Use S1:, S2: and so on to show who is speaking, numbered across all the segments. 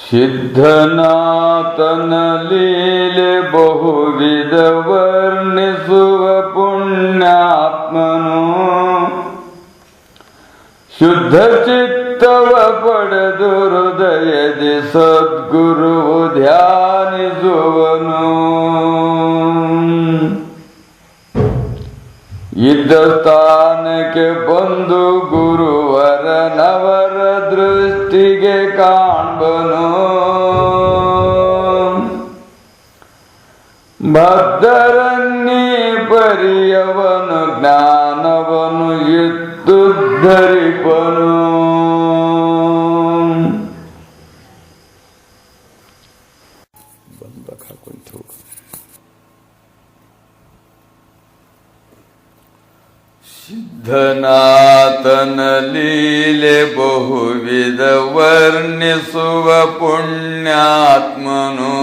S1: ಸಿದ್ಧನಾಥನ ಲೀಲೆ ಬಹುವಿಧ ವರ್ಣಿಸುವ ಪುಣ್ಯಾತ್ಮನು ಶುದ್ಧ ಚಿತ್ತವ ಪಡೆದು ಹೃದಯದಿ ಸದ್ಗುರು ಧ್ಯಾನಿಸುವನು. ಇದ್ದ ಸ್ಥಾನಕ್ಕೆ ಬಂದು ಗುರುವರನವರ ದೃಷ್ಟಿಗೆ ಕಾಣ್ಬನು. ಭದ್ರನ್ನಿ ಪರಿಯವನು ಜ್ಞಾನವನು ಇದ್ದುದ್ಧರಿಪನು. ಸಿದ್ಧನಾಥನ ಲೀಲೆ ಬಹುವಿಧ ವರ್ಣಿಸುವ ಪುಣ್ಯಾತ್ಮನು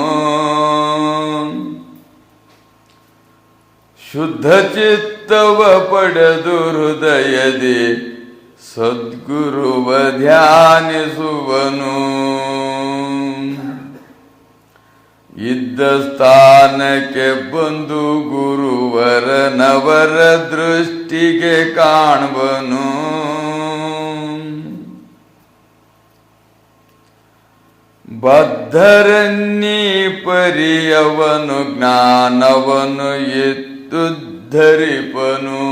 S1: ಶುದ್ಧ ಚಿತ್ತವ ಪಡೆದು ಹೃದಯದಿ ಸದ್ಗುರುವ ಧ್ಯಾನಿಸುವನು. ಇದ್ದ ಸ್ಥಾನಕ್ಕೆ ಬಂದು ಗುರುವರನವರ ದೃಷ್ಟಿಗೆ ಕಾಣ್ಬನು. ಬದ್ಧರನ್ನಿ ಪರಿಯವನು ಜ್ಞಾನವನು ಎತ್ತುದ್ಧರಿಪನು.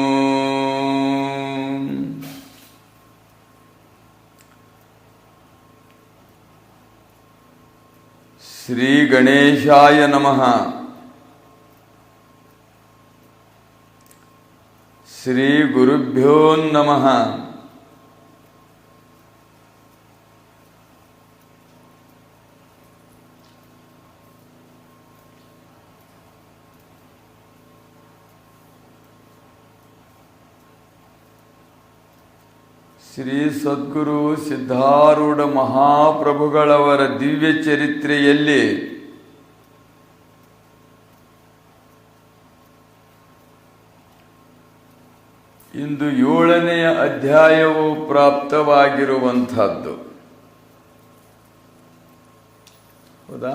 S1: ಶ್ರೀ ಗಣೇಶಾಯ ನಮಃ. ಶ್ರೀ ಗುರುಭ್ಯೋ ನಮಃ. ಶ್ರೀ ಸದ್ಗುರು ಸಿದ್ಧಾರೂಢ ಮಹಾಪ್ರಭುಗಳವರ ದಿವ್ಯ ಚರಿತ್ರೆಯಲ್ಲಿ ಇಂದು 7ನೆಯ ಅಧ್ಯಾಯವು ಪ್ರಾಪ್ತವಾಗಿರುವಂಥದ್ದು. ಹೌದಾ?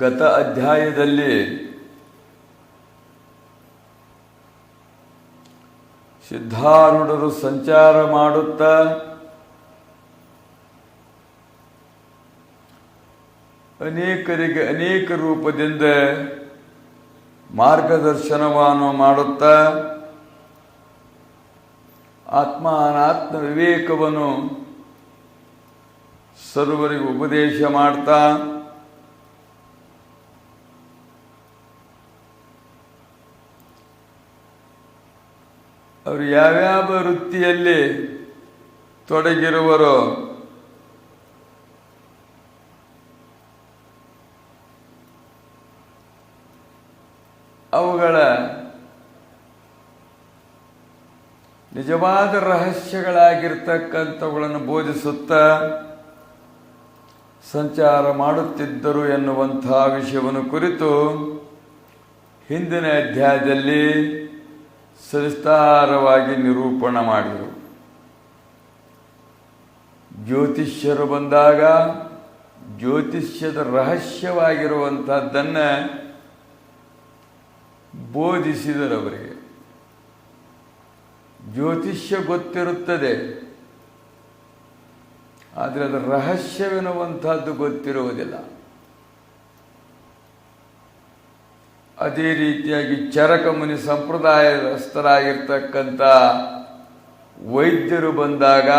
S1: ಗತ ಅಧ್ಯಾಯದಲ್ಲಿ ಸಿದ್ಧಾರೂಢರು ಸಂಚಾರ ಮಾಡುತ್ತಾ ಅನೇಕರಿಗೆ ಅನೇಕ ರೂಪದಿಂದ ಮಾರ್ಗದರ್ಶನವನ್ನು ಮಾಡುತ್ತಾ ಆತ್ಮ ಅನಾತ್ಮ ವಿವೇಕವನ್ನು ಸರ್ವರಿಗೂ ಉಪದೇಶ ಮಾಡ್ತಾ ಅವರು ಯಾವ್ಯಾವ ವೃತ್ತಿಯಲ್ಲಿ ತೊಡಗಿರುವರೋ ಅವುಗಳ ನಿಜವಾದ ರಹಸ್ಯಗಳಾಗಿರ್ತಕ್ಕಂಥವುಗಳನ್ನು ಬೋಧಿಸುತ್ತಾ ಸಂಚಾರ ಮಾಡುತ್ತಿದ್ದರು ಎನ್ನುವಂತಹ ವಿಷಯವನ್ನು ಕುರಿತು ಹಿಂದಿನ ಅಧ್ಯಾಯದಲ್ಲಿ ಸವಿಸ್ತಾರವಾಗಿ ನಿರೂಪಣೆ ಮಾಡಿದರು. ಜ್ಯೋತಿಷ್ಯರು ಬಂದಾಗ ಜ್ಯೋತಿಷ್ಯದ ರಹಸ್ಯವಾಗಿರುವಂಥದ್ದನ್ನು ಬೋಧಿಸಿದರು. ಅವರಿಗೆ ಜ್ಯೋತಿಷ್ಯ ಗೊತ್ತಿರುತ್ತದೆ, ಆದರೆ ಅದರ ರಹಸ್ಯವೆನ್ನುವಂಥದ್ದು ಗೊತ್ತಿರುವುದಿಲ್ಲ. ಅದೇ ರೀತಿಯಾಗಿ ಚರಕ ಮುನಿ ಸಂಪ್ರದಾಯಸ್ಥರಾಗಿರ್ತಕ್ಕಂಥ ವೈದ್ಯರು ಬಂದಾಗ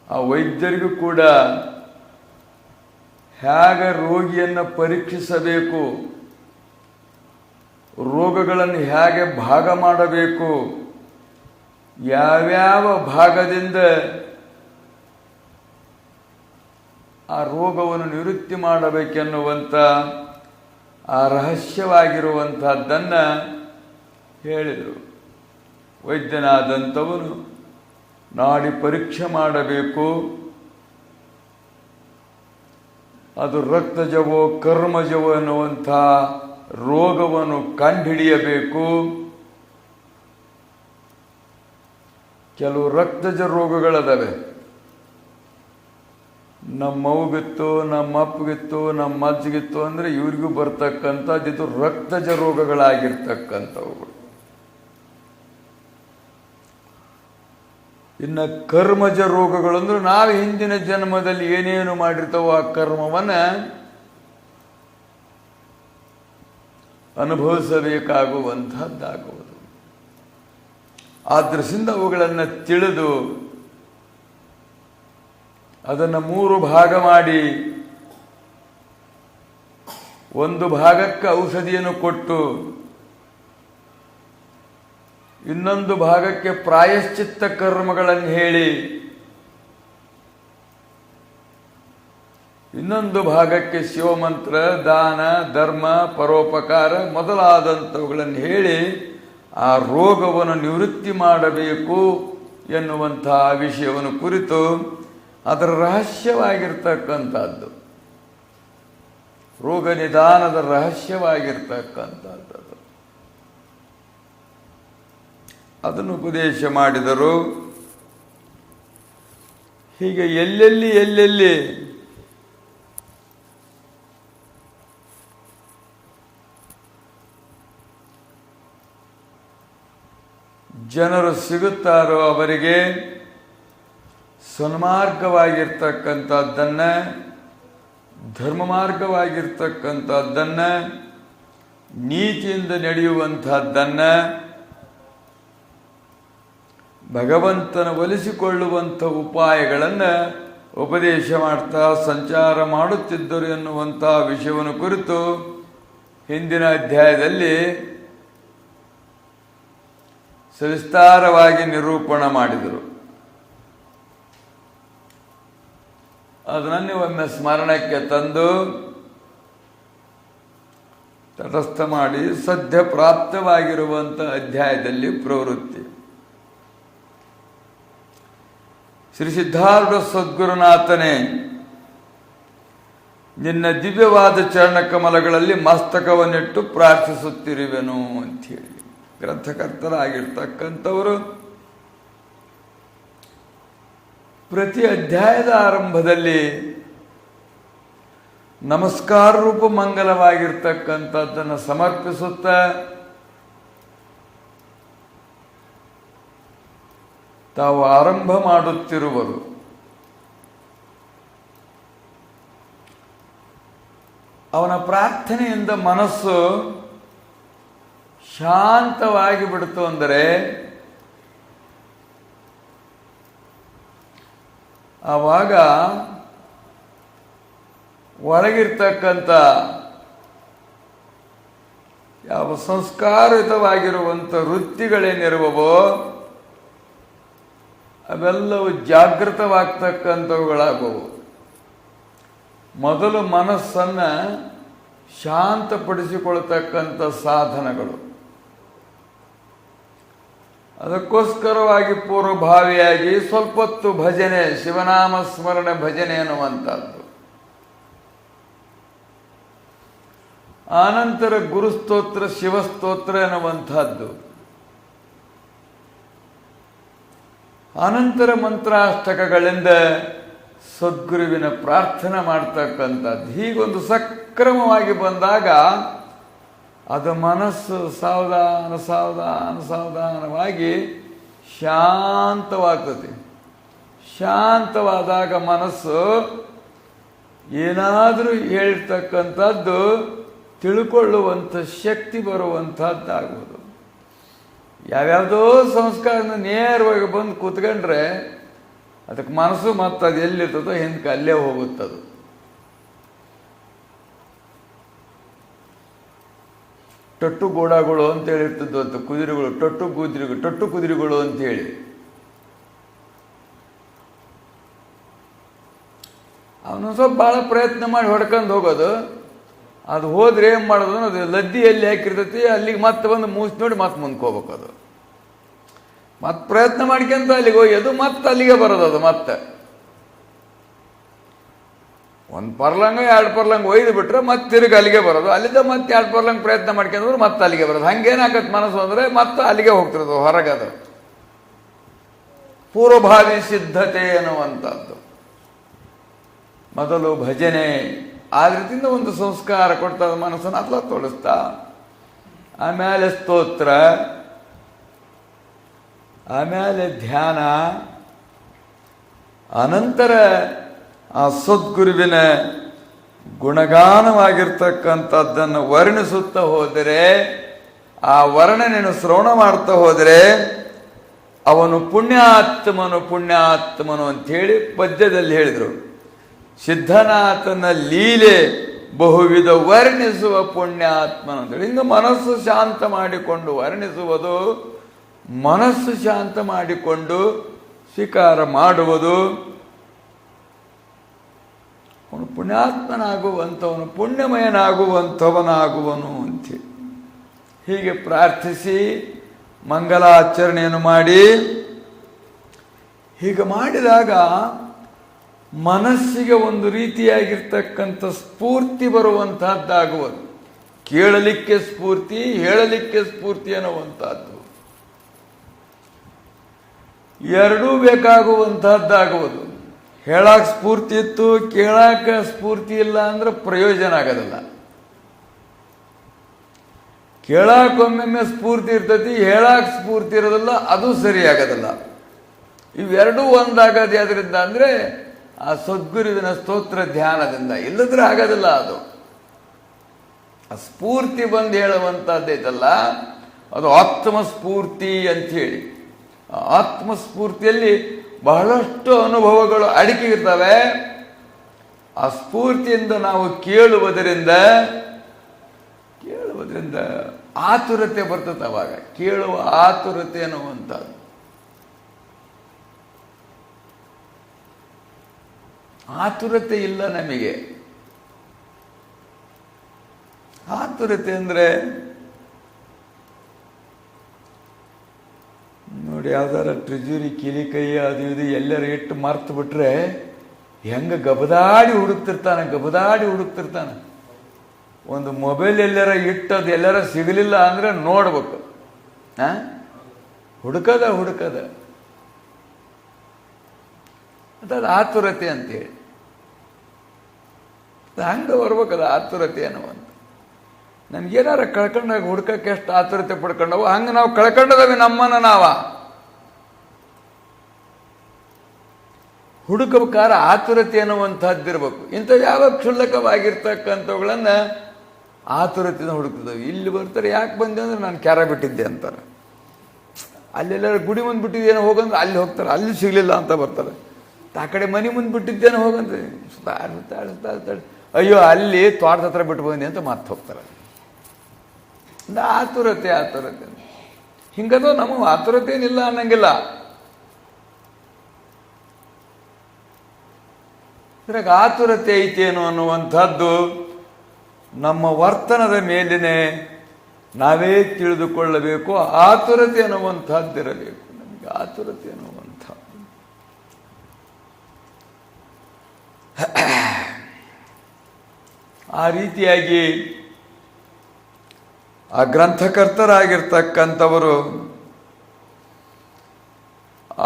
S1: ಆ ವೈದ್ಯರಿಗೂ ಕೂಡ ಹೇಗೆ ರೋಗಿಯನ್ನು ಪರೀಕ್ಷಿಸಬೇಕು, ರೋಗಗಳನ್ನು ಹೇಗೆ ಭಾಗ ಮಾಡಬೇಕು, ಯಾವ್ಯಾವ ಭಾಗದಿಂದ ಆ ರೋಗವನ್ನು ನಿವೃತ್ತಿ ಮಾಡಬೇಕೆನ್ನುವಂಥ ಆ ರಹಸ್ಯವಾಗಿರುವಂಥದ್ದನ್ನು ಹೇಳಿದರು. ವೈದ್ಯನಾದಂಥವನು ನಾಡಿ ಪರೀಕ್ಷೆ ಮಾಡಬೇಕು. ಅದು ರಕ್ತಜವೋ ಕರ್ಮಜವೋ ಎನ್ನುವಂಥ ರೋಗವನ್ನು ಕಂಡುಹಿಡಿಯಬೇಕು. ಕೆಲವು ರಕ್ತಜ ರೋಗಗಳದಾವೆ. ನಮ್ಮವ್ಗಿತ್ತು, ನಮ್ಮ ಅಪ್ಪಗಿತ್ತು, ನಮ್ಮ ಅಜ್ಜಿಗಿತ್ತು ಅಂದರೆ ಇವ್ರಿಗೂ ಬರ್ತಕ್ಕಂಥದ್ದು. ಇದು ರಕ್ತಜ ರೋಗಗಳಾಗಿರ್ತಕ್ಕಂಥವುಗಳು. ಇನ್ನು ಕರ್ಮಜ ರೋಗಗಳಂದ್ರೆ ನಾವು ಹಿಂದಿನ ಜನ್ಮದಲ್ಲಿ ಏನೇನು ಮಾಡಿರ್ತಾವೋ ಆ ಕರ್ಮವನ್ನು ಅನುಭವಿಸಬೇಕಾಗುವಂಥದ್ದಾಗುವುದು. ಆದ್ರಿಂದ ಅವುಗಳನ್ನು ತಿಳಿದು ಅದನ್ನು 3 ಭಾಗ ಮಾಡಿ ಒಂದು ಭಾಗಕ್ಕೆ ಔಷಧಿಯನ್ನು ಕೊಟ್ಟು ಇನ್ನೊಂದು ಭಾಗಕ್ಕೆ ಪ್ರಾಯಶ್ಚಿತ್ತ ಕರ್ಮಗಳನ್ನು ಹೇಳಿ ಇನ್ನೊಂದು ಭಾಗಕ್ಕೆ ಶಿವಮಂತ್ರ, ದಾನ, ಧರ್ಮ, ಪರೋಪಕಾರ ಮೊದಲಾದಂಥವುಗಳನ್ನು ಹೇಳಿ ಆ ರೋಗವನ್ನು ನಿವೃತ್ತಿ ಮಾಡಬೇಕು ಎನ್ನುವಂತಹ ವಿಷಯವನ್ನು ಕುರಿತು ಅದರ ರಹಸ್ಯವಾಗಿರ್ತಕ್ಕಂಥದ್ದು, ರೋಗ ನಿದಾನದ ರಹಸ್ಯವಾಗಿರ್ತಕ್ಕಂಥದ್ದು. ಅದನ್ನು ಉಪದೇಶ ಮಾಡಿದರು. ಹೀಗೆ ಎಲ್ಲೆಲ್ಲಿ ಜನರು ಸಿಗುತ್ತಾರೋ ಅವರಿಗೆ ಸನ್ಮಾರ್ಗವಾಗಿರ್ತಕ್ಕಂಥದ್ದನ್ನು, ಧರ್ಮ ಮಾರ್ಗವಾಗಿರ್ತಕ್ಕಂಥದ್ದನ್ನು, ನೀತಿಯಿಂದ ನಡೆಯುವಂಥದ್ದನ್ನು, ಭಗವಂತನ ಒಲಿಸಿಕೊಳ್ಳುವಂಥ ಉಪಾಯಗಳನ್ನು ಉಪದೇಶ ಮಾಡ್ತಾ ಸಂಚಾರ ಮಾಡುತ್ತಿದ್ದರು ಎನ್ನುವಂಥ ವಿಷಯವನ್ನು ಕುರಿತು ಹಿಂದಿನ ಅಧ್ಯಾಯದಲ್ಲಿ ಸವಿಸ್ತಾರವಾಗಿ ನಿರೂಪಣ ಮಾಡಿದರು. ಅದನ್ನು ಒಮ್ಮೆ ಸ್ಮರಣಕ್ಕೆ ತಂದು ತಟಸ್ಥ ಮಾಡಿ ಸದ್ಯ ಪ್ರಾಪ್ತವಾಗಿರುವಂಥ ಅಧ್ಯಾಯದಲ್ಲಿ ಪ್ರವೃತ್ತಿ. ಶ್ರೀ ಸಿದ್ಧಾರೂಢ ಸದ್ಗುರುನಾಥನೇ, ನಿನ್ನ ದಿವ್ಯವಾದ ಚರಣಕಮಲಗಳಲ್ಲಿ ಮಸ್ತಕವನ್ನಿಟ್ಟು ಪ್ರಾರ್ಥಿಸುತ್ತಿರುವೆನು ಅಂಥೇಳಿ ಗ್ರಂಥಕರ್ತರಾಗಿರ್ತಕ್ಕಂಥವರು ಪ್ರತಿ ಅಧ್ಯಾಯದ ಆರಂಭದಲ್ಲಿ ನಮಸ್ಕಾರ ರೂಪ ಮಂಗಲವಾಗಿರ್ತಕ್ಕಂಥದ್ದನ್ನು ಸಮರ್ಪಿಸುತ್ತಾ ತಾವು ಆರಂಭ ಮಾಡುತ್ತಿರುವರು. ಅವನ ಪ್ರಾರ್ಥನೆಯಿಂದ ಮನಸ್ಸು ಶಾಂತವಾಗಿ ಬಿಡ್ತು ಅಂದರೆ ಆವಾಗ ಒಳಗಿರ್ತಕ್ಕಂಥ ಯಾವ ಸಂಸ್ಕಾರಯುತವಾಗಿರುವಂಥ ವೃತ್ತಿಗಳೇನಿರುವವೋ ಅವೆಲ್ಲವೂ ಜಾಗೃತವಾಗ್ತಕ್ಕಂಥವುಗಳಾಗುವು. ಮೊದಲು ಮನಸ್ಸನ್ನು ಶಾಂತಪಡಿಸಿಕೊಳ್ತಕ್ಕಂಥ ಸಾಧನಗಳು. ಅದಕ್ಕೋಸ್ಕರವಾಗಿ ಪೂರ್ವಭಾವಿಯಾಗಿ ಸ್ವಲ್ಪ ಹೊತ್ತು ಭಜನೆ, ಶಿವನಾಮ ಸ್ಮರಣೆ ಭಜನೆ ಎನ್ನುವಂಥದ್ದು. ಆನಂತರ ಗುರುಸ್ತೋತ್ರ, ಶಿವಸ್ತೋತ್ರ ಎನ್ನುವಂಥದ್ದು. ಅನಂತರ ಮಂತ್ರಾಷ್ಟಕಗಳಿಂದ ಸದ್ಗುರುವಿನ ಪ್ರಾರ್ಥನೆ ಮಾಡ್ತಕ್ಕಂಥದ್ದು. ಹೀಗೊಂದು ಸಕ್ರಮವಾಗಿ ಬಂದಾಗ ಅದು ಮನಸ್ಸು ಸಾವಧಾನವಾಗಿ ಶಾಂತವಾಗ್ತದೆ. ಶಾಂತವಾದಾಗ ಮನಸ್ಸು ಏನಾದರೂ ಹೇಳ್ತಕ್ಕಂಥದ್ದು ತಿಳ್ಕೊಳ್ಳುವಂಥ ಶಕ್ತಿ ಬರುವಂಥದ್ದಾಗುವುದು. ಯಾವ್ಯಾವುದೋ ಸಂಸ್ಕಾರನ ನೇರವಾಗಿ ಬಂದು ಕೂತ್ಕೊಂಡ್ರೆ ಅದಕ್ಕೆ ಮನಸ್ಸು ಮತ್ತು ಅದು ಎಲ್ಲಿರ್ತದೋ ಹಿಂದಕ್ಕೆ ಅಲ್ಲೇ ಹೋಗುತ್ತದು. ಟೊಟ್ಟು ಗೋಡಗಳು ಅಂತ ಹೇಳಿರ್ತದ್ದು ಅಂತ ಕುದುರೆಗಳು, ಟೊಟ್ಟು ಕುದುರೆಗಳು ಅಂತೇಳಿ. ಅವನು ಸ್ವಲ್ಪ ಭಾಳ ಪ್ರಯತ್ನ ಮಾಡಿ ಹೊಡ್ಕೊಂಡು ಹೋಗೋದು. ಅದು ಹೋದ್ರೆ ಏನು ಮಾಡೋದು, ಅದು ಲದ್ದಿ ಎಲ್ಲಿ ಹಾಕಿರ್ತೈತಿ ಅಲ್ಲಿಗೆ ಮತ್ತೆ ಬಂದು ಮೂಸಿ ನೋಡಿ ಮತ್ತೆ ಮುಂದ್ಕೋಬೇಕು. ಅದು ಮತ್ತೆ ಪ್ರಯತ್ನ ಮಾಡ್ಕೊಂತ ಅಲ್ಲಿಗೆ ಹೋಗ್ಯದು, ಮತ್ತೆ ಅಲ್ಲಿಗೆ ಬರೋದು. ಅದು ಮತ್ತೆ ಒಂದು ಪರ್ಲಂಗ 2 ಪರ್ಲಂಗ್ ಒಯ್ದು ಬಿಟ್ರೆ ಮತ್ತೆ ತಿರುಗಿ ಅಲ್ಲಿಗೆ ಬರೋದು. ಅಲ್ಲಿದ್ದ ಮತ್ತೆ 2 ಪರ್ಲಂಗ್ ಪ್ರಯತ್ನ ಮಾಡ್ಕೊಂಡ್ರೆ ಮತ್ತೆ ಅಲ್ಲಿಗೆ ಬರೋದು. ಹಂಗೇನಾಗತ್ತೆ ಮನಸ್ಸು ಅಂದರೆ ಮತ್ತೆ ಅಲ್ಲಿಗೆ ಹೋಗ್ತಿರೋದು ಹೊರಗದು. ಪೂರ್ವಭಾವಿ ಸಿದ್ಧತೆ ಅನ್ನುವಂಥದ್ದು. ಮೊದಲು ಭಜನೆ ಆ ರೀತಿಯಿಂದ ಒಂದು ಸಂಸ್ಕಾರ ಕೊಡ್ತಾ ಮನಸ್ಸನ್ನು ಅತ್ಲ ತೋರಿಸ್ತಾ, ಆಮೇಲೆ ಸ್ತೋತ್ರ, ಆಮೇಲೆ ಧ್ಯಾನ, ಅನಂತರ ಆ ಸದ್ಗುರುವಿನ ಗುಣಗಾನವಾಗಿರ್ತಕ್ಕಂಥದ್ದನ್ನು ವರ್ಣಿಸುತ್ತಾ ಹೋದರೆ, ಆ ವರ್ಣನೆಯನ್ನು ಶ್ರವಣ ಮಾಡ್ತಾ ಹೋದರೆ ಅವನು ಪುಣ್ಯಾತ್ಮನು ಪುಣ್ಯಾತ್ಮನು ಅಂಥೇಳಿ ಪದ್ಯದಲ್ಲಿ ಹೇಳಿದರು. ಸಿದ್ಧನಾಥನ ಲೀಲೆ ಬಹುವಿಧ ವರ್ಣಿಸುವ ಪುಣ್ಯಾತ್ಮನು ಅಂತೇಳಿ. ಹಿಂಗೆ ಮನಸ್ಸು ಶಾಂತ ಮಾಡಿಕೊಂಡು ವರ್ಣಿಸುವುದು, ಮನಸ್ಸು ಶಾಂತ ಮಾಡಿಕೊಂಡು ಸ್ವೀಕಾರ ಮಾಡುವುದು. ಅವನು ಪುಣ್ಯಾತ್ಮನಾಗುವಂಥವನು, ಪುಣ್ಯಮಯನಾಗುವಂಥವನಾಗುವನು ಅಂತೇಳಿ ಹೀಗೆ ಪ್ರಾರ್ಥಿಸಿ ಮಂಗಲಾಚರಣೆಯನ್ನು ಮಾಡಿ, ಹೀಗೆ ಮಾಡಿದಾಗ ಮನಸ್ಸಿಗೆ ಒಂದು ರೀತಿಯಾಗಿರ್ತಕ್ಕಂಥ ಸ್ಫೂರ್ತಿ ಬರುವಂತಹದ್ದಾಗುವುದು. ಕೇಳಲಿಕ್ಕೆ ಸ್ಫೂರ್ತಿ, ಹೇಳಲಿಕ್ಕೆ ಸ್ಫೂರ್ತಿ ಅನ್ನುವಂಥದ್ದು ಎರಡೂ ಬೇಕಾಗುವಂತಹದ್ದಾಗುವುದು. ಹೇಳಾಕ ಸ್ಫೂರ್ತಿ ಇತ್ತು, ಕೇಳಾಕ ಸ್ಫೂರ್ತಿ ಇಲ್ಲ ಅಂದ್ರೆ ಪ್ರಯೋಜನ ಆಗೋದಿಲ್ಲ. ಕೇಳಾಕೊಮ್ಮೆ ಸ್ಫೂರ್ತಿ ಇರ್ತೈತಿ, ಹೇಳಾಕ ಸ್ಫೂರ್ತಿ ಇರೋದಿಲ್ಲ, ಅದು ಸರಿಯಾಗೋದಿಲ್ಲ. ಇವೆರಡೂ ಒಂದಾಗದು ಯಾದ್ರಿಂದ ಅಂದರೆ ಆ ಸದ್ಗುರುವಿನ ಸ್ತೋತ್ರ ಧ್ಯಾನದಿಂದ. ಇಲ್ಲದ್ರೆ ಆಗೋದಿಲ್ಲ. ಅದು ಆ ಸ್ಫೂರ್ತಿ ಬಂದು ಹೇಳುವಂಥದ್ದೈತಲ್ಲ, ಅದು ಆತ್ಮಸ್ಫೂರ್ತಿ ಅಂಥೇಳಿ. ಆತ್ಮಸ್ಫೂರ್ತಿಯಲ್ಲಿ ಬಹಳಷ್ಟು ಅನುಭವಗಳು ಅಡಕಿ ಇರ್ತವೆ. ಆ ಸ್ಫೂರ್ತಿಯಿಂದ ನಾವು ಕೇಳುವುದರಿಂದ ಆತುರತೆ ಬರ್ತದೆ. ಅವಾಗ ಕೇಳುವ ಆತುರತೆ ಅನ್ನುವಂಥದ್ದು. ಆತುರತೆ ಇಲ್ಲ ನಮಗೆ. ಆತುರತೆ ಅಂದರೆ ನೋಡಿ, ಯಾವ್ದಾರ ಟ್ರೆಜರಿ ಕಿಲಿಕೈ ಅದು ಇದು ಎಲ್ಲರ ಇಟ್ಟು ಮರ್ತು ಬಿಟ್ರೆ ಹೆಂಗ ಗಬದಾಡಿ ಹುಡುಕ್ತಿರ್ತಾನೆ. ಒಂದು ಮೊಬೈಲ್ ಎಲ್ಲರ ಇಟ್ಟದು ಎಲ್ಲರ ಸಿಗಲಿಲ್ಲ ಅಂದ್ರೆ ನೋಡ್ಬೇಕು. ಹುಡುಕದ ಅದು ಆತುರತೆ ಅಂತೇಳಿ. ಹಂಗೆ ಬರ್ಬೇಕದ ಆತುರತೆ ಅನ್ನುವಂಥ. ನಮ್ಗೇನಾರ ಕಳ್ಕೊಂಡಾಗ ಹುಡ್ಕಕ್ಕೆ ಎಷ್ಟು ಆತುರತೆ ಪಡ್ಕೊಂಡವು, ಹಂಗೆ ನಾವು ಕಳ್ಕೊಂಡದವಿ ನಮ್ಮನ್ನು ನಾವ. ಹುಡುಕಬೇಕಾದ್ರೆ ಆತುರತೆ ಅನ್ನುವಂಥದ್ದಿರ್ಬೇಕು. ಇಂಥವು ಯಾವ ಕ್ಷುಲ್ಲಕವಾಗಿರ್ತಕ್ಕಂಥವುಗಳನ್ನು ಆತುರತೆಯಿಂದ ಹುಡುಕ್ತಿದ್ದಾವೆ. ಇಲ್ಲಿ ಬರ್ತಾರೆ, ಯಾಕೆ ಬಂದೆ ಅಂದ್ರೆ ನಾನು ಕ್ಯಾರ ಬಿಟ್ಟಿದ್ದೆ ಅಂತಾರೆ. ಅಲ್ಲೆಲ್ಲರೂ ಗುಡಿ ಮುಂದೆ ಬಿಟ್ಟಿದ್ದೇನೋ ಹೋಗಂದ್ರೆ ಅಲ್ಲಿ ಹೋಗ್ತಾರೆ, ಅಲ್ಲಿ ಸಿಗಲಿಲ್ಲ ಅಂತ ಬರ್ತಾರೆ. ಆ ಕಡೆ ಮನೆ ಮುಂದೆ ಬಿಟ್ಟಿದ್ದೇನೋ ಹೋಗಂದ್ರೆ ಸುತ್ತಾಡ್ತಾಳೆ, ಅಯ್ಯೋ ಅಲ್ಲಿ ತೋಟದ ಹತ್ರ ಬಿಟ್ಟು ಬಂದೆ ಅಂತ ಮತ್ತೆ ಹೋಗ್ತಾರೆ. ಆತುರತೆ ಹಿಂಗದು ನಮಗೆ ಆತುರತೆ ಏನಿಲ್ಲ ಅನ್ನಂಗಿಲ್ಲ. ಇದ್ರಾಗ ಆತುರತೆ ಐತೇನು ಅನ್ನುವಂಥದ್ದು ನಮ್ಮ ವರ್ತನದ ಮೇಲಿನೇ ನಾವೇ ತಿಳಿದುಕೊಳ್ಳಬೇಕು. ಆತುರತೆ ಅನ್ನುವಂಥದ್ದಿರಬೇಕು ನಮಗೆ. ಆತುರತೆ ಅನ್ನುವಂಥದ್ದು ಆ ರೀತಿಯಾಗಿ ಆ ಗ್ರಂಥಕರ್ತರಾಗಿರ್ತಕ್ಕಂಥವರು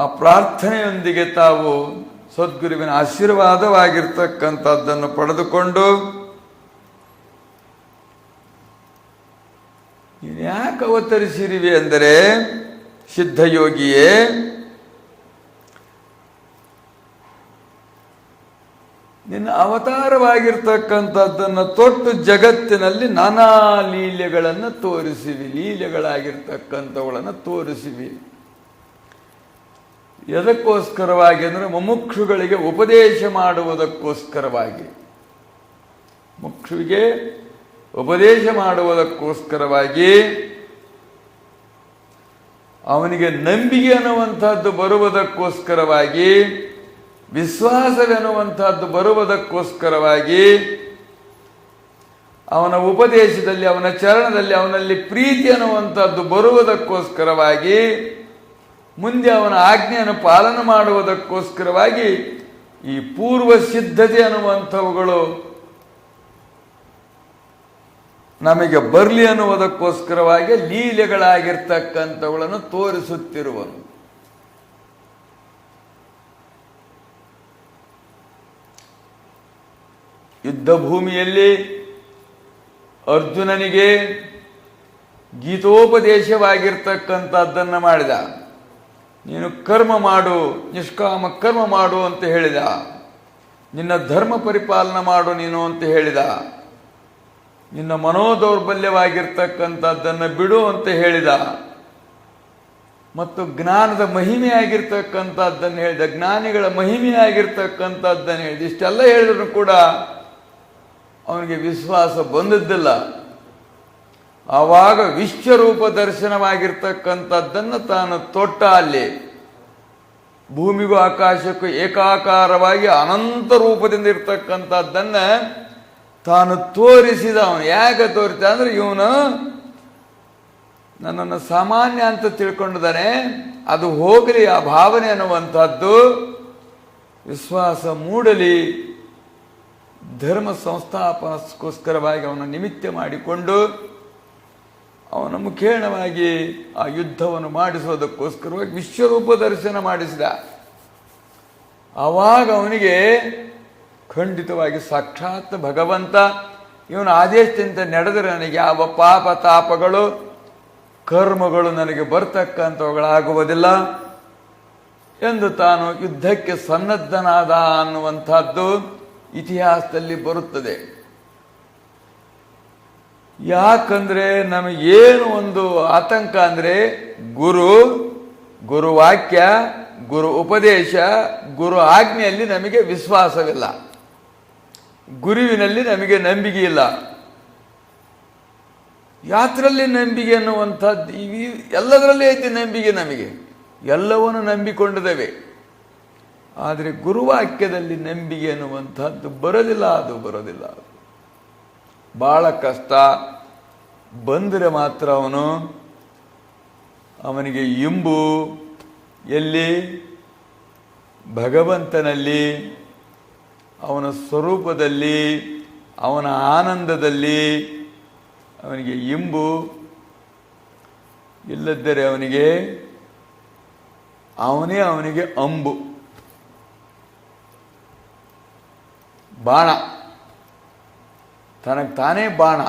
S1: ಆ ಪ್ರಾರ್ಥನೆಯೊಂದಿಗೆ ತಾವು ಸದ್ಗುರುವಿನ ಆಶೀರ್ವಾದವಾಗಿರ್ತಕ್ಕಂಥದ್ದನ್ನು ಪಡೆದುಕೊಂಡು, ಯಾಕೆ ಅವತರಿಸಿರಿವೆ ಅಂದರೆ, ಸಿದ್ಧಯೋಗಿಯೇ ನಿನ್ನ ಅವತಾರವಾಗಿರ್ತಕ್ಕಂಥದ್ದನ್ನು ತೊಟ್ಟು ಜಗತ್ತಿನಲ್ಲಿ ನಾನಾ ಲೀಲೆಗಳನ್ನು ತೋರಿಸಿವಿ. ಲೀಲೆಗಳಾಗಿರ್ತಕ್ಕಂಥವುಗಳನ್ನು ತೋರಿಸಿವಿ. ಎದಕ್ಕೋಸ್ಕರವಾಗಿ ಅಂದರೆ ಮುಮುಕ್ಷುಗಳಿಗೆ ಉಪದೇಶ ಮಾಡುವುದಕ್ಕೋಸ್ಕರವಾಗಿ, ಮುಕ್ಷುವಿಗೆ ಉಪದೇಶ ಮಾಡುವುದಕ್ಕೋಸ್ಕರವಾಗಿ, ಅವನಿಗೆ ನಂಬಿಕೆ ಅನ್ನುವಂಥದ್ದು ಬರುವುದಕ್ಕೋಸ್ಕರವಾಗಿ, ವಿಶ್ವಾಸವೆನ್ನುವಂಥದ್ದು ಬರುವುದಕ್ಕೋಸ್ಕರವಾಗಿ, ಅವನ ಉಪದೇಶದಲ್ಲಿ, ಅವನ ಚರಣದಲ್ಲಿ ಅವನಲ್ಲಿ ಪ್ರೀತಿ ಅನ್ನುವಂಥದ್ದು ಬರುವುದಕ್ಕೋಸ್ಕರವಾಗಿ ಮುಂದೆ ಅವನ ಆಜ್ಞೆಯನ್ನು ಪಾಲನೆ ಮಾಡುವುದಕ್ಕೋಸ್ಕರವಾಗಿ ಈ ಪೂರ್ವ ಸಿದ್ಧತೆ ಅನ್ನುವಂಥವುಗಳು ನಮಗೆ ಬರಲಿ ಅನ್ನುವುದಕ್ಕೋಸ್ಕರವಾಗಿ ಲೀಲೆಗಳಾಗಿರ್ತಕ್ಕಂಥವುಗಳನ್ನು ತೋರಿಸುತ್ತಿರುವನು. ಯುದ್ಧ ಭೂಮಿಯಲ್ಲಿ ಅರ್ಜುನನಿಗೆ ಗೀತೋಪದೇಶವಾಗಿರ್ತಕ್ಕಂಥದ್ದನ್ನು ಮಾಡಿದ. ನೀನು ಕರ್ಮ ಮಾಡು, ನಿಷ್ಕಾಮ ಕರ್ಮ ಮಾಡು ಅಂತ ಹೇಳಿದ. ನಿನ್ನ ಧರ್ಮ ಪರಿಪಾಲನೆ ಮಾಡು ನೀನು ಅಂತ ಹೇಳಿದ. ನಿನ್ನ ಮನೋದೌರ್ಬಲ್ಯವಾಗಿರ್ತಕ್ಕಂಥದ್ದನ್ನು ಬಿಡು ಅಂತ ಹೇಳಿದ. ಮತ್ತು ಜ್ಞಾನದ ಮಹಿಮೆಯಾಗಿರ್ತಕ್ಕಂಥದ್ದನ್ನು ಹೇಳಿದ. ಜ್ಞಾನಿಗಳ ಮಹಿಮೆಯಾಗಿರ್ತಕ್ಕಂಥದ್ದನ್ನು ಹೇಳಿದ. ಇಷ್ಟೆಲ್ಲ ಹೇಳಿದ್ರು ಕೂಡ ಅವನಿಗೆ ವಿಶ್ವಾಸ ಬಂದದ್ದಿಲ್ಲ. ಆವಾಗ ವಿಶ್ವರೂಪ ದರ್ಶನವಾಗಿರ್ತಕ್ಕಂಥದ್ದನ್ನು ತಾನು ತೊಟ್ಟ. ಅಲ್ಲಿ ಭೂಮಿಗೂ ಆಕಾಶಕ್ಕೂ ಏಕಾಕಾರವಾಗಿ ಅನಂತ ರೂಪದಿಂದ ಇರ್ತಕ್ಕಂಥದ್ದನ್ನ ತಾನು ತೋರಿಸಿದ. ಅವನು ಯಾಕೆ ತೋರಿಸಿದ ಅಂದ್ರೆ ಇವನು ನನ್ನನ್ನು ಸಾಮಾನ್ಯ ಅಂತ ತಿಳ್ಕೊಂಡಿದ್ದಾನೆ, ಅದು ಹೋಗಲಿ, ಆ ಭಾವನೆ ಅನ್ನುವಂಥದ್ದು ವಿಶ್ವಾಸ ಮೂಡಲಿ, ಧರ್ಮ ಸಂಸ್ಥಾಪನಕ್ಕೋಸ್ಕರವಾಗಿ ಅವನ ನಿಮಿತ್ತ ಮಾಡಿಕೊಂಡು ಅವನ ಮುಖೇಣವಾಗಿ ಆ ಯುದ್ಧವನ್ನು ಮಾಡಿಸೋದಕ್ಕೋಸ್ಕರವಾಗಿ ವಿಶ್ವರೂಪ ದರ್ಶನ ಮಾಡಿಸಿದ. ಆವಾಗ ಅವನಿಗೆ ಖಂಡಿತವಾಗಿ ಸಾಕ್ಷಾತ್ ಭಗವಂತ ಇವನ ಆದೇಶದಿಂದ ನಡೆದರೆ ನನಗೆ ಯಾವ ಪಾಪ ತಾಪಗಳು ಕರ್ಮಗಳು ನನಗೆ ಬರ್ತಕ್ಕಂಥವುಗಳಾಗುವುದಿಲ್ಲ ಎಂದು ತಾನು ಯುದ್ಧಕ್ಕೆ ಸನ್ನದ್ಧನಾದ ಅನ್ನುವಂಥದ್ದು ಇತಿಹಾಸದಲ್ಲಿ ಬರುತ್ತದೆ. ಯಾಕಂದ್ರೆ ನಮಗೇನು ಒಂದು ಆತಂಕ ಅಂದ್ರೆ ಗುರುವಾಕ್ಯ, ಗುರು ಉಪದೇಶ, ಗುರು ಆಜ್ಞೆಯಲ್ಲಿ ನಮಗೆ ವಿಶ್ವಾಸವಿಲ್ಲ, ಗುರುವಿನಲ್ಲಿ ನಮಗೆ ನಂಬಿಕೆ ಇಲ್ಲ. ಯಾತ್ರಲ್ಲಿ ನಂಬಿಕೆ ಅನ್ನುವಂಥದ್ದು ಎಲ್ಲದರಲ್ಲೇ ಐತಿ ನಂಬಿಕೆ. ನಮಗೆ ಎಲ್ಲವನ್ನು ನಂಬಿಕೊಂಡಿದ್ದೇವೆ, ಆದರೆ ಗುರುವಾಕ್ಯದಲ್ಲಿ ನಂಬಿಕೆ ಅನ್ನುವಂಥದ್ದು ಬರೋದಿಲ್ಲ. ಅದು ಬರೋದಿಲ್ಲ, ಬಹಳ ಕಷ್ಟ. ಬಂದರೆ ಮಾತ್ರ ಅವನಿಗೆ ಇಂಬು ಎಲ್ಲಿ? ಭಗವಂತನಲ್ಲಿ, ಅವನ ಸ್ವರೂಪದಲ್ಲಿ, ಅವನ ಆನಂದದಲ್ಲಿ ಅವನಿಗೆ ಇಂಬು. ಇಲ್ಲದ್ದರೆ ಅವನಿಗೆ ಅಂಬು, ಬಾಣ, ತನಗೆ ತಾನೇ ಬಾಣ.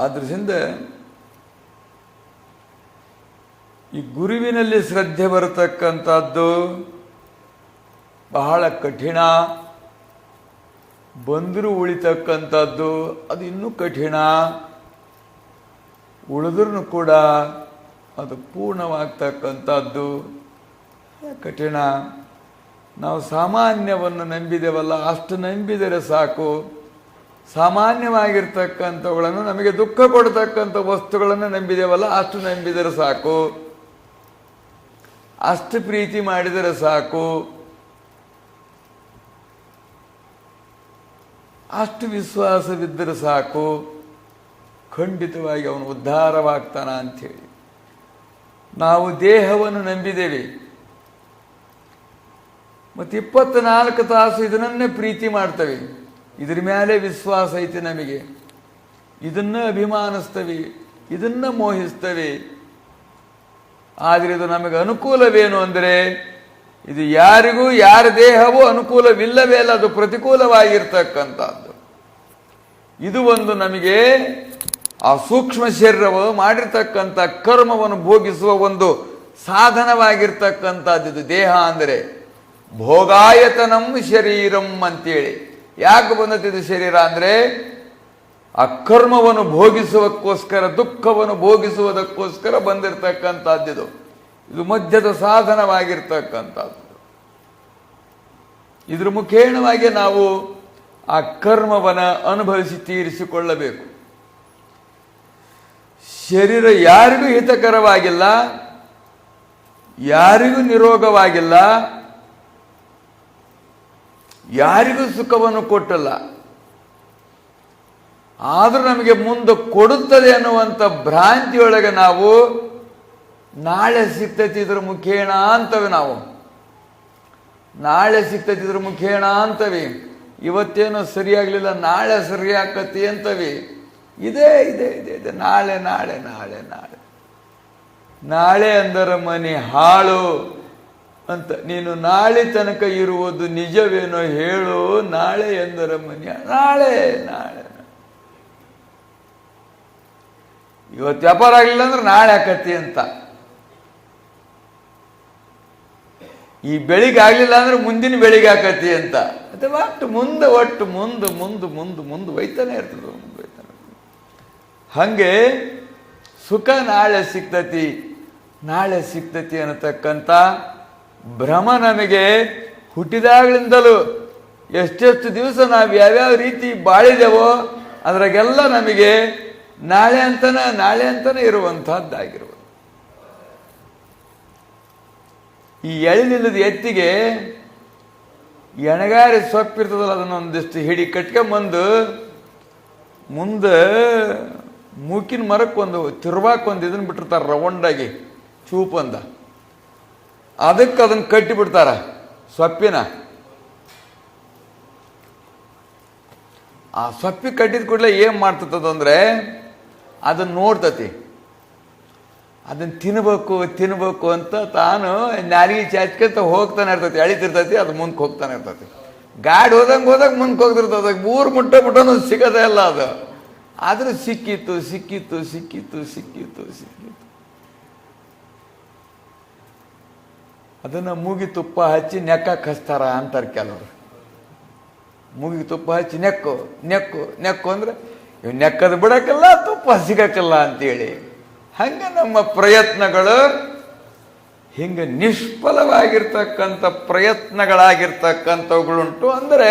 S1: ಆದ್ರಿಂದ ಈ ಗುರುವಿನಲ್ಲಿ ಶ್ರದ್ಧೆ ಬರತಕ್ಕಂಥದ್ದು ಬಹಳ ಕಠಿಣ. ಬಂದರೂ ಉಳಿತಕ್ಕಂಥದ್ದು ಅದು ಇನ್ನೂ ಕಠಿಣ. ಉಳಿದ್ರೂ ಕೂಡ ಅದು ಪೂರ್ಣವಾಗ್ತಕ್ಕಂಥದ್ದು ಕಠಿಣ. ನಾವು ಸಾಮಾನ್ಯವನ್ನು ನಂಬಿದೆವಲ್ಲ, ಅಷ್ಟು ನಂಬಿದರೆ ಸಾಕು. ಸಾಮಾನ್ಯವಾಗಿರ್ತಕ್ಕಂಥವುಗಳನ್ನು, ನಮಗೆ ದುಃಖ ಕೊಡ್ತಕ್ಕಂಥ ವಸ್ತುಗಳನ್ನು ನಂಬಿದೆವಲ್ಲ, ಅಷ್ಟು ನಂಬಿದರೆ ಸಾಕು. ಅಷ್ಟು ಪ್ರೀತಿ ಮಾಡಿದರೆ ಸಾಕು, ಅಷ್ಟು ವಿಶ್ವಾಸವಿದ್ದರೆ ಸಾಕು. ಖಂಡಿತವಾಗಿ ಅವನು ಉದ್ಧಾರವಾಗ್ತಾನ ಅಂಥೇಳಿ ನಾವು ದೇಹವನ್ನು ನಂಬಿದ್ದೇವೆ. ಮತ್ತು 24 ತಾಸು ಇದನ್ನೇ ಪ್ರೀತಿ ಮಾಡ್ತವೆ. ಇದ್ರ ಮೇಲೆ ವಿಶ್ವಾಸ ಐತಿ ನಮಗೆ. ಇದನ್ನ ಅಭಿಮಾನಿಸ್ತವೆ, ಇದನ್ನ ಮೋಹಿಸ್ತವೆ. ಆದರೆ ಇದು ನಮಗೆ ಅನುಕೂಲವೇನು ಅಂದರೆ, ಇದು ಯಾರಿಗೂ ಯಾರ ದೇಹವೂ ಅನುಕೂಲವಿಲ್ಲವೇ ಅಲ್ಲ, ಅದು ಪ್ರತಿಕೂಲವಾಗಿರ್ತಕ್ಕಂಥದ್ದು. ಇದು ಒಂದು ನಮಗೆ ಆ ಸೂಕ್ಷ್ಮ ಶರೀರವು ಮಾಡಿರ್ತಕ್ಕಂಥ ಕರ್ಮವನ್ನು ಭೋಗಿಸುವ ಒಂದು ಸಾಧನವಾಗಿರ್ತಕ್ಕಂಥದ್ದು ಇದು ದೇಹ ಅಂದರೆ. ಭೋಗಾಯತನಂ ಶರೀರಂ ಅಂತೇಳಿ ಯಾಕೆ ಬಂದತ್ತಿದು ಶರೀರ ಅಂದರೆ, ಆ ಕರ್ಮವನ್ನು ಭೋಗಿಸುವಕ್ಕೋಸ್ಕರ, ದುಃಖವನ್ನು ಭೋಗಿಸುವುದಕ್ಕೋಸ್ಕರ ಬಂದಿರತಕ್ಕಂಥದ್ದು. ಇದು ಮಧ್ಯದ ಸಾಧನವಾಗಿರ್ತಕ್ಕಂಥದ್ದು. ಇದ್ರ ಮುಖೇಣವಾಗಿ ನಾವು ಆ ಕರ್ಮವನ್ನು ಅನುಭವಿಸಿ ತೀರಿಸಿಕೊಳ್ಳಬೇಕು. ಶರೀರ ಯಾರಿಗೂ ಹಿತಕರವಾಗಿಲ್ಲ, ಯಾರಿಗೂ ನಿರೋಗವಾಗಿಲ್ಲ, ಯಾರಿಗೂ ಸುಖವನ್ನು ಕೊಟ್ಟಲ್ಲ. ಆದರೂ ನಮಗೆ ಮುಂದೆ ಕೊಡುತ್ತದೆ ಅನ್ನುವಂಥ ಭ್ರಾಂತಿಯೊಳಗೆ ನಾವು ನಾಳೆ ಸಿಗ್ತೈತಿ ಇದ್ರ ಮುಖೇಣ ಅಂತವೆ ನಾವು. ನಾಳೆ ಸಿಗ್ತೈತಿ ಇದ್ರ ಮುಖೇಣ ಅಂತವಿ. ಇವತ್ತೇನೋ ಸರಿಯಾಗಲಿಲ್ಲ, ನಾಳೆ ಸರಿ ಆಕತಿ ಅಂತವಿ. ಇದೇ ಇದೆ ಇದೆ ಇದೆ ನಾಳೆ ನಾಳೆ ನಾಳೆ ನಾಳೆ ನಾಳೆ ಅಂದರ ಮನೆ ಹಾಳು ಅಂತ. ನೀನು ನಾಳೆ ತನಕ ಇರುವುದು ನಿಜವೇನೋ ಹೇಳು, ನಾಳೆ ಎಂದರ ಮನೆ ನಾಳೆ ನಾಳೆ. ಇವತ್ತು ವ್ಯಾಪಾರ ಆಗಲಿಲ್ಲ ಅಂದ್ರೆ ನಾಳೆ ಆಕತಿ ಅಂತ. ಈ ಬೆಳಿಗ್ಗೆ ಆಗಲಿಲ್ಲ ಅಂದ್ರೆ ಮುಂದಿನ ಬೆಳಿಗ್ಗೆ ಆಕತಿ ಅಂತ. ಅಥವಾ ಒಟ್ಟು ಮುಂದೆ ಒಯ್ತಾನೆ ಇರ್ತದೆ. ಹಂಗೆ ಸುಖ ನಾಳೆ ಸಿಗ್ತತಿ, ನಾಳೆ ಸಿಗ್ತತಿ ಅನ್ನತಕ್ಕಂಥ ಭ್ರಮ ನಮಗೆ ಹುಟ್ಟಿದಾಗಲಿಂದಲೂ ಎಷ್ಟೆಷ್ಟು ದಿವಸ ನಾವು ಯಾವ್ಯಾವ ರೀತಿ ಬಾಳಿದೆವೋ ಅದ್ರಾಗೆಲ್ಲ ನಮಗೆ ನಾಳೆ ಅಂತಾನೆ ಇರುವಂತಹದ್ದಾಗಿರುವುದು. ಈ ಎಳಿಲಿಲ್ಲದ ಎತ್ತಿಗೆ ಎಣಗಾರಿ ಸೊಪ್ಪಿರ್ತದಲ್ಲ, ಅದನ್ನೊಂದಿಷ್ಟು ಹಿಡಿ ಕಟ್ಕೊಂಬಂದು ಮುಂದೆ ಮೂಕಿನ ಮರಕ್ಕೊಂದು ತಿರ್ವಾಕೊಂದು ಇದನ್ನ ಬಿಟ್ಟಿರ್ತಾರೆ, ರೌಂಡಾಗಿ ಚೂಪಂದ, ಅದಕ್ಕೆ ಅದನ್ನು ಕಟ್ಟಿಬಿಡ್ತಾರ ಸೊಪ್ಪಿನ. ಆ ಸೊಪ್ಪಿ ಕಟ್ಟಿದ ಕೂಡಲೇ ಏನು ಮಾಡ್ತದಂದ್ರೆ ಅದನ್ನು ನೋಡ್ತತಿ, ಅದನ್ನು ತಿನ್ಬೇಕು ಅಂತ ತಾನು ನಾಲಿಗೆ ಚಾಚ್ಕೊಂತ ಹೋಗ್ತಾನೆ ಇರ್ತೈತಿ, ಎಳಿತಿರ್ತೈತಿ, ಅದು ಮುಂದಕ್ಕೆ ಹೋಗ್ತಾನೆ ಇರ್ತೈತಿ. ಗಾಡಿ ಹೋದಂಗೆ ಮುಂದಕ್ಕೆ ಹೋಗ್ತಿರ್ತದೆ, ಊರು ಮುಟ್ಟನು ಸಿಗೋದೇ ಇಲ್ಲ ಅದು. ಆದ್ರೆ ಸಿಕ್ಕಿತ್ತು. ಅದನ್ನ ಮೂಗಿ ತುಪ್ಪ ಹಚ್ಚಿ ನೆಕ್ಕಕ್ಕೆ ಹಚ್ತಾರ ಅಂತಾರೆ ಕೆಲವರು. ಮೂಗಿಗೆ ತುಪ್ಪ ಹಚ್ಚಿ ನೆಕ್ಕು ಅಂದ್ರೆ ಇವ್ ನೆಕ್ಕದು ಬಿಡಕ್ಕಲ್ಲ, ತುಪ್ಪ ಸಿಗಕ್ಕಲ್ಲ ಅಂತೇಳಿ. ಹಂಗೆ ನಮ್ಮ ಪ್ರಯತ್ನಗಳು ಹಿಂಗೆ ನಿಷ್ಫಲವಾಗಿರ್ತಕ್ಕಂಥ ಪ್ರಯತ್ನಗಳಾಗಿರ್ತಕ್ಕಂಥವುಗಳುಂಟು. ಅಂದರೆ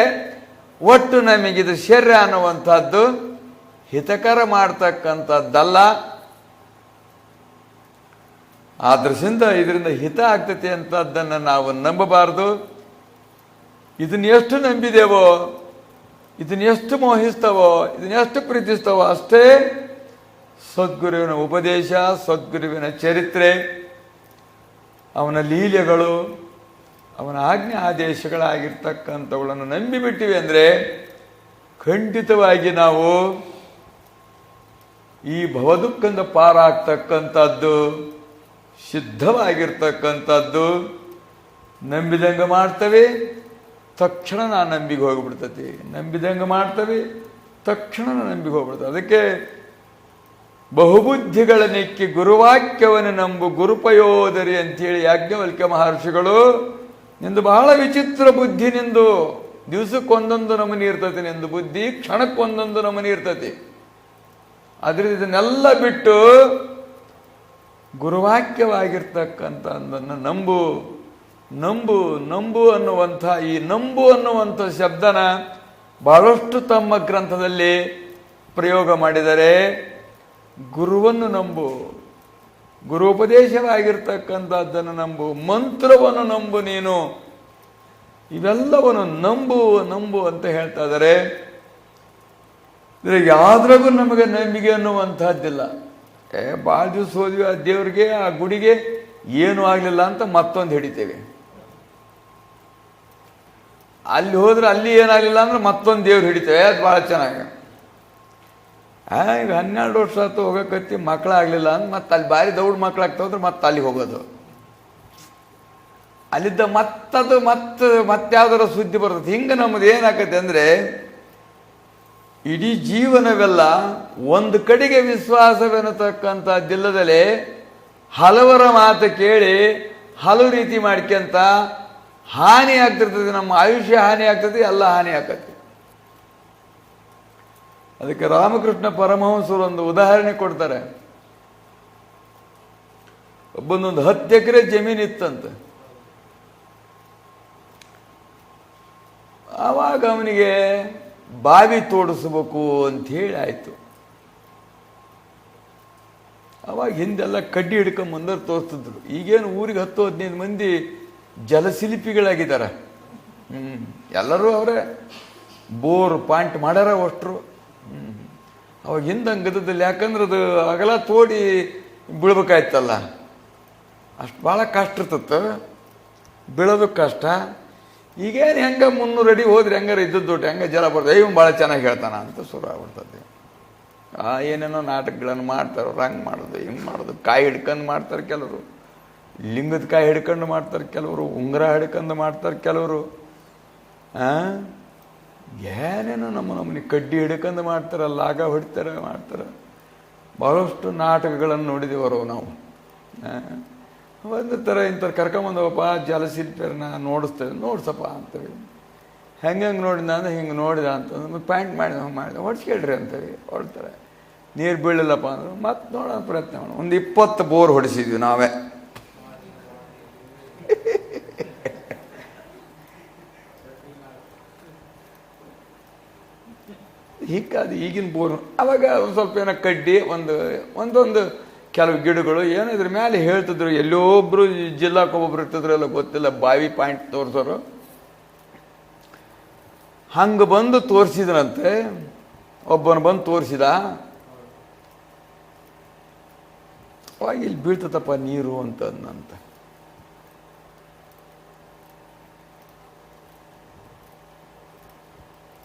S1: ಒಟ್ಟು ನಮಗಿದು ಶರೀರ ಅನ್ನುವಂಥದ್ದು ಹಿತಕರ ಮಾಡ್ತಕ್ಕಂಥದ್ದಲ್ಲ. ಆದ್ರಿಂದ ಇದರಿಂದ ಹಿತ ಆಗ್ತೈತಿ ಅಂತದ್ದನ್ನು ನಾವು ನಂಬಬಾರ್ದು. ಇದನ್ನ ಎಷ್ಟು ನಂಬಿದೇವೋ, ಇದನ್ನ ಎಷ್ಟು ಮೋಹಿಸ್ತವೋ, ಇದನ್ನ ಎಷ್ಟು ಪ್ರೀತಿಸ್ತವೋ ಅಷ್ಟೇ ಸದ್ಗುರುವಿನ ಉಪದೇಶ, ಸದ್ಗುರುವಿನ ಚರಿತ್ರೆ, ಅವನ ಲೀಲೆಗಳು, ಅವನ ಆಜ್ಞೆ ಆದೇಶಗಳಾಗಿರ್ತಕ್ಕಂಥವುಗಳನ್ನು ನಂಬಿಬಿಟ್ಟಿವೆ ಅಂದರೆ ಖಂಡಿತವಾಗಿ ನಾವು ಈ ಭವದುಃಖದಿಂದ ಪಾರಾಗ್ತಕ್ಕಂಥದ್ದು ಸಿದ್ಧವಾಗಿರ್ತಕ್ಕಂಥದ್ದು. ನಂಬಿದಂಗೆ ಮಾಡ್ತವೆ, ತಕ್ಷಣ ನಾನು ನಂಬಿಗೆ ಹೋಗ್ಬಿಡ್ತತಿ. ನಂಬಿದಂಗೆ ಮಾಡ್ತವೆ, ತಕ್ಷಣ ನಂಬಿಗೆ ಹೋಗ್ಬಿಡ್ತದೆ. ಅದಕ್ಕೆ ಬಹುಬುದ್ಧಿಗಳ ನೆಕ್ಕಿ ಗುರುವಾಕ್ಯವನ್ನು ನಂಬು ಗುರುಪಯೋದರಿ ಅಂತೇಳಿ ಯಾಜ್ಞವಲ್ಕ್ಯ ಮಹರ್ಷಿಗಳು, ನಿಂದು ಬಹಳ ವಿಚಿತ್ರ ಬುದ್ಧಿ, ನಿಂದು ದಿವಸಕ್ಕೊಂದೊಂದು ನಮೂನಿ ಇರ್ತತಿ, ನಿಂದು ಬುದ್ಧಿ ಕ್ಷಣಕ್ಕೊಂದೊಂದು ನಮೂನಿ ಇರ್ತತಿ. ಅದರಿಂದ ಇದನ್ನೆಲ್ಲ ಬಿಟ್ಟು ಗುರುವಾಕ್ಯವಾಗಿರ್ತಕ್ಕಂಥದ್ದನ್ನು ನಂಬು ಅನ್ನುವಂಥ ಈ ನಂಬು ಅನ್ನುವಂಥ ಶಬ್ದನ ಬಹಳಷ್ಟು ತಮ್ಮ ಗ್ರಂಥದಲ್ಲಿ ಪ್ರಯೋಗ ಮಾಡಿದರೆ. ಗುರುವನ್ನು ನಂಬು, ಗುರುಪದೇಶವಾಗಿರ್ತಕ್ಕಂಥದ್ದನ್ನು ನಂಬು, ಮಂತ್ರವನ್ನು ನಂಬು, ನೀನು ಇವೆಲ್ಲವನ್ನು ನಂಬು ಅಂತ ಹೇಳ್ತಾ ಇದ್ದಾರೆ. ಯಾವ್ದ್ರಾಗೂ ನಮಗೆ ನಂಬಿಕೆ ಅನ್ನುವಂಥದ್ದಿಲ್ಲ. ಭಾಳ ದಿವಸ ಹೋದ್ವಿ ಆ ದೇವ್ರಿಗೆ, ಆ ಗುಡಿಗೆ, ಏನೂ ಆಗಲಿಲ್ಲ ಅಂತ ಮತ್ತೊಂದು ಹಿಡಿತೇವೆ. ಅಲ್ಲಿ ಹೋದ್ರೆ ಅಲ್ಲಿ ಏನಾಗಲಿಲ್ಲ ಅಂದ್ರೆ ಮತ್ತೊಂದು ದೇವ್ರು ಹಿಡಿತೇವೆ, ಅದು ಭಾಳ ಚೆನ್ನಾಗಿ. ಈಗ 12 ವರ್ಷ ಆಯ್ತು ಹೋಗಕತ್ತಿ, ಮಕ್ಕಳಾಗಲಿಲ್ಲ ಅಂದ್ರೆ ಮತ್ತೆ ಅಲ್ಲಿ ಭಾರಿ ದೌಡ್ ಮಕ್ಕಳಾಗ್ತಾವಂದ್ರೆ ಮತ್ತೆ ಅಲ್ಲಿ ಹೋಗೋದು. ಅಲ್ಲಿದ್ದ ಮತ್ತೆ ಯಾವ್ದಾರ ಸುದ್ದಿ ಬರ್ತದೆ. ಹಿಂಗೆ ನಮ್ಮದು ಏನಾಕತ್ತೆ ಅಂದರೆ ಇಡೀ ಜೀವನವೆಲ್ಲ ಒಂದು ಕಡೆಗೆ ವಿಶ್ವಾಸವೆನ್ನತಕ್ಕಂಥದ್ದಿಲ್ಲದಲೇ ಹಲವರ ಮಾತು ಕೇಳಿ ಹಲವು ರೀತಿ ಮಾಡ್ಕೊಂತ ಹಾನಿ ಆಗ್ತಿರ್ತದೆ. ನಮ್ಮ ಆಯುಷ್ಯ ಹಾನಿ ಆಗ್ತದೆ, ಎಲ್ಲ ಹಾನಿ ಆಗ್ತದೆ. ಅದಕ್ಕೆ ರಾಮಕೃಷ್ಣ ಪರಮಹಂಸರು ಒಂದು ಉದಾಹರಣೆ ಕೊಡ್ತಾರೆ. ಒಬ್ಬನೊಂದು 10 ಎಕರೆ ಜಮೀನಿತ್ತಂತ. ಆವಾಗ ಅವನಿಗೆ ಬಾವಿ ತೋಡಿಸ್ಬೇಕು ಅಂತ ಹೇಳಿ ಆಯಿತು. ಅವಾಗ ಹಿಂದೆಲ್ಲ ಕಡ್ಡಿ ಹಿಡ್ಕೊಂಡು ಮುಂದರ್ ತೋರಿಸ್ತಿದ್ರು. ಈಗೇನು ಊರಿಗೆ 10-15 ಮಂದಿ ಜಲಶಿಲ್ಪಿಗಳಾಗಿದ್ದಾರೆ. ಎಲ್ಲರೂ ಅವರೇ ಬೋರ್ ಪಾಯಿಂಟ್ ಮಾಡ್ಯಾರ ಅಷ್ಟರು. ಅವಾಗ ಹಿಂದಂಗದಲ್ಲಿ ಯಾಕಂದ್ರೆ ಅದು ಅಗಲ ತೋಡಿ ಬೀಳ್ಬೇಕಾಯ್ತಲ್ಲ, ಅಷ್ಟು ಭಾಳ ಕಷ್ಟ ಇರ್ತತ್ತು, ಬೀಳೋದು ಕಷ್ಟ. ಈಗೇನು ಹೆಂಗೆ 300 ಅಡಿ ಹೋದ್ರೆ ಹೆಂಗಾರ ಇದ್ದದ್ದು ಹೆಂಗೆ ಜಲ ಬರ್ತದೆ, ಇವ್ ಭಾಳ ಚೆನ್ನಾಗಿ ಹೇಳ್ತಾನ ಅಂತ ಶುರು ಆಗ್ಬಿಡ್ತದೆ. ಏನೇನೋ ನಾಟಕಗಳನ್ನು ಮಾಡ್ತಾರೆ, ಅವ್ರು ಹಂಗೆ ಮಾಡೋದು ಹಿಂಗೆ ಮಾಡೋದು, ಕಾಯಿ ಹಿಡ್ಕೊಂಡು ಮಾಡ್ತಾರೆ ಕೆಲವರು, ಲಿಂಗದ ಕಾಯಿ ಹಿಡ್ಕೊಂಡು ಮಾಡ್ತಾರೆ ಕೆಲವರು, ಉಂಗುರ ಹಿಡ್ಕೊಂಡು ಮಾಡ್ತಾರೆ ಕೆಲವರು, ಏನೇನೋ ನಮ್ಮನೆ ಕಡ್ಡಿ ಹಿಡ್ಕೊಂಡು ಮಾಡ್ತಾರೆ, ಲಾಗ ಹೊಡಿತಾರೆ ಮಾಡ್ತಾರೆ. ಭಾಳಷ್ಟು ನಾಟಕಗಳನ್ನು ನೋಡಿದೆವರು ನಾವು. ಒಂದು ಥರ ಇಂಥವ್ರು ಕರ್ಕೊಂಬಂದವಪ್ಪ ಜಲಶಿಲ್ಪಿಯರನ್ನ ನೋಡಿಸ್ತೇವೆ, ನೋಡ್ಸಪ್ಪ ಅಂತೇಳಿ. ಹೆಂಗೆ ನೋಡಿದ ಅಂದ್ರೆ ಹಿಂಗೆ ನೋಡಿದ ಅಂತಂದ್ರೆ ಪ್ಯಾಂಟ್ ಮಾಡಿದ ಹೊಡ್ಸ್ಕೇಳ್ರಿ ಅಂತೇಳಿ ಹೊಡ್ತಾರೆ. ನೀರು ಬೀಳಿಲ್ಲಪ್ಪ ಅಂದ್ರೆ ಮತ್ತೆ ನೋಡೋಣ ಪ್ರಯತ್ನ ಮಾಡೋಣ. ಒಂದು 20 ಬೋರ್ ಹೊಡಿಸಿದ್ವಿ ನಾವೇ. ಹೀಗಾದ ಈಗಿನ ಬೋರ್. ಅವಾಗ ಒಂದು ಸ್ವಲ್ಪ ಏನೋ ಕಡ್ಡಿ ಒಂದೊಂದು ಕೆಲವು ಗಿಡಗಳು ಏನೋ ಇದ್ರ ಮೇಲೆ ಹೇಳ್ತಿದ್ರು. ಎಲ್ಲೊಬ್ರು ಜಿಲ್ಲಾಕ್ಕೊಬ್ಬೊಬ್ರು ಇರ್ತಿದ್ರು, ಎಲ್ಲ ಗೊತ್ತಿಲ್ಲ, ಬಾವಿ ಪಾಯಿಂಟ್ ತೋರಿಸೋರು. ಹಂಗೆ ಬಂದು ತೋರಿಸಿದ್ರಂತೆ. ಒಬ್ಬನು ಬಂದು ತೋರಿಸಿದ, ಅವಾಗ ಇಲ್ಲಿ ಬೀಳ್ತತಪ್ಪ ನೀರು ಅಂತಂದಂತೆ.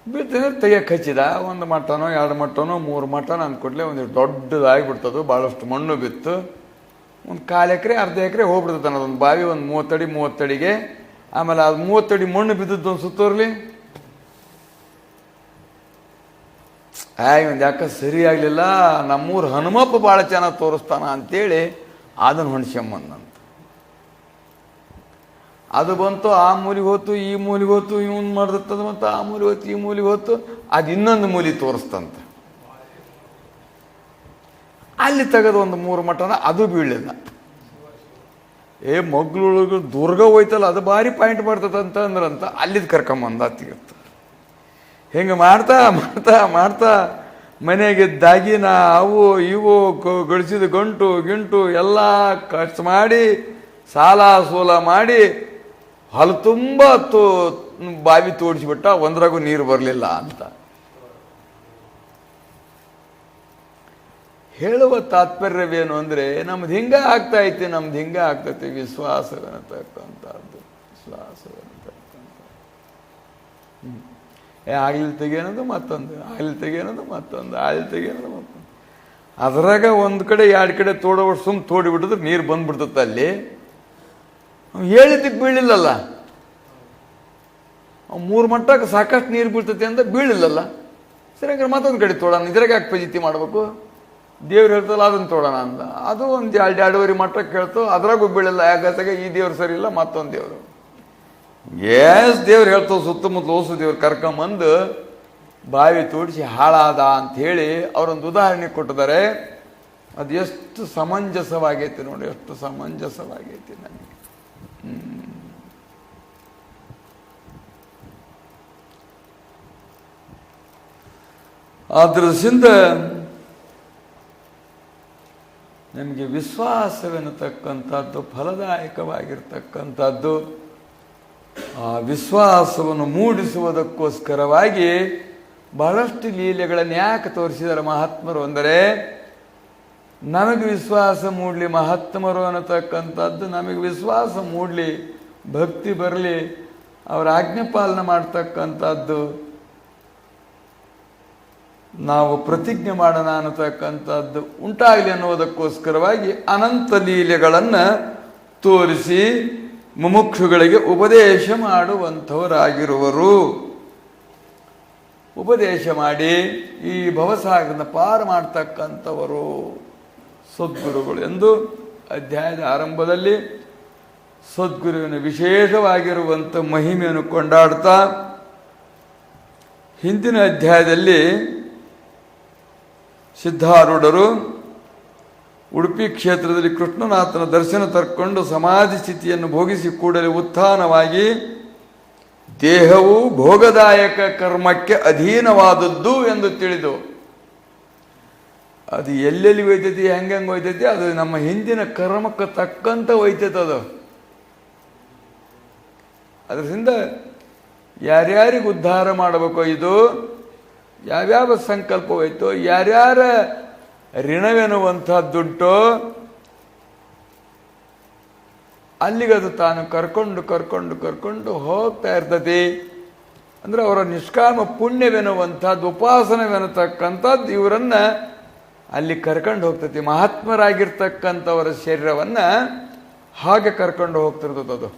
S1: ಬೀಳ್ತಂದ್ರೆ ತೆಗಿಯಕ್ಕೆ ಹಚ್ಚಿದ. 1 ಮಟ್ಟನೋ 2 ಮಟ್ಟನೋ 3 ಮಟ್ಟನೋ ಅಂದ್ಕೊಡ್ಲೆ ಒಂದು ದೊಡ್ಡದಾಗಿಬಿಡ್ತದು. ಭಾಳಷ್ಟು ಮಣ್ಣು ಬಿತ್ತು. ಒಂದು 1/4 ಎಕರೆ 1/2 ಎಕರೆ ಹೋಗ್ಬಿಡ್ತದೆ ಅನ್ನೋದೊಂದು ಬಾವಿ. ಒಂದು 30 ಅಡಿ 30 ಅಡಿಗೆ. ಆಮೇಲೆ ಅದು 30 ಅಡಿ ಮಣ್ಣು ಬಿದ್ದದ್ದು ಒಂದು ಸುತ್ತೋರ್ಲಿ. ಒಂದು ಯಾಕೆ ಸರಿ ಆಗಲಿಲ್ಲ, ನಮ್ಮೂರು ಹನುಮಪ್ಪ ಭಾಳ ಚೆನ್ನಾಗಿ ತೋರಿಸ್ತಾನ ಅಂತೇಳಿ ಅದನ್ನು ಹೊಣ್ಸ್ಕೊಂಬಂದಂತ. ಅದು ಬಂತು, ಆ ಮೂಲಿಗೆ ಹೋತು, ಈ ಮೂಲಿಗೆ ಹೋತು, ಇವನು ಮಾಡ್ದತ್ತದ, ಮತ್ತು ಆ ಮೂಲಿಗೆ ಹೋತು, ಈ ಮೂಲಿಗೆ ಹೋತು, ಅದು ಇನ್ನೊಂದು ಮೂಲಿ ತೋರಿಸ್ತಂತ. ಅಲ್ಲಿ ತೆಗೆದು ಒಂದು 3 ಮಟ್ಟನ ಅದು ಬೀಳಲಿಲ್ಲ. ಮಗ್ಳೊಳಗೆ ದುರ್ಗ ಹೋಯ್ತಲ್ಲ, ಅದು ಭಾರಿ ಪಾಯಿಂಟ್ ಬರ್ತದಂತ ಅಂದ್ರಂತ. ಅಲ್ಲಿದ್ದು ಕರ್ಕೊಂಬಂದ ತಿರುತ್ತ. ಹಿಂಗೆ ಮಾಡ್ತಾ ಮಾಡ್ತಾ ಮಾಡ್ತಾ ಮನೆಗಿದ್ದಾಗಿನ ಅವು ಇವು ಗಳಿಸಿದ ಗಂಟು ಗಿಂಟು ಎಲ್ಲ ಖರ್ಚು ಮಾಡಿ ಸಾಲ ಸೋಲ ಮಾಡಿ ಹೊಲ ತುಂಬ ಬಾವಿ ತೋಡಿಸಿಬಿಟ್ಟ. ಒಂದ್ರಾಗೂ ನೀರು ಬರಲಿಲ್ಲ ಅಂತ. ಹೇಳುವ ತಾತ್ಪರ್ಯವೇನು ಅಂದರೆ, ನಮ್ದು ಹಿಂಗೆ ಆಗ್ತಾ ಐತಿ, ನಮ್ದು ಹಿಂಗೆ ಆಗ್ತೈತಿ. ವಿಶ್ವಾಸವೆನ್ನತಕ್ಕಂಥದ್ದು, ಆಗ್ಲಿ ತೆಗೆಯೋದು ಮತ್ತೊಂದು, ಆಗ್ಲಿ ತೆಗೆಯೋದು ಮತ್ತೊಂದು, ಆಗ್ಲಿ ತೆಗೆಯೋದು ಮತ್ತೊಂದು. ಅದ್ರಾಗ ಒಂದು ಕಡೆ 2 ಕಡೆ ತೋಡೋಷ್ಟು ಸುಮ್ಮ ತೋಡಿಬಿಟ್ಟಿದ್ರೆ ನೀರು ಬಂದ್ಬಿಡ್ತತ್ತೆ. ಅಲ್ಲಿ ಹೇಳಿದ್ದಕ್ಕೆ ಬೀಳಿಲ್ಲಲ್ಲ. 3 ಮಟ್ಟಕ್ಕೆ ಸಾಕಷ್ಟು ನೀರು ಬೀಳ್ತೈತಿ ಅಂತ ಬೀಳಿಲ್ಲಲ್ಲ. ಸರಿ, ಹಂಗಾರೆ ಮತ್ತೊಂದು ಕಡೆ ತೋಡೋಣ, ಇದ್ರಾಗ ಯಾಕೆ ಫಜೀತಿ ಮಾಡಬೇಕು? ದೇವ್ರು ಹೇಳ್ತಲ್ಲ ಅದನ್ನು ತೋಡೋಣ ಅಂತ. ಅದು ಒಂದು 2-2.5 ಮಟ್ಟಕ್ಕೆ ಹೇಳ್ತು, ಅದ್ರಾಗೂ ಬೀಳಿಲ್ಲ. ಯಾಕೆ ಈ ದೇವ್ರು ಸರಿ ಇಲ್ಲ, ಮತ್ತೊಂದು ದೇವರು. ದೇವ್ರು ಹೇಳ್ತಾವ ಸುತ್ತಮುತ್ತಲು ಓಸು ದೇವ್ರು ಕರ್ಕೊಂಬಂದು ಬಾವಿ ತೋಡಿಸಿ ಹಾಳಾದ ಅಂಥೇಳಿ ಅವರೊಂದು ಉದಾಹರಣೆ ಕೊಟ್ಟಿದ್ದಾರೆ. ಅದು ಎಷ್ಟು ಸಮಂಜಸವಾಗೈತಿ ನೋಡಿ, ಎಷ್ಟು ಸಮಂಜಸವಾಗೈತಿ ನನಗೆ. ಆದ್ರಿಂದ ನಮಗೆ ವಿಶ್ವಾಸವೆನ್ನತಕ್ಕಂಥದ್ದು ಫಲದಾಯಕವಾಗಿರ್ತಕ್ಕಂಥದ್ದು. ಆ ವಿಶ್ವಾಸವನ್ನು ಮೂಡಿಸುವುದಕ್ಕೋಸ್ಕರವಾಗಿ ಬಹಳಷ್ಟು ಲೀಲೆಗಳನ್ನು ಯಾಕೆ ತೋರಿಸಿದ್ದಾರೆ ಮಹಾತ್ಮರು ಅಂದರೆ, ನಮಗೆ ವಿಶ್ವಾಸ ಮೂಡಲಿ. ಮಹಾತ್ಮರು ಅನ್ನತಕ್ಕಂಥದ್ದು ನಮಗೆ ವಿಶ್ವಾಸ ಮೂಡಲಿ, ಭಕ್ತಿ ಬರಲಿ, ಅವರ ಆಜ್ಞೆ ಪಾಲನೆ ಮಾಡ್ತಕ್ಕಂಥದ್ದು, ನಾವು ಪ್ರತಿಜ್ಞೆ ಮಾಡೋಣ ಅನ್ನತಕ್ಕಂಥದ್ದು ಉಂಟಾಗಲಿ ಅನ್ನುವುದಕ್ಕೋಸ್ಕರವಾಗಿ ಅನಂತ ಲೀಲೆಗಳನ್ನು ತೋರಿಸಿ ಮುಮುಕ್ಷುಗಳಿಗೆ ಉಪದೇಶ ಮಾಡುವಂಥವರಾಗಿರುವರು. ಉಪದೇಶ ಮಾಡಿ ಈ ಭವಸಾಗರನ ಪಾರು ಮಾಡ್ತಕ್ಕಂಥವರು ಸದ್ಗುರುಗಳು ಎಂದು ಅಧ್ಯಾಯದ ಆರಂಭದಲ್ಲಿ ಸದ್ಗುರುವಿನ ವಿಶೇಷವಾಗಿರುವಂಥ ಮಹಿಮೆಯನ್ನು ಕೊಂಡಾಡ್ತಾ, ಹಿಂದಿನ ಅಧ್ಯಾಯದಲ್ಲಿ ಸಿದ್ಧಾರೂಢರು ಉಡುಪಿ ಕ್ಷೇತ್ರದಲ್ಲಿ ಕೃಷ್ಣನಾಥನ ದರ್ಶನ ತರ್ಕೊಂಡು ಸಮಾಧಿ ಸ್ಥಿತಿಯನ್ನು ಭೋಗಿಸಿ ಕೂಡಲೇ ಉತ್ಥಾನವಾಗಿ ದೇಹವು ಭೋಗದಾಯಕ ಕರ್ಮಕ್ಕೆ ಅಧೀನವಾದದ್ದು ಎಂದು ತಿಳಿದು, ಅದು ಎಲ್ಲೆಲ್ಲಿ ಒಯ್ತೈತಿ, ಹೆಂಗೆ ಒಯ್ತೈತಿ, ಅದು ನಮ್ಮ ಹಿಂದಿನ ಕರ್ಮಕ್ಕೆ ತಕ್ಕಂತ ಒಯ್ತೈತೆ. ಅದು ಅದರಿಂದ ಯಾರ್ಯಾರಿಗೆ ಉದ್ಧಾರ ಮಾಡಬೇಕು, ಇದು ಯಾವ್ಯಾವ ಸಂಕಲ್ಪ ಹೋಯ್ತೋ, ಯಾರ್ಯಾರ ಋಣವೆನ್ನುವಂಥದ್ದುಂಟೋ ಅಲ್ಲಿಗದು ತಾನು ಕರ್ಕೊಂಡು ಕರ್ಕೊಂಡು ಕರ್ಕೊಂಡು ಹೋಗ್ತಾ ಇರ್ತತಿ. ಅಂದರೆ ಅವರ ನಿಷ್ಕಾಮ ಪುಣ್ಯವೆನ್ನುವಂಥದ್ದು, ಉಪಾಸನವೆನ್ನತಕ್ಕಂಥದ್ದು ಇವರನ್ನ ಅಲ್ಲಿ ಕರ್ಕೊಂಡು ಹೋಗ್ತತಿ. ಮಹಾತ್ಮರಾಗಿರ್ತಕ್ಕಂಥವರ ಶರೀರವನ್ನ ಹಾಗೆ ಕರ್ಕೊಂಡು ಹೋಗ್ತಿರ್ತದದು.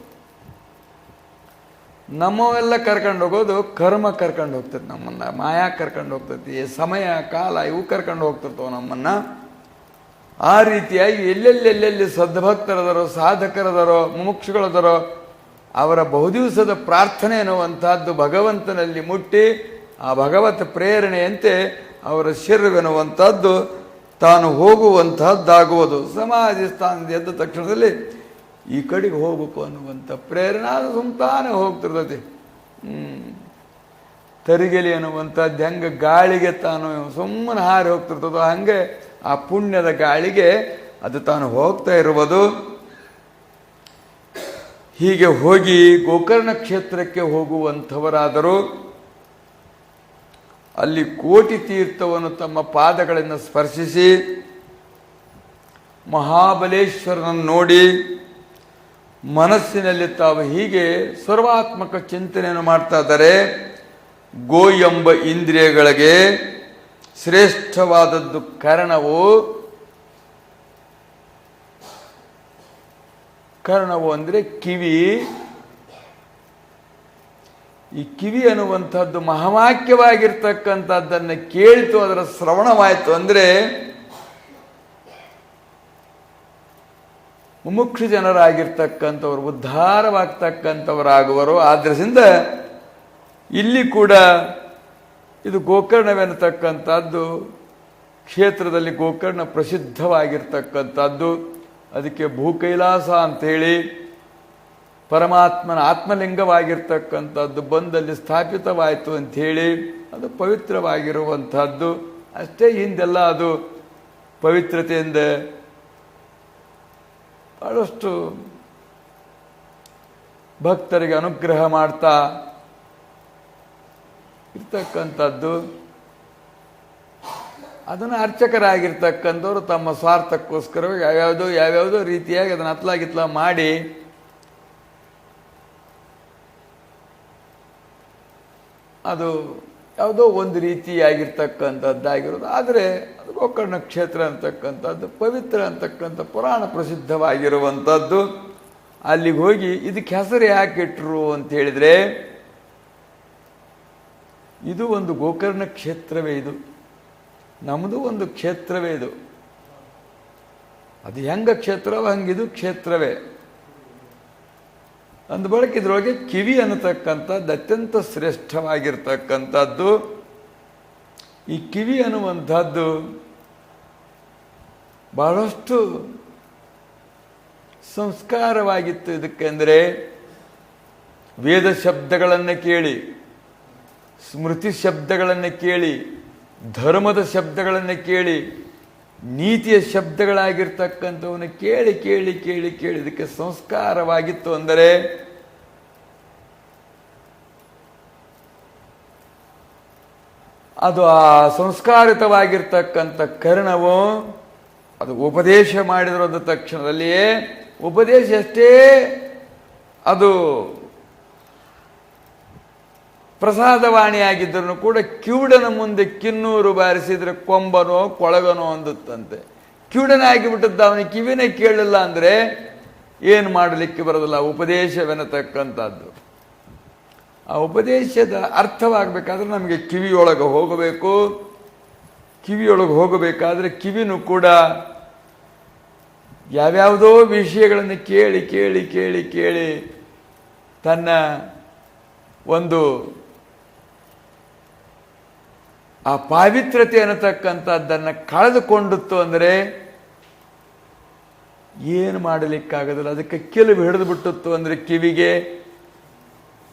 S1: ನಮ್ಮವೆಲ್ಲ ಕರ್ಕೊಂಡು ಹೋಗೋದು ಕರ್ಮ ಕರ್ಕೊಂಡು ಹೋಗ್ತದೆ ನಮ್ಮನ್ನ, ಮಾಯಾ ಕರ್ಕೊಂಡು ಹೋಗ್ತತಿ, ಸಮಯ ಕಾಲ ಇವು ಕರ್ಕೊಂಡು ಹೋಗ್ತಿರ್ತವೆ ನಮ್ಮನ್ನ. ಆ ರೀತಿಯಾಗಿ ಎಲ್ಲೆಲ್ಲಿ ಸದ್ಭಕ್ತರದರೋ, ಸಾಧಕರದರೋ, ಮುಮುಕ್ಷುಗಳದರೋ ಅವರ ಬಹುದಿವಸದ ಪ್ರಾರ್ಥನೆ ಎನ್ನುವಂತಹದ್ದು ಭಗವಂತನಲ್ಲಿ ಮುಟ್ಟಿ ಆ ಭಗವತ್ ಪ್ರೇರಣೆಯಂತೆ ಅವರ ಶರೀರವೆನ್ನುವಂಥದ್ದು ತಾನು ಹೋಗುವಂತಹದ್ದಾಗುವುದು. ಸಮಾಧಿ ಸ್ಥಾನದ ಎದ್ದ ತಕ್ಷಣದಲ್ಲಿ ಈ ಕಡೆಗೆ ಹೋಗ್ಬೇಕು ಅನ್ನುವಂಥ ಪ್ರೇರಣೆ ಅದು ಸುಮ್ತಾನೆ ಹೋಗ್ತಿರ್ತತಿ. ತರಿಗೆಲಿ ಅನ್ನುವಂಥದ್ದು ಹೆಂಗೆ ಗಾಳಿಗೆ ತಾನು ಸುಮ್ಮನೆ ಹಾರಿ ಹೋಗ್ತಿರ್ತದೋ ಹಂಗೆ ಆ ಪುಣ್ಯದ ಗಾಳಿಗೆ ಅದು ತಾನು ಹೋಗ್ತಾ ಇರುವುದು. ಹೀಗೆ ಹೋಗಿ ಗೋಕರ್ಣ ಕ್ಷೇತ್ರಕ್ಕೆ ಹೋಗುವಂಥವರಾದರೂ ಅಲ್ಲಿ ಕೋಟಿ ತೀರ್ಥವನ್ನು ತಮ್ಮ ಪಾದಗಳಿಂದ ಸ್ಪರ್ಶಿಸಿ ಮಹಾಬಲೇಶ್ವರನನ್ನು ನೋಡಿ ಮನಸ್ಸಿನಲ್ಲಿ ತಾವು ಹೀಗೆ ಸರ್ವಾತ್ಮಕ ಚಿಂತನೆಯನ್ನು ಮಾಡ್ತಾ ಇದ್ದಾರೆ. ಗೋ ಎಂಬ ಇಂದ್ರಿಯಗಳಿಗೆ ಶ್ರೇಷ್ಠವಾದದ್ದು ಕರ್ಣವು. ಕರ್ಣವು ಅಂದರೆ ಕಿವಿ. ಈ ಕಿವಿ ಅನ್ನುವಂಥದ್ದು ಮಹಾವಾಕ್ಯವಾಗಿರ್ತಕ್ಕಂಥದ್ದನ್ನು ಕೇಳಿತು, ಅದರ ಶ್ರವಣವಾಯಿತು ಅಂದರೆ ಮುಮುಕ್ಷು ಜನರಾಗಿರ್ತಕ್ಕಂಥವ್ರು ಉದ್ಧಾರವಾಗ್ತಕ್ಕಂಥವರಾಗುವರು. ಆದ್ದರಿಂದ ಇಲ್ಲಿ ಕೂಡ ಇದು ಗೋಕರ್ಣವೆನ್ನತಕ್ಕಂಥದ್ದು ಕ್ಷೇತ್ರದಲ್ಲಿ ಗೋಕರ್ಣ ಪ್ರಸಿದ್ಧವಾಗಿರ್ತಕ್ಕಂಥದ್ದು. ಅದಕ್ಕೆ ಭೂಕೈಲಾಸ ಅಂಥೇಳಿ ಪರಮಾತ್ಮನ ಆತ್ಮಲಿಂಗವಾಗಿರ್ತಕ್ಕಂಥದ್ದು ಬಂದಲ್ಲಿ ಸ್ಥಾಪಿತವಾಯಿತು ಅಂಥೇಳಿ ಅದು ಪವಿತ್ರವಾಗಿರುವಂಥದ್ದು. ಅಷ್ಟೇ, ಹಿಂದೆಲ್ಲ ಅದು ಪವಿತ್ರತೆಯಿಂದ ಬಹಳಷ್ಟು ಭಕ್ತರಿಗೆ ಅನುಗ್ರಹ ಮಾಡ್ತಾ ಇರ್ತಕ್ಕಂಥದ್ದು. ಅದನ್ನು ಅರ್ಚಕರಾಗಿರ್ತಕ್ಕಂಥವ್ರು ತಮ್ಮ ಸ್ವಾರ್ಥಕ್ಕೋಸ್ಕರ ಯಾವ್ಯಾವುದೋ ರೀತಿಯಾಗಿ ಅದನ್ನು ಅತ್ಲಾಗಿತ್ಲ ಮಾಡಿ ಅದು ಯಾವುದೋ ಒಂದು ರೀತಿಯಾಗಿರ್ತಕ್ಕಂಥದ್ದಾಗಿರೋದು. ಆದರೆ ಅದು ಗೋಕರ್ಣ ಕ್ಷೇತ್ರ ಅಂತಕ್ಕಂಥದ್ದು ಪವಿತ್ರ ಅಂತಕ್ಕಂಥ ಪುರಾಣ ಪ್ರಸಿದ್ಧವಾಗಿರುವಂಥದ್ದು. ಅಲ್ಲಿಗೆ ಹೋಗಿ ಇದಕ್ಕೆ ಹೆಸರು ಯಾಕೆ ಇಟ್ರು ಅಂತ ಹೇಳಿದರೆ, ಇದು ಒಂದು ಗೋಕರ್ಣ ಕ್ಷೇತ್ರವೇ, ಇದು ನಮ್ಮದು ಒಂದು ಕ್ಷೇತ್ರವೇ. ಇದು ಅದು ಹೆಂಗ ಕ್ಷೇತ್ರವ ಹಂಗಿದು ಕ್ಷೇತ್ರವೇ. ಅಂದ ಬಳಿಕ ಇದರೊಳಗೆ ಕಿವಿ ಅನ್ನತಕ್ಕಂಥದ್ದು ಅತ್ಯಂತ ಶ್ರೇಷ್ಠವಾಗಿರ್ತಕ್ಕಂಥದ್ದು. ಈ ಕಿವಿ ಅನ್ನುವಂಥದ್ದು ಬಹಳಷ್ಟು ಸಂಸ್ಕಾರವಾಗಿತ್ತು. ಇದಕ್ಕೆಂದರೆ ವೇದ ಶಬ್ದಗಳನ್ನು ಕೇಳಿ, ಸ್ಮೃತಿ ಶಬ್ದಗಳನ್ನು ಕೇಳಿ, ಧರ್ಮದ ಶಬ್ದಗಳನ್ನು ಕೇಳಿ, ನೀತಿಯ ಶಬ್ದಗಳಾಗಿರ್ತಕ್ಕಂಥವನ್ನು ಕೇಳಿ ಕೇಳಿ ಕೇಳಿ ಕೇಳಿ ಇದಕ್ಕೆ ಸಂಸ್ಕಾರವಾಗಿತ್ತು. ಅಂದರೆ ಅದು ಆ ಸಂಸ್ಕಾರಿತವಾಗಿರ್ತಕ್ಕಂಥ ಕರ್ಣವು ಅದು ಉಪದೇಶ ಮಾಡಿದಿರೋದ ತಕ್ಷಣದಲ್ಲಿಯೇ ಉಪದೇಶ ಎಷ್ಟೇ ಅದು ಪ್ರಸಾದವಾಣಿಯಾಗಿದ್ದರೂ ಕೂಡ ಕಿವುಡನ ಮುಂದೆ ಕಿನ್ನೂರು ಬಾರಿಸಿದ್ರೆ ಕೊಂಬನೋ ಕೊಳಗನೋ ಅಂದುತ್ತಂತೆ. ಕಿವುಡನಾಗಿಬಿಟ್ಟದ್ದು, ಅವನಿಗೆ ಕಿವಿನೇ ಕೇಳಲಿಲ್ಲ ಅಂದರೆ ಏನು ಮಾಡಲಿಕ್ಕೆ ಬರೋದಿಲ್ಲ. ಉಪದೇಶವೆನ್ನತಕ್ಕಂಥದ್ದು ಆ ಉಪದೇಶದ ಅರ್ಥವಾಗಬೇಕಾದ್ರೆ ನಮಗೆ ಕಿವಿಯೊಳಗೆ ಹೋಗಬೇಕು. ಕಿವಿಯೊಳಗೆ ಹೋಗಬೇಕಾದ್ರೆ ಕಿವಿನೂ ಕೂಡ ಯಾವ್ಯಾವುದೋ ವಿಷಯಗಳನ್ನು ಕೇಳಿ ಕೇಳಿ ಕೇಳಿ ಕೇಳಿ ತನ್ನ ಒಂದು ಆ ಪಾವಿತ್ರತೆ ಅನ್ನತಕ್ಕಂಥದ್ದನ್ನು ಕಳೆದುಕೊಂಡಿತ್ತು ಅಂದರೆ ಏನು ಮಾಡಲಿಕ್ಕಾಗೋದಿಲ್ಲ. ಅದಕ್ಕೆ ಕೆಲವು ಹಿಡಿದು ಬಿಟ್ಟಿತ್ತು ಅಂದರೆ ಕಿವಿಗೆ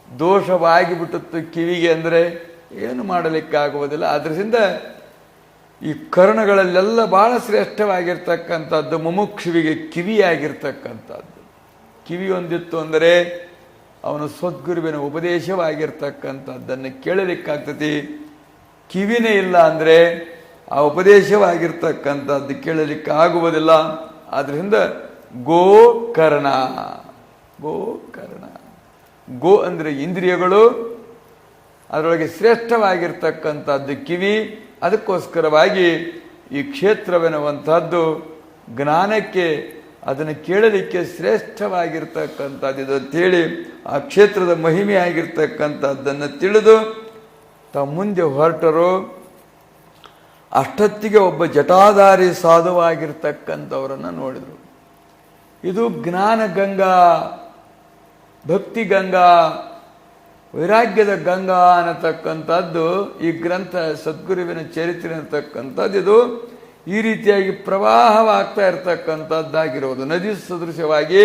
S1: ದೋಷವಾಗಿ ಬಿಟ್ಟಿತ್ತು ಕಿವಿಗೆ ಅಂದರೆ ಏನು ಮಾಡಲಿಕ್ಕಾಗುವುದಿಲ್ಲ. ಅದರಿಂದ ಈ ಕರ್ಣಗಳಲ್ಲೆಲ್ಲ ಬಹಳ ಶ್ರೇಷ್ಠವಾಗಿರ್ತಕ್ಕಂಥದ್ದು ಮುಮುಕ್ಷುವಿಗೆ ಕಿವಿಯಾಗಿರ್ತಕ್ಕಂಥದ್ದು. ಕಿವಿ ಹೊಂದಿತ್ತು ಅಂದರೆ ಅವನು ಸದ್ಗುರುವಿನ ಉಪದೇಶವಾಗಿರ್ತಕ್ಕಂಥದ್ದನ್ನು ಕೇಳಲಿಕ್ಕಾಗ್ತತಿ. ಕಿವಿನೇ ಇಲ್ಲ ಅಂದರೆ ಆ ಉಪದೇಶವಾಗಿರ್ತಕ್ಕಂಥದ್ದು ಕೇಳಲಿಕ್ಕೆ ಆಗುವುದಿಲ್ಲ. ಆದ್ದರಿಂದ ಗೋಕರ್ಣ ಗೋಕರ್ಣ. ಗೋ ಅಂದರೆ ಇಂದ್ರಿಯಗಳು, ಅದರೊಳಗೆ ಶ್ರೇಷ್ಠವಾಗಿರ್ತಕ್ಕಂಥದ್ದು ಕಿವಿ. ಅದಕ್ಕೋಸ್ಕರವಾಗಿ ಈ ಕ್ಷೇತ್ರವೆನ್ನುವಂಥದ್ದು ಜ್ಞಾನಕ್ಕೆ, ಅದನ್ನು ಕೇಳಲಿಕ್ಕೆ ಶ್ರೇಷ್ಠವಾಗಿರ್ತಕ್ಕಂಥದ್ದು ಇದು ಅಂತೇಳಿ ಆ ಕ್ಷೇತ್ರದ ಮಹಿಮೆಯಾಗಿರ್ತಕ್ಕಂಥದ್ದನ್ನು ತಿಳಿದು ತಾವು ಮುಂದೆ ಹೊರಟರು. ಅಷ್ಟೊತ್ತಿಗೆ ಒಬ್ಬ ಜಟಾಧಾರಿ ಸಾಧುವಾಗಿರ್ತಕ್ಕಂಥವರನ್ನು ನೋಡಿದರು. ಇದು ಜ್ಞಾನ ಗಂಗಾ, ಭಕ್ತಿ ಗಂಗಾ, ವೈರಾಗ್ಯದ ಗಂಗಾ ಅನ್ನತಕ್ಕಂಥದ್ದು ಈ ಗ್ರಂಥ ಸದ್ಗುರುವಿನ ಚರಿತ್ರೆ ಅನ್ನತಕ್ಕಂಥದ್ದು. ಇದು ಈ ರೀತಿಯಾಗಿ ಪ್ರವಾಹವಾಗ್ತಾ ಇರತಕ್ಕಂಥದ್ದಾಗಿರೋದು. ನದಿ ಸದೃಶವಾಗಿ,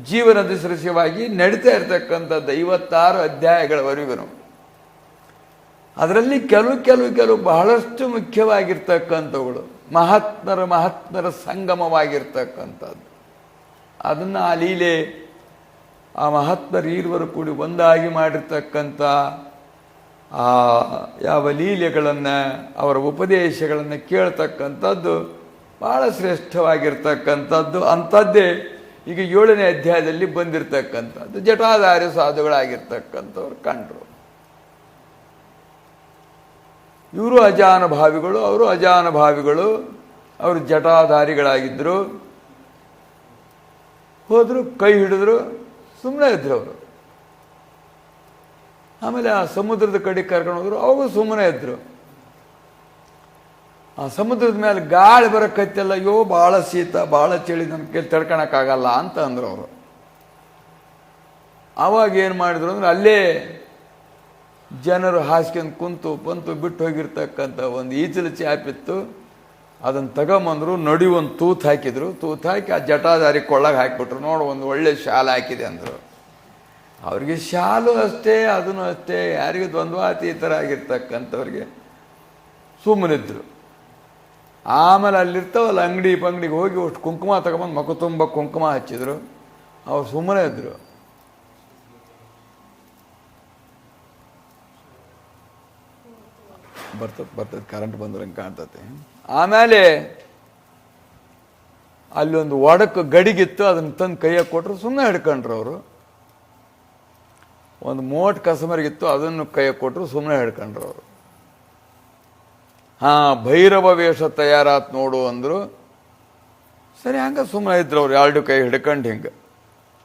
S1: ಜೀವನದಿ ಸದೃಶವಾಗಿ ನಡೀತಾ ಇರತಕ್ಕಂಥದ್ದು 56 ಅಧ್ಯಾಯಗಳವರೆಗೂ. ಅದರಲ್ಲಿ ಕೆಲವು ಬಹಳಷ್ಟು ಮುಖ್ಯವಾಗಿರ್ತಕ್ಕಂಥವುಗಳು ಮಹಾತ್ಮರ ಸಂಗಮವಾಗಿರ್ತಕ್ಕಂಥದ್ದು. ಅದನ್ನು ಆ ಲೀಲೆ, ಆ ಮಹಾತ್ಮರು ಈರುವರು ಕೂಡಿ ಒಂದಾಗಿ ಮಾಡಿರ್ತಕ್ಕಂಥ ಆ ಯಾವ ಲೀಲೆಗಳನ್ನು, ಅವರ ಉಪದೇಶಗಳನ್ನು ಕೇಳ್ತಕ್ಕಂಥದ್ದು ಬಹಳ ಶ್ರೇಷ್ಠವಾಗಿರ್ತಕ್ಕಂಥದ್ದು. ಅಂಥದ್ದೇ ಈಗ 7ನೇ ಅಧ್ಯಾಯದಲ್ಲಿ ಬಂದಿರತಕ್ಕಂಥದ್ದು. ಜಟಾಧಾರಿ ಸಾಧುಗಳಾಗಿರ್ತಕ್ಕಂಥವ್ರು ಕಂಡರು. ಇವರು ಅಜಾನುಭಾವಿಗಳು, ಅವರು ಅಜಾನುಭಾವಿಗಳು, ಅವರು ಜಟಾಧಾರಿಗಳಾಗಿದ್ದರು. ಹೋದರು, ಕೈ ಹಿಡಿದ್ರು, ಸುಮ್ಮನೆ ಇದ್ರು ಅವರು. ಆಮೇಲೆ ಆ ಸಮುದ್ರದ ಕಡೆ ಕರ್ಕೊಂಡು ಹೋದ್ರು, ಅವಾಗ ಸುಮ್ಮನೆ ಇದ್ರು. ಆ ಸಮುದ್ರದ ಮೇಲೆ ಗಾಳಿ ಬರಕೈತೆಲ್ಲ, ಅಯ್ಯೋ ಭಾಳ ಶೀತ, ಭಾಳ ಚಳಿ, ನನ್ನ ಕೈಲಿ ತಡ್ಕೊಳಕ್ಕಾಗಲ್ಲ ಅಂತ ಅಂದರು ಅವರು. ಆವಾಗ ಏನು ಮಾಡಿದ್ರು ಅಂದ್ರೆ, ಅಲ್ಲೇ ಜನರು ಹಾಸ್ಕೊಂಡು ಕುಂತು ಪಂತು ಬಿಟ್ಟು ಹೋಗಿರ್ತಕ್ಕಂಥ ಒಂದು ಈಚಲು ಚಾಪಿತ್ತು, ಅದನ್ನು ತಗೊಂಬಂದರು. ನಡಿ ಒಂದು ತೂತು ಹಾಕಿದ್ರು. ತೂತು ಹಾಕಿ ಆ ಜಟಾಧಾರಿ ಕೊಳ್ಳಾಗ ಹಾಕಿಬಿಟ್ರು. ನೋಡು, ಒಂದು ಒಳ್ಳೆ ಶಾಲು ಹಾಕಿದೆ ಅಂದರು. ಅವ್ರಿಗೆ ಶಾಲು ಅಷ್ಟೇ, ಅದನ್ನು ಅಷ್ಟೇ, ಯಾರಿಗೂ ದ್ವಂದ್ವಾತೀತರ ಆಗಿರ್ತಕ್ಕಂಥವ್ರಿಗೆ ಸುಮ್ಮನಿದ್ರು. ಆಮೇಲೆ ಅಲ್ಲಿರ್ತಾವಲ್ಲ ಅಂಗಡಿ ಪಂಗಡಿಗೆ ಹೋಗಿ ಅಷ್ಟು ಕುಂಕುಮ ತಗೊಂಬಂದು ಮಕ್ಕ ತುಂಬ ಕುಂಕುಮ ಹಚ್ಚಿದ್ರು. ಅವ್ರು ಸುಮ್ಮನೆ ಇದ್ರು. ಬರ್ತದೆ ಕರೆಂಟ್ ಬಂದ್ರಂಗೆ ಕಾಣ್ತತೆ. ಆಮೇಲೆ ಅಲ್ಲಿ ಒಂದು ಒಡಕು ಗಡಿಗಿತ್ತು, ಅದನ್ನು ತಂದು ಕೈಯಾಗ ಕೊಟ್ಟರು. ಸುಮ್ಮನೆ ಹಿಡ್ಕೊಂಡ್ರು ಅವರು. ಒಂದು ಮೋಟ್ ಕಸಮರಿಗಿತ್ತು, ಅದನ್ನು ಕೈಯಾಗ ಕೊಟ್ಟರು. ಸುಮ್ಮನೆ ಹಿಡ್ಕೊಂಡ್ರು ಅವರು. ಭೈರವ ವೇಷ ತಯಾರಾತ್ ನೋಡು ಅಂದರು. ಸರಿ, ಹಂಗೆ ಸುಮ್ಮನೆ ಇದ್ರು ಅವ್ರು. 2 ಕೈ ಹಿಡ್ಕೊಂಡು ಹಿಂಗೆ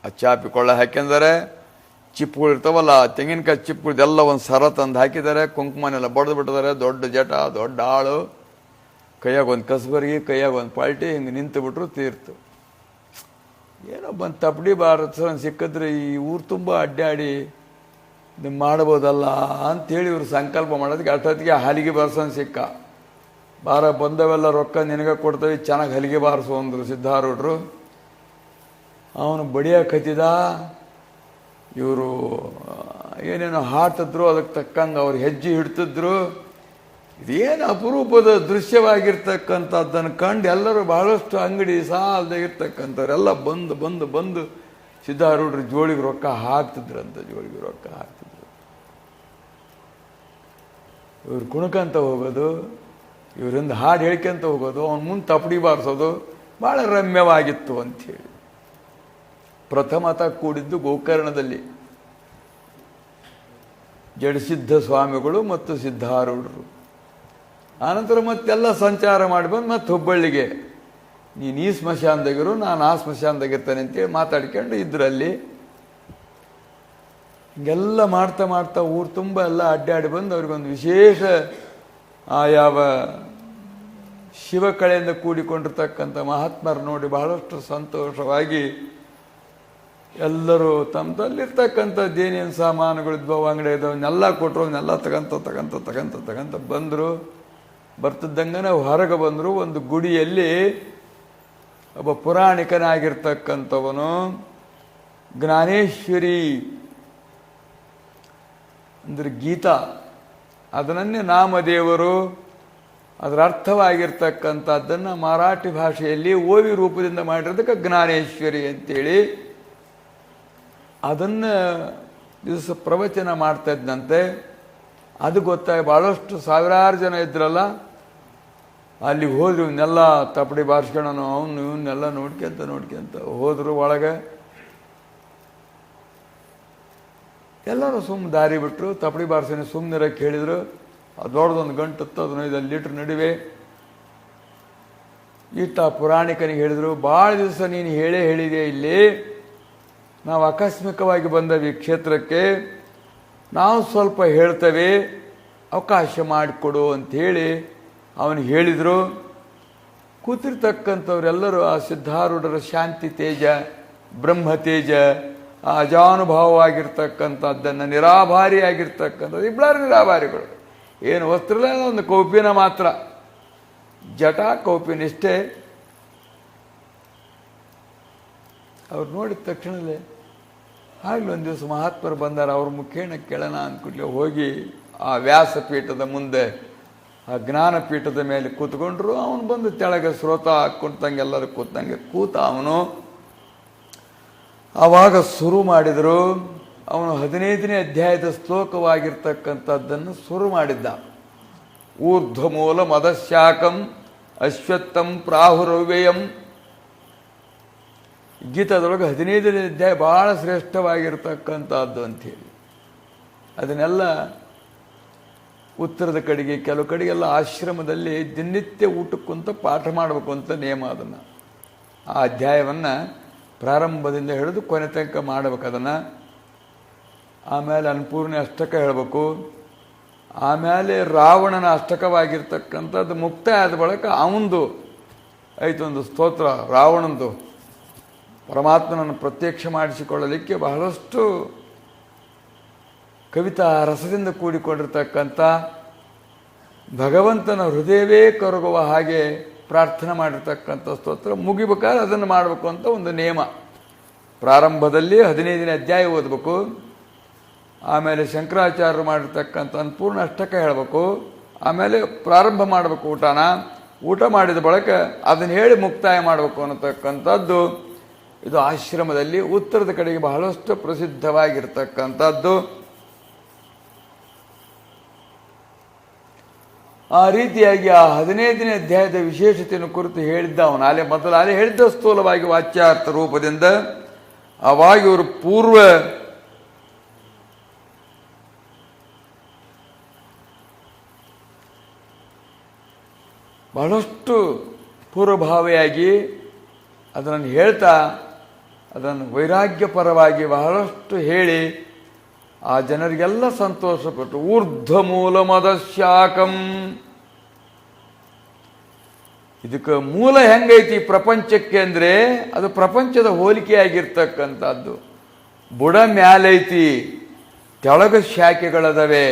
S1: ಆ ಚಾಪಿ ಕೊಳ್ಳ ಹಾಕ್ಯಂದರೆ, ಚಿಪ್ಪುಗಳು ಇರ್ತಾವಲ್ಲ, ತೆಂಗಿನಕಾಯಿ ಚಿಪ್ಪುಗಳದೆಲ್ಲ ಒಂದು ಸರ ತಂದು ಹಾಕಿದ್ದಾರೆ. ಕುಂಕುಮನೆಲ್ಲ ಬಡ್ದು ಬಿಟ್ಟಿದ್ದಾರೆ. ದೊಡ್ಡ ಜಟ, ದೊಡ್ಡ ಆಳು, ಕೈಯಾಗ ಒಂದು ಕಸಬರಿಗೆ, ಕೈಯಾಗ ಒಂದು ಪಾಲ್ಟಿ, ಹಿಂಗೆ ನಿಂತು ಬಿಟ್ರು. ತೀರ್ತು. ಏನೋ ಬಂದು ತಪ್ಪಡಿ ಭಾರತ ಸಿಕ್ಕಿದ್ರೆ ಈ ಊರು ತುಂಬ ಅಡ್ಡಾಡಿ ನೀವು ಮಾಡ್ಬೋದಲ್ಲ ಅಂಥೇಳಿ ಇವರು ಸಂಕಲ್ಪ ಮಾಡೋದಕ್ಕೆ ಅಷ್ಟೊತ್ತಿಗೆ ಹಲಿಗೆ ಬಾರಿಸೋನ್ ಸಿಕ್ಕ. ಬಾರ ಬಂದವೆಲ್ಲ ರೊಕ್ಕ ನಿನಗೆ ಕೊಡ್ತೇವೆ, ಚೆನ್ನಾಗಿ ಹಲಿಗೆ ಬಾರಿಸು ಅಂದರು ಸಿದ್ಧಾರೂಢರು. ಅವನು ಬಡಿಯಕತ್ತಿದ. ಇವರು ಏನೇನೋ ಹಾಡ್ತಿದ್ರು, ಅದಕ್ಕೆ ತಕ್ಕಂಗೆ ಅವ್ರು ಹೆಜ್ಜೆ ಹಿಡ್ತಿದ್ರು. ಇದೇನು ಅಪರೂಪದ ದೃಶ್ಯವಾಗಿರ್ತಕ್ಕಂಥದ್ದನ್ನು ಕಂಡು ಎಲ್ಲರೂ ಬಹಳಷ್ಟು ಅಂಗಡಿ ಸಾಲದಾಗಿರ್ತಕ್ಕಂಥವ್ರೆಲ್ಲ ಬಂದು ಬಂದು ಬಂದು ಸಿದ್ಧಾರೂಢರು ಜೋಳಿಗೆ ರೊಕ್ಕ ಹಾಕ್ತಿದ್ರಂತ. ಜೋಳಿಗೆ ರೊಕ್ಕ ಹಾಕ್ತಿದ್ರು. ಇವ್ರು ಕುಣ್ಕಂತ ಹೋಗೋದು, ಇವರಿಂದ ಹಾಡು ಹೇಳ್ಕೊಂತ ಹೋಗೋದು, ಅವನ ಮುಂದೆ ತಪ್ಪಡಿ ಬಾರಿಸೋದು ಭಾಳ ರಮ್ಯವಾಗಿತ್ತು ಅಂಥೇಳಿ. ಪ್ರಥಮತ ಕೂಡಿದ್ದು ಗೋಕರ್ಣದಲ್ಲಿ ಜಡಸಿದ್ಧ ಸ್ವಾಮಿಗಳು ಮತ್ತು ಸಿದ್ಧಾರೂಢರು. ಆನಂತರ ಮತ್ತೆಲ್ಲ ಸಂಚಾರ ಮಾಡಿ ಬಂದು ಮತ್ತೆ ಹುಬ್ಬಳ್ಳಿಗೆ, ನೀನು ಈ ಸ್ಮಶಾನದಾಗಿರು, ನಾನು ಆ ಸ್ಮಶಾನದಾಗಿರ್ತಾನೆ ಅಂತೇಳಿ ಮಾತಾಡ್ಕೊಂಡು ಇದ್ರಲ್ಲಿ. ಹಿಂಗೆಲ್ಲ ಮಾಡ್ತಾ ಮಾಡ್ತಾ ಊರು ತುಂಬ ಎಲ್ಲ ಅಡ್ಡಾಡಿ ಬಂದು ಅವ್ರಿಗೊಂದು ವಿಶೇಷ ಯಾವ ಶಿವಕಳೆಯಿಂದ ಕೂಡಿಕೊಂಡಿರ್ತಕ್ಕಂಥ ಮಹಾತ್ಮರು ನೋಡಿ ಬಹಳಷ್ಟು ಸಂತೋಷವಾಗಿ ಎಲ್ಲರೂ ತಮ್ಮದಲ್ಲಿರ್ತಕ್ಕಂಥದ್ದು ಏನೇನು ಸಾಮಾನುಗಳಿದ್ವು, ಅಂಗಡಿ ಇದ್ದವನ್ನೆಲ್ಲ ಕೊಟ್ಟರು. ಅವನ್ನೆಲ್ಲ ತಗಂತ ಬಂದರು. ಬರ್ತಿದ್ದಂಗೆ ಹೊರಗೆ ಬಂದರು. ಒಂದು ಗುಡಿಯಲ್ಲಿ ಒಬ್ಬ ಪುರಾಣಿಕನಾಗಿರ್ತಕ್ಕಂಥವನು ಜ್ಞಾನೇಶ್ವರಿ ಅಂದರೆ ಗೀತಾ, ಅದನ್ನೇ ನಾಮದೇವರು, ಅದರ ಅರ್ಥವಾಗಿರ್ತಕ್ಕಂಥದ್ದನ್ನು ಮರಾಠಿ ಭಾಷೆಯಲ್ಲಿ ಓವಿ ರೂಪದಿಂದ ಮಾಡಿರೋದಕ್ಕೆ ಜ್ಞಾನೇಶ್ವರಿ ಅಂತೇಳಿ ಅದನ್ನು ದಿವಸ ಪ್ರವಚನ ಮಾಡ್ತಾ ಇದ್ದಂತೆ. ಅದು ಗೊತ್ತಾಗಿ ಭಾಳಷ್ಟು ಸಾವಿರಾರು ಜನ ಇದ್ರಲ್ಲ, ಅಲ್ಲಿಗೆ ಹೋದ್ರು. ಇವನ್ನೆಲ್ಲ ತಪ್ಪಡಿ ಬಾರಿಸ್ಕೊಳ್ಳೋನು, ಅವನು ಇವನ್ನೆಲ್ಲ ನೋಡ್ಕೊಂತ ಹೋದರು ಒಳಗೆ. ಎಲ್ಲರೂ ಸುಮ್ಮನೆ ದಾರಿ ಬಿಟ್ಟರು. ತಪಡಿ ಬಾರಿಸೇನೆ ಸುಮ್ಮನಿರಕ್ಕೆ ಹೇಳಿದರು. ಅದು ದೊಡ್ಡದೊಂದು ಗಂಟತ್ತು 15 ಲೀಟ್ರ್ ನಡುವೆ ಇಟ್ಟ ಪುರಾಣಿಕನಿಗೆ ಹೇಳಿದರು, ಭಾಳ ದಿವಸ ನೀನು ಹೇಳಿದೆ ಇಲ್ಲಿ, ನಾವು ಆಕಸ್ಮಿಕವಾಗಿ ಬಂದವಿ ಕ್ಷೇತ್ರಕ್ಕೆ, ನಾವು ಸ್ವಲ್ಪ ಹೇಳ್ತೇವೆ, ಅವಕಾಶ ಮಾಡಿಕೊಡು ಅಂಥೇಳಿ ಅವನಿಗೆ ಹೇಳಿದರು. ಕೂತಿರ್ತಕ್ಕಂಥವರೆಲ್ಲರೂ ಆ ಸಿದ್ಧಾರೂಢರ ಶಾಂತಿ ತೇಜ, ಬ್ರಹ್ಮ ತೇಜ, ಆ ಅಜಾನುಭಾವವಾಗಿರ್ತಕ್ಕಂಥದ್ದನ್ನು, ನಿರಾಭಾರಿಯಾಗಿರ್ತಕ್ಕಂಥದ್ದು, ಇಬ್ಬರು ನಿರಾಭಾರಿಗಳು, ಏನು ವಸ್ತ್ರ ಇಲ್ಲ, ಒಂದು ಕೌಪಿನ ಮಾತ್ರ, ಜಟ ಕೌಪಿನಿಷ್ಟೇ. ಅವ್ರು ನೋಡಿದ ತಕ್ಷಣವೇ ಆಗಲಿ ಒಂದು ದಿವಸ ಮಹಾತ್ಮರು ಬಂದಾರ, ಅವ್ರ ಮುಖೇನ ಕೇಳೋಣ ಅಂದ್ಕೂಡ್ಲೆ ಹೋಗಿ ಆ ವ್ಯಾಸಪೀಠದ ಮುಂದೆ, ಆ ಜ್ಞಾನಪೀಠದ ಮೇಲೆ ಕೂತ್ಕೊಂಡ್ರು. ಅವನು ಬಂದು ತೆಳಗೆ ಸ್ರೋತ ಹಾಕ್ಕೊಂಡಂಗೆ ಎಲ್ಲರೂ ಕೂತ ಅವನು ಆವಾಗ ಶುರು ಮಾಡಿದರು. ಅವನು 15ನೇ ಅಧ್ಯಾಯದ ಶ್ಲೋಕವಾಗಿರ್ತಕ್ಕಂಥದ್ದನ್ನು ಶುರು ಮಾಡಿದ್ದ. ಊರ್ಧ್ವಮೂಲ ಮದಶಾಕಂ ಅಶ್ವತ್ಥಂ ಪ್ರಾಹುರವ್ಯಯಂ. ಗೀತಾದೊಳಗೆ 15ನೇ ಅಧ್ಯಾಯ ಭಾಳ ಶ್ರೇಷ್ಠವಾಗಿರ್ತಕ್ಕಂಥದ್ದು ಅಂಥೇಳಿ ಅದನ್ನೆಲ್ಲ ಉತ್ತರದ ಕಡೆಗೆ, ಕೆಲವು ಕಡೆಗೆಲ್ಲ ಆಶ್ರಮದಲ್ಲಿ ದಿನನಿತ್ಯ ಊಟಕ್ಕಂತ ಪಾಠ ಮಾಡಬೇಕು ಅಂತ ನಿಯಮ. ಅದನ್ನು ಆ ಅಧ್ಯಾಯವನ್ನು ಪ್ರಾರಂಭದಿಂದ ಹಿಡಿದು ಕೊನೆ ತನಕ ಮಾಡಬೇಕು ಅದನ್ನು. ಆಮೇಲೆ ಅನ್ನಪೂರ್ಣೆ ಅಷ್ಟಕ ಹೇಳಬೇಕು. ಆಮೇಲೆ ರಾವಣನ ಅಷ್ಟಕವಾಗಿರ್ತಕ್ಕಂಥದ್ದು ಮುಕ್ತಾಯ ಆದ ಬಳಿಕ ಅವಂದು ಆಯಿತು ಒಂದು ಸ್ತೋತ್ರ, ರಾವಣಂದು ಪರಮಾತ್ಮನನ್ನು ಪ್ರತ್ಯಕ್ಷ ಮಾಡಿಸಿಕೊಳ್ಳಲಿಕ್ಕೆ ಬಹಳಷ್ಟು ಕವಿತಾ ರಸದಿಂದ ಕೂಡಿಕೊಂಡಿರ್ತಕ್ಕಂಥ, ಭಗವಂತನ ಹೃದಯವೇ ಕರಗುವ ಹಾಗೆ ಪ್ರಾರ್ಥನೆ ಮಾಡಿರ್ತಕ್ಕಂಥ ಸ್ತೋತ್ರ. ಮುಗಿಬೇಕಾದ್ರೆ ಅದನ್ನು ಮಾಡಬೇಕು ಅಂತ ಒಂದು ನಿಯಮ. ಪ್ರಾರಂಭದಲ್ಲಿ 15ನೇ ಅಧ್ಯಾಯ ಓದಬೇಕು, ಆಮೇಲೆ ಶಂಕರಾಚಾರ್ಯರು ಮಾಡಿರ್ತಕ್ಕಂಥ ಅನ್ನಪೂರ್ಣ ಅಷ್ಟಕ ಹೇಳಬೇಕು, ಆಮೇಲೆ ಪ್ರಾರಂಭ ಮಾಡಬೇಕು ಊಟ ಮಾಡಿದ ಬಳಿಕ ಅದನ್ನು ಹೇಳಿ ಮುಕ್ತಾಯ ಮಾಡಬೇಕು ಅನ್ನತಕ್ಕಂಥದ್ದು ಇದು ಆಶ್ರಮದಲ್ಲಿ ಉತ್ತರದ ಕಡೆಗೆ ಬಹಳಷ್ಟು ಪ್ರಸಿದ್ಧವಾಗಿರ್ತಕ್ಕಂಥದ್ದು. ಆ ರೀತಿಯಾಗಿ ಆ 15ನೇ ಅಧ್ಯಾಯದ ವಿಶೇಷತೆಯನ್ನು ಕುರಿತು ಹೇಳಿದ್ದ ಅವನು ಮೊದಲು ಹೇಳಿದ್ದ ಸ್ಥೂಲವಾಗಿ ವಾಚ್ಯಾರ್ಥ ರೂಪದಿಂದ. ಅವಾಗ ಇವರು ಬಹಳಷ್ಟು ಪೂರ್ವಭಾವಿಯಾಗಿ ಅದನ್ನು ಹೇಳ್ತಾ, ಅದನ್ನು ವೈರಾಗ್ಯಪರವಾಗಿ ಬಹಳಷ್ಟು ಹೇಳಿ ಆ ಜನರಿಗೆಲ್ಲ ಸಂತೋಷಪಟ್ಟು, ಊರ್ಧ್ವಮೂಲ ಮದಶಾಕಂ. ಇದಕ್ಕೆ ಮೂಲ ಹೆಂಗೈತಿ ಪ್ರಪಂಚಕ್ಕೆ ಅಂದರೆ ಅದು ಪ್ರಪಂಚದ ಹೋಲಿಕೆಯಾಗಿರ್ತಕ್ಕಂಥದ್ದು. ಬುಡ ಮ್ಯಾಲೈತಿ, ಕೆಳಗ ಶಾಖೆಗಳದವೆ,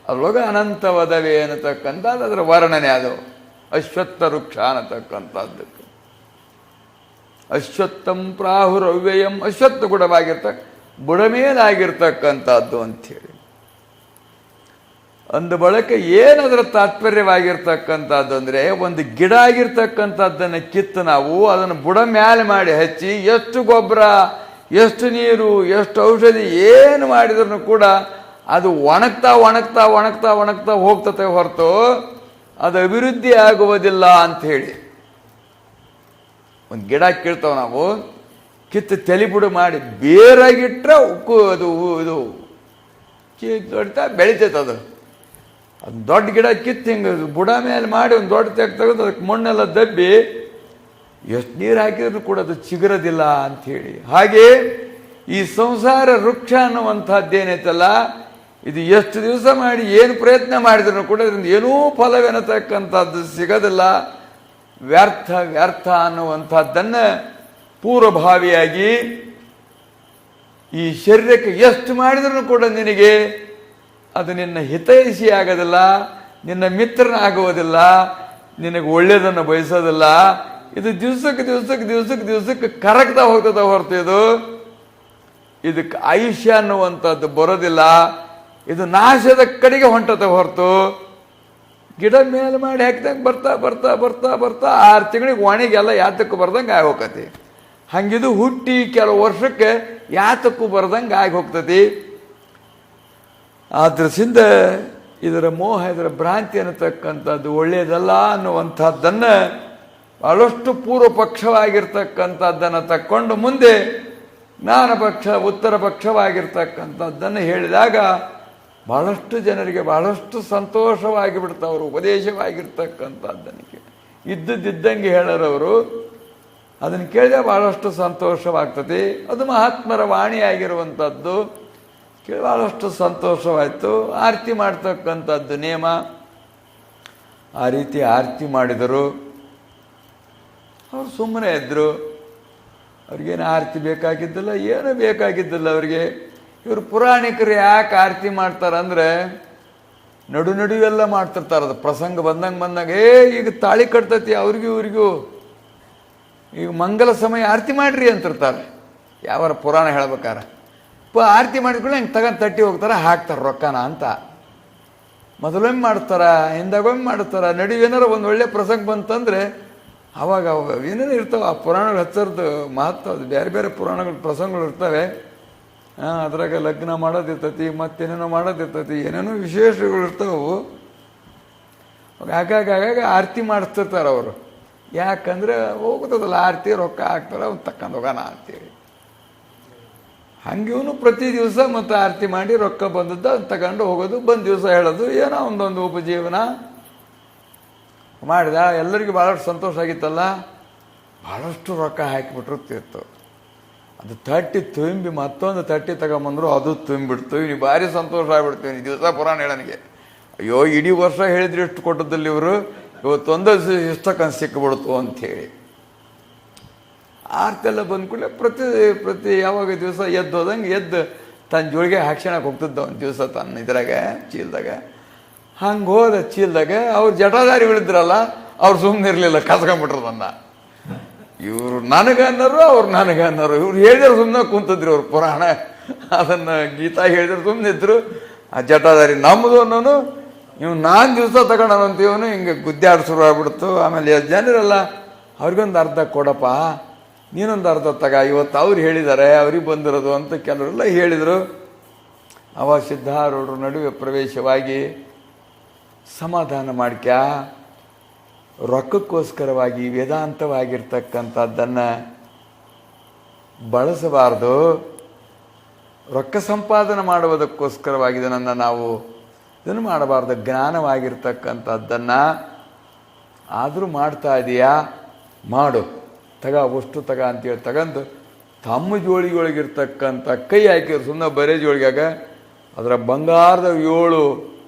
S1: ಅದರೊಳಗೆ ಅನಂತವದವೆ ಅನ್ನತಕ್ಕಂಥದ್ದು ಅದರ ವರ್ಣನೆ. ಅದು ಅಶ್ವತ್ಥ ವೃಕ್ಷ ಅನ್ನತಕ್ಕಂಥದ್ದಕ್ಕೆ ಅಶ್ವತ್ಥಂ ಪ್ರಾಹುರವ್ಯಯಂ, ಅಶ್ವತ್ಥ ಗುಣವಾಗಿರ್ತಕ್ಕ ಬುಡಮೇಲಾಗಿರ್ತಕ್ಕಂಥದ್ದು ಅಂಥೇಳಿ ಅಂದ ಬಳಕೆ ಏನದರ ತಾತ್ಪರ್ಯವಾಗಿರ್ತಕ್ಕಂಥದ್ದು ಅಂದರೆ, ಒಂದು ಗಿಡ ಆಗಿರ್ತಕ್ಕಂಥದ್ದನ್ನು ಕಿತ್ತು ನಾವು ಅದನ್ನು ಬುಡ ಮ್ಯಾಲೆ ಮಾಡಿ ಹಚ್ಚಿ ಎಷ್ಟು ಗೊಬ್ಬರ, ಎಷ್ಟು ನೀರು, ಎಷ್ಟು ಔಷಧಿ ಏನು ಮಾಡಿದ್ರೂ ಕೂಡ ಅದು ಒಣಗ್ತಾ ಒಣಗ್ತಾ ಒಣಗ್ತಾ ಒಣಗ್ತಾ ಹೋಗ್ತತೆ ಹೊರತು ಅದು ಅಭಿವೃದ್ಧಿ ಆಗುವುದಿಲ್ಲ ಅಂಥೇಳಿ. ಒಂದು ಗಿಡ ಕೀಳ್ತಾವೆ ನಾವು, ಕಿತ್ತು ತಲೆಬುಡು ಮಾಡಿ ಬೇರಾಗಿಟ್ರೆ ಅದು ಇದು ದೊಡ್ಡ ಬೆಳಿತೈತೆ. ಅದು ದೊಡ್ಡ ಗಿಡ ಕಿತ್ತು ಹಿಂಗೆ ಬುಡ ಮೇಲೆ ಮಾಡಿ ಒಂದು ದೊಡ್ಡ ತೆಗೆದು ಅದಕ್ಕೆ ಮಣ್ಣೆಲ್ಲ ದಬ್ಬಿ ಎಷ್ಟು ನೀರು ಹಾಕಿದ್ರು ಕೂಡ ಅದು ಚಿಗುರದಿಲ್ಲ ಅಂಥೇಳಿ. ಹಾಗೆ ಈ ಸಂಸಾರ ವೃಕ್ಷ ಅನ್ನುವಂಥದ್ದೇನೈತಲ್ಲ, ಇದು ಎಷ್ಟು ದಿವಸ ಮಾಡಿ ಏನು ಪ್ರಯತ್ನ ಮಾಡಿದ್ರು ಕೂಡ ಇದರಿಂದ ಏನೂ ಫಲವೆನ್ನತಕ್ಕಂಥದ್ದು ಸಿಗೋದಿಲ್ಲ. ವ್ಯರ್ಥ ವ್ಯರ್ಥ ಅನ್ನುವಂಥದ್ದನ್ನು ಪೂರ್ವಭಾವಿಯಾಗಿ ಈ ಶರೀರಕ್ಕೆ ಎಷ್ಟು ಮಾಡಿದ್ರೂ ಕೂಡ ನಿನಗೆ ಅದು ನಿನ್ನ ಹಿತೈಷಿ ಆಗೋದಿಲ್ಲ, ನಿನ್ನ ಮಿತ್ರನಾಗುವುದಿಲ್ಲ, ನಿನಗೆ ಒಳ್ಳೆಯದನ್ನು ಬಯಸೋದಿಲ್ಲ. ಇದು ದಿವಸಕ್ಕೆ ದಿವಸಕ್ಕೆ ದಿವಸಕ್ಕೆ ದಿವಸಕ್ಕೆ ಕರಗ್ತಾ ಹೋಗ್ತದೆ ಹೊರತು ಇದಕ್ಕೆ ಆಯುಷ್ಯ ಅನ್ನುವಂಥದ್ದು ಬರೋದಿಲ್ಲ. ಇದು ನಾಶದ ಕಡೆಗೆ ಹೊಂಟತೆ ಹೊರತು ಗಿಡ ಮೇಲೆ ಮಾಡಿ ಹಾಕಿದಂಗೆ ಬರ್ತಾ ಬರ್ತಾ ಬರ್ತಾ ಬರ್ತಾ 6 ತಿಂಗಳಿಗೆ ಒಣಗೆಲ್ಲ ಯಾತಕ್ಕೂ ಬರ್ದಂಗೆ ಆಗಿ ಹೋಗ್ತತಿ. ಹಂಗಿದು ಹುಟ್ಟಿ ಕೆಲವು ವರ್ಷಕ್ಕೆ ಯಾತಕ್ಕೂ ಬರ್ದಂಗೆ ಆಗಿ ಹೋಗ್ತತಿ. ಆದ್ರಿಂದ ಇದರ ಮೋಹ, ಇದರ ಭ್ರಾಂತಿ ಅನ್ನತಕ್ಕಂಥದ್ದು ಒಳ್ಳೆಯದಲ್ಲ ಅನ್ನುವಂಥದ್ದನ್ನು ಬಹಳಷ್ಟು ಪೂರ್ವ ಪಕ್ಷವಾಗಿರ್ತಕ್ಕಂಥದ್ದನ್ನು ತಕ್ಕೊಂಡು ಮುಂದೆ ಜ್ಞಾನ ಪಕ್ಷ ಉತ್ತರ ಪಕ್ಷವಾಗಿರ್ತಕ್ಕಂಥದ್ದನ್ನು ಹೇಳಿದಾಗ ಬಹಳಷ್ಟು ಜನರಿಗೆ ಬಹಳಷ್ಟು ಸಂತೋಷವಾಗಿ ಬಿಡ್ತಾವರು. ಉಪದೇಶವಾಗಿರ್ತಕ್ಕಂಥದ್ದನ್ನು ಇದ್ದದ್ದಿದ್ದಂಗೆ ಹೇಳೋರವರು ಅದನ್ನು ಕೇಳಿದಾಗ ಬಹಳಷ್ಟು ಸಂತೋಷವಾಗ್ತದೆ. ಅದು ಮಹಾತ್ಮರ ವಾಣಿಯಾಗಿರುವಂಥದ್ದು. ಕೇಳಿ ಬಹಳಷ್ಟು ಸಂತೋಷವಾಯಿತು. ಆರತಿ ಮಾಡ್ತಕ್ಕಂಥದ್ದು ನೇಮ. ಆ ರೀತಿ ಆರತಿ ಮಾಡಿದರು. ಅವರು ಸುಮ್ಮನೆ ಇದ್ದರು. ಅವ್ರಿಗೇನು ಆರತಿ ಬೇಕಾಗಿದ್ದಿಲ್ಲ, ಏನೂ ಬೇಕಾಗಿದ್ದಿಲ್ಲ ಅವರಿಗೆ. ಇವರು ಪುರಾಣಿಕರು ಯಾಕೆ ಆರತಿ ಮಾಡ್ತಾರಂದರೆ ನಡುವೆಲ್ಲ ಮಾಡ್ತಿರ್ತಾರೆ. ಅದು ಪ್ರಸಂಗ ಬಂದಂಗೆ ಈಗ ತಾಳಿ ಕಟ್ತತಿ ಅವ್ರಿಗೂ ಇವ್ರಿಗೂ, ಈಗ ಮಂಗಲ ಸಮಯ ಆರತಿ ಮಾಡಿರಿ ಅಂತಿರ್ತಾರೆ. ಯಾವಾರ ಪುರಾಣ ಹೇಳ್ಬೇಕಾರೆ ಆರತಿ ಮಾಡಿದ್ಕೊಳ್ಳಿ ಹಿಂಗೆ ತಗೊಂಡು ತಟ್ಟಿ ಹೋಗ್ತಾರೆ, ಹಾಕ್ತಾರೆ ರೊಕ್ಕನ ಅಂತ. ಮೊದಲೊಮ್ಮೆ ಮಾಡ್ತಾರೆ, ಹಿಂದಾಗೊಮ್ಮೆ ಮಾಡ್ತಾರೆ. ನಡುವೇನಾರ ಒಂದು ಒಳ್ಳೆ ಪ್ರಸಂಗ ಬಂತಂದರೆ ಅವಾಗ ಏನೇನು ಇರ್ತಾವೆ. ಆ ಪುರಾಣಗಳು ಹಚ್ಚರ್ದು ಮಹತ್ವ, ಅದು ಬೇರೆ ಬೇರೆ ಪುರಾಣಗಳು ಪ್ರಸಂಗಗಳು ಇರ್ತವೆ. ಅದ್ರಾಗ ಲಗ್ನ ಮಾಡೋದಿರ್ತೈತಿ, ಮತ್ತೇನೇನೋ ಮಾಡೋದಿರ್ತೈತಿ, ಏನೇನೋ ವಿಶೇಷಗಳು ಇರ್ತಾವೆ. ಆಗಾಗ ಆರತಿ ಮಾಡಿಸ್ತಿರ್ತಾರೆ ಅವರು. ಯಾಕಂದರೆ ಹೋಗ್ತದಲ್ಲ ಆರತಿ, ರೊಕ್ಕ ಹಾಕ್ತಾರೆ, ಅವ್ನು ತಕ್ಕಂಡು ಹೋಗೋಣ ಅಂತೇಳಿ. ಹಂಗೆ ಇವನು ಪ್ರತಿ ದಿವಸ ಮತ್ತು ಆರತಿ ಮಾಡಿ ರೊಕ್ಕ ಬಂದದ್ದು ಅದು ತಗೊಂಡು ಹೋಗೋದು, ಬಂದು ದಿವಸ ಹೇಳೋದು, ಏನೋ ಒಂದೊಂದು ಉಪಜೀವನ ಮಾಡಿದ. ಎಲ್ಲರಿಗೂ ಭಾಳಷ್ಟು ಸಂತೋಷ ಆಗಿತ್ತಲ್ಲ. ಭಾಳಷ್ಟು ರೊಕ್ಕ ಹಾಕಿಬಿಟ್ಟಿರ್ತಿತ್ತು. ಅದು ತಟ್ಟಿ ತುಂಬಿ ಮತ್ತೊಂದು ತಟ್ಟಿ ತಗೊಂಬಂದ್ರು, ಅದು ತುಂಬಿಬಿಡ್ತು. ಇವ್ನಿಗೆ ಭಾರಿ ಸಂತೋಷ ಆಗಿಬಿಡ್ತೀವಿ. ಈ ದಿವಸ ಪುರಾಣ ಹೇಳನಿಗೆ, ಅಯ್ಯೋ ಇಡೀ ವರ್ಷ ಹೇಳಿದ್ರೆ ಎಷ್ಟು ಕೊಟ್ಟದಲ್ಲಿ ಇವರು, ಇವತ್ತೊಂದು ಇಷ್ಟಕ್ಕಂದು ಸಿಕ್ಕಿಬಿಡ್ತು ಅಂಥೇಳಿ. ಆರ್ತೆಲ್ಲ ಬಂದ ಕೂಡಲೇ ಪ್ರತಿ ಯಾವಾಗ ದಿವಸ ಎದ್ದು ಹೋದಂಗೆ ಎದ್ದು ತನ್ನ ಜೋಳಿಗೆ ಹಾಕ್ಸೋಣಕ್ಕೆ ಹೋಗ್ತಿದ್ದ ಒಂದು ದಿವಸ ತನ್ನ ಇದ್ರಾಗ ಚೀಲದಾಗ. ಹಂಗೆ ಹೋದ ಚೀಲದಾಗ ಅವ್ರು ಜಟಾಧಾರಿಗಳಿದ್ರಲ್ಲ, ಅವ್ರು ಸುಮ್ಮನೆ ಇರಲಿಲ್ಲ, ಕಸ್ಕೊಂಡ್ಬಿಟ್ರು ನನ್ನ. ಇವರು ನನಗನ್ನರು, ಅವ್ರು ನನಗನ್ನರು. ಇವ್ರು ಹೇಳಿದ್ರು ಸುಮ್ಮನೆ ಕುಂತಿದ್ರು. ಅವ್ರು ಪುರಾಣ ಅದನ್ನು ಗೀತಾ ಹೇಳಿದ್ರು ಸುಮ್ಮನೆ ಇದ್ರು. ಆ ಜಟಾಧಾರಿ ನಮ್ಮದು ಅನ್ನೋನು, ಇವ್ ನಾನು ದಿವಸ ತಗೊಂಡಂತೀವನು ಹಿಂಗೆ ಗುದ್ದಾಡಿ ಶುರು ಆಗ್ಬಿಡ್ತು. ಆಮೇಲೆ ಜನರಲ್ಲ ಅವ್ರಿಗೊಂದು ಅರ್ಧ ಕೊಡಪ್ಪ, ನೀನೊಂದು ಅರ್ಧ ತಗ, ಇವತ್ತು ಅವ್ರು ಹೇಳಿದ್ದಾರೆ, ಅವ್ರಿಗೆ ಬಂದಿರೋದು ಅಂತ ಕೆಲವರೆಲ್ಲ ಹೇಳಿದರು. ಅವ ಸಿದ್ಧಾರೂಢರ ನಡುವೆ ಪ್ರವೇಶವಾಗಿ ಸಮಾಧಾನ ಮಾಡ್ಕ್ಯ, ರೊಕ್ಕಕ್ಕೋಸ್ಕರವಾಗಿ ವೇದಾಂತವಾಗಿರ್ತಕ್ಕಂಥದ್ದನ್ನು ಬಳಸಬಾರ್ದು. ರೊಕ್ಕ ಸಂಪಾದನೆ ಮಾಡುವುದಕ್ಕೋಸ್ಕರವಾಗಿ ಇದನ್ನು ನಾವು ಇದನ್ನು ಮಾಡಬಾರ್ದು. ಜ್ಞಾನವಾಗಿರ್ತಕ್ಕಂಥದ್ದನ್ನು ಆದರೂ ಮಾಡ್ತಾ ಇದೆಯಾ, ಮಾಡು, ತಗ, ಅಷ್ಟು ತಗ ಅಂತೇಳಿ ತಗೊಂಡು ತಮ್ಮ ಜೋಳಿಗೊಳಗಿರ್ತಕ್ಕಂಥ ಕೈ ಹಾಕಿದ್ರು. ಸುಮ್ಮನೆ ಬರೇ ಜೋಳಿಗಾಗ ಅದರ ಬಂಗಾರದ 7